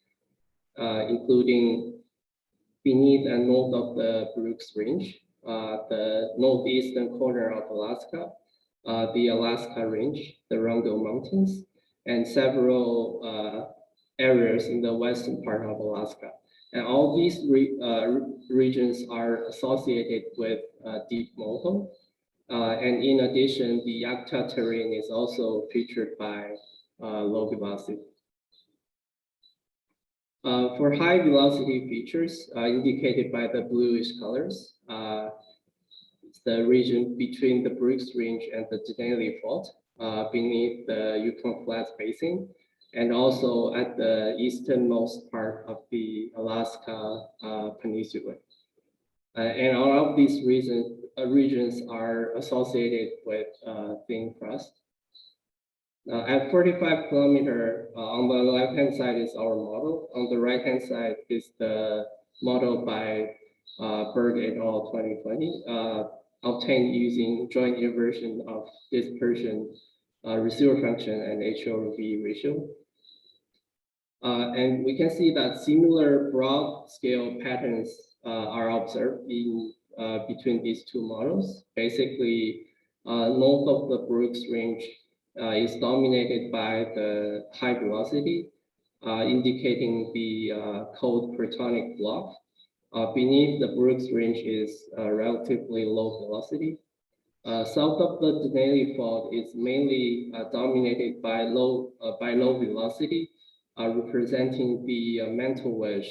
including beneath and north of the Brooks Range, the northeastern corner of Alaska, the Alaska Range, the Wrangell Mountains, and several areas in the western part of Alaska. And all these regions are associated with deep molten. And in addition, the Yakutat terrain is also featured by low velocity. For high velocity features indicated by the bluish colors, it's the region between the Brooks Range and the Denali Fault beneath the Yukon Flats Basin, and also at the easternmost part of the Alaska Peninsula. And all of these regions are associated with thin crust. At 45 kilometers, on the left-hand side is our model. On the right-hand side is the model by Berg et al. 2020, obtained using joint inversion of dispersion, receiver function, and HRV ratio. And we can see that similar broad scale patterns are observed in between these two models. Basically, north of the Brooks Range is dominated by the high velocity, indicating the cold cratonic block. Beneath the Brooks Range is relatively low velocity. South of the Denali Fault is mainly dominated by low velocity, representing the mantle wedge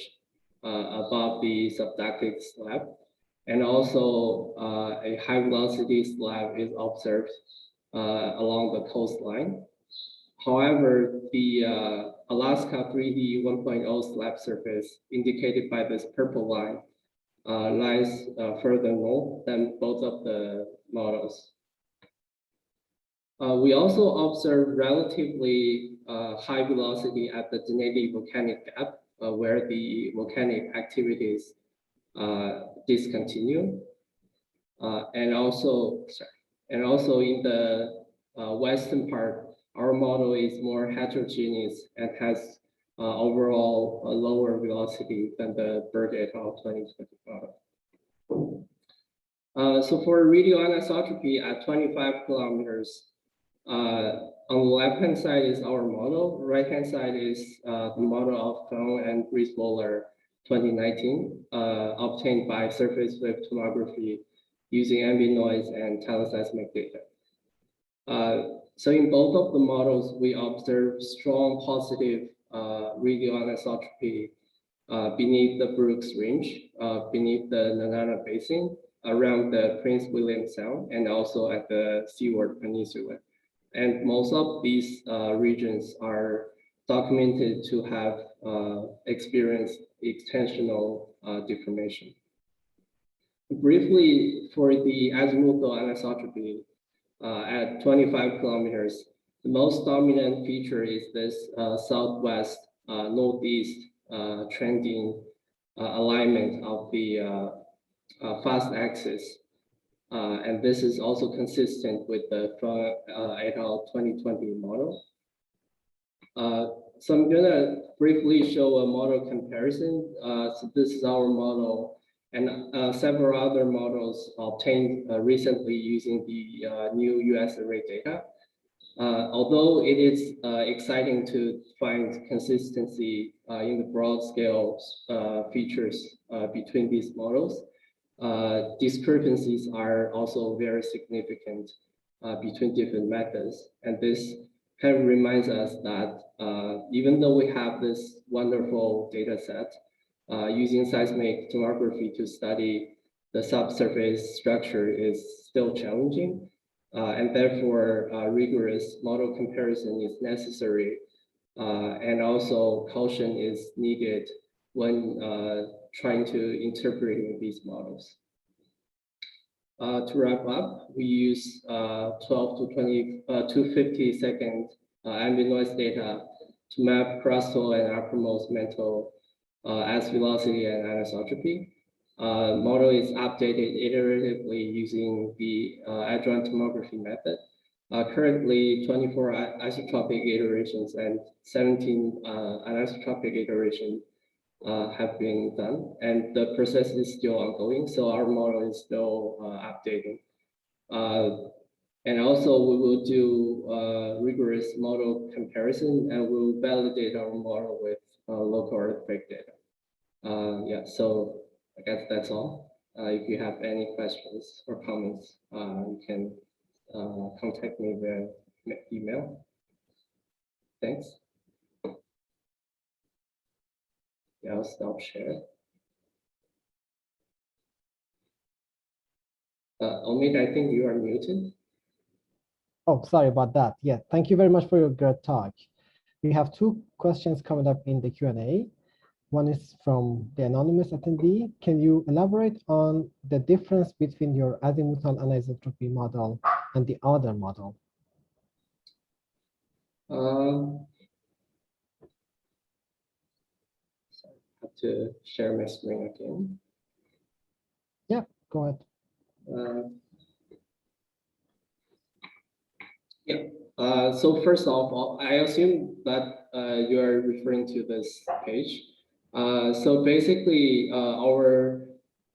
above the subductic slab. And also a high velocity slab is observed along the coastline. However, the Alaska 3D 1.0 slab surface indicated by this purple line lies further north than both of the models. We also observe relatively high velocity at the Denali volcanic gap, where the volcanic activities discontinue, and also in the western part, our model is more heterogeneous and has overall a lower velocity than the Berg et al. 2020 model. So for radioanisotropy at 25 kilometers, on the left-hand side is our model. Right-hand side is the model of Fong and Griswold 2019, obtained by surface wave tomography using ambient noise and teleseismic data. So in both of the models, we observe strong positive radioanisotropy beneath the Brooks Range, beneath the Nanana Basin, around the Prince William Sound, and also at the Seaward Peninsula. And most of these regions are documented to have experienced extensional deformation. Briefly, for the azimuthal anisotropy at 25 kilometers, the most dominant feature is this southwest northeast trending alignment of the fast axis. And this is also consistent with the Fong et al. 2020 model. So I'm gonna briefly show a model comparison. So this is our model, and several other models obtained recently using the new US array data. Although it is exciting to find consistency in the broad scale features between these models, discrepancies are also very significant between different methods. And this kind of reminds us that even though we have this wonderful data set, using seismic tomography to study the subsurface structure is still challenging. And therefore, rigorous model comparison is necessary. And also caution is needed when trying to interpret these models. To wrap up, we use 12 to 50 second ambient noise data to map crustal and uppermost mantle as velocity and anisotropy. Model is updated iteratively using the adjoint tomography method. Currently, 24 isotropic iterations and 17 anisotropic iterations have been done, and the process is still ongoing. So our model is still updating. And also we will do rigorous model comparison, and we'll validate our model with local earthquake data. Yeah, so I guess that's all. If you have any questions or comments, you can contact me via email. Thanks. Yeah, I'll stop share. Omid, I think you are muted. Oh, sorry about that. Yeah, thank you very much for your great talk. We have two questions coming up in the Q&A. One is from the anonymous attendee. Can you elaborate on the difference between your azimuthal anisotropy model and the other model? Sorry, I have to share my screen again. Yeah, go ahead. Yeah. So first off, I assume that you are referring to this page. So basically, our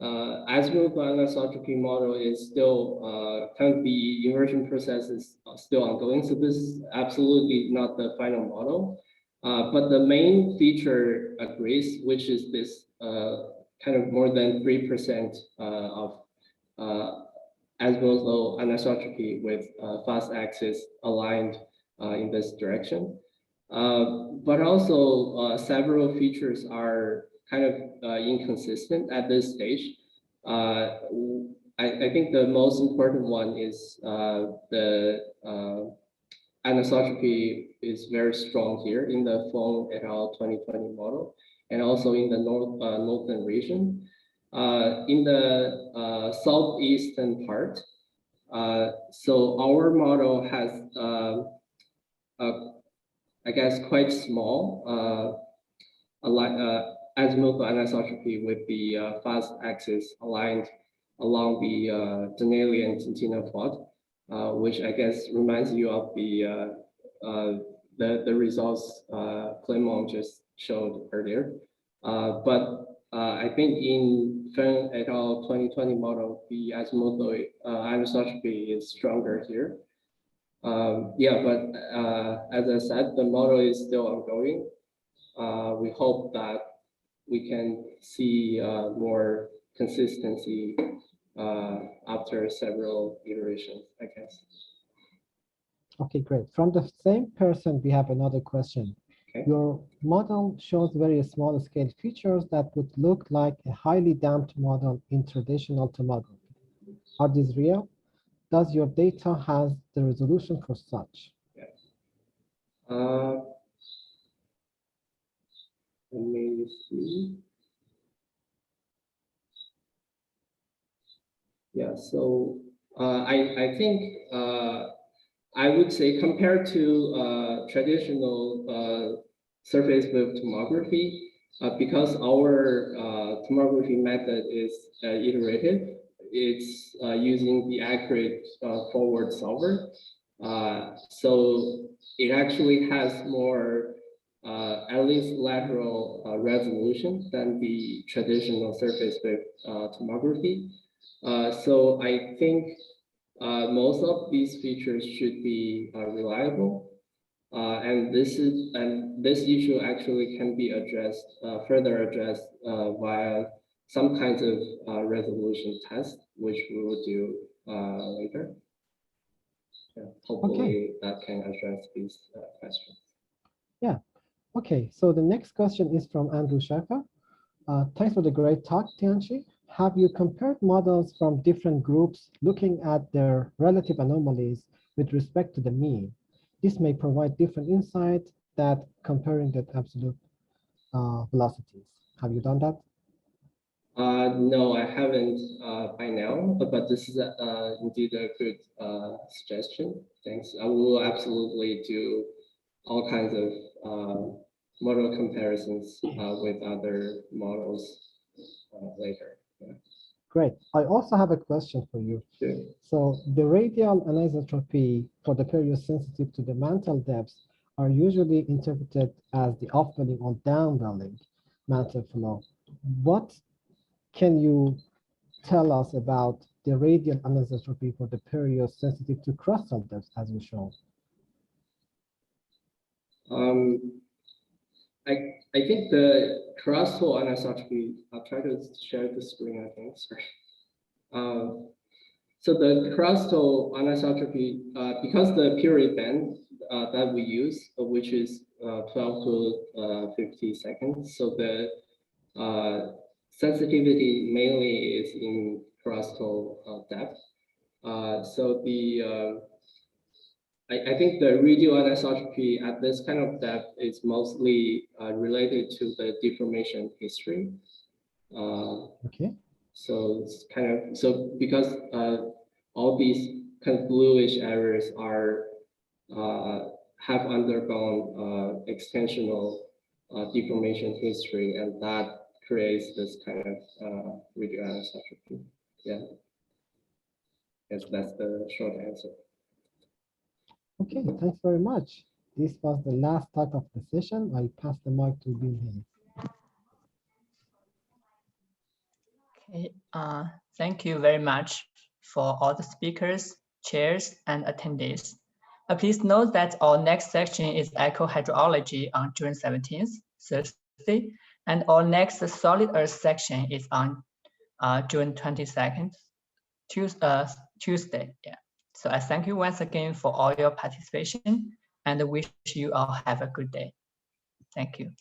azimuthal anisotropy model is still kind of the inversion process is still ongoing. So this is absolutely not the final model, but the main feature agrees, which is this kind of more than 3% of azimuthal anisotropy with fast axis aligned in this direction. But also several features are kind of inconsistent at this stage. I think the most important one is the anisotropy is very strong here in the Fong et al. 2020 model, and also in the northern region. In the southeastern part, so our model has, I guess, quite small azimuthal anisotropy with the fast axis aligned along the Denali and Tintina fault, which I guess reminds you of the results Clément just showed earlier. But I think in Feng et al. 2020 model, the azimuthal anisotropy is stronger here. Yeah, but as I said, the model is still ongoing. We hope that we can see more consistency after several iterations, I guess. Okay, great. From the same person, we have another question. Okay. Your model shows very small scale features that would look like a highly damped model in traditional tomography. Are these real? Does your data have the resolution for such? Yes. Let me see. Yeah, so I think I would say compared to traditional surface wave tomography, because our tomography method is iterative, it's using the accurate forward solver. So it actually has more at least lateral resolution than the traditional surface wave tomography. So I think most of these features should be reliable, and this issue actually can be addressed further addressed via some kinds of resolution test, which we will do later. Yeah, hopefully that can address these questions. Yeah. Okay. So the next question is from Andrew Sheffer. Thanks for the great talk, Tianshi. Have you compared models from different groups looking at their relative anomalies with respect to the mean? This may provide different insight that comparing the absolute velocities. Have you done that? No, I haven't by now, but this is indeed a good suggestion. Thanks. I will absolutely do all kinds of model comparisons with other models later. Yeah. Great. I also have a question for you. Sure. So the radial anisotropy for the periods sensitive to the mantle depths are usually interpreted as the upwelling or downwelling mantle flow. What can you tell us about the radial anisotropy for the periods sensitive to crustal depths as you show? I think the crustal anisotropy, I'll try to share the screen, I think, sorry. So the crustal anisotropy, because the period band that we use, which is 12 to 50 seconds, so the sensitivity mainly is in crustal depth. So the I think the radial anisotropy at this kind of depth is mostly related to the deformation history. Okay. So it's kind of, so because all these kind of bluish areas are have undergone extensional deformation history, and that creates this kind of radial anisotropy. Yeah. Yes, that's the short answer. Okay, thanks very much. This was the last talk of the session. I pass the mic to Bill Hayes. Okay, thank you very much for all the speakers, chairs, and attendees. Please note that our next section is echo hydrology on June 17th, Thursday, and our next solid earth section is on June 22nd, Tuesday. Yeah. So I thank you once again for all your participation and wish you all have a good day. Thank you.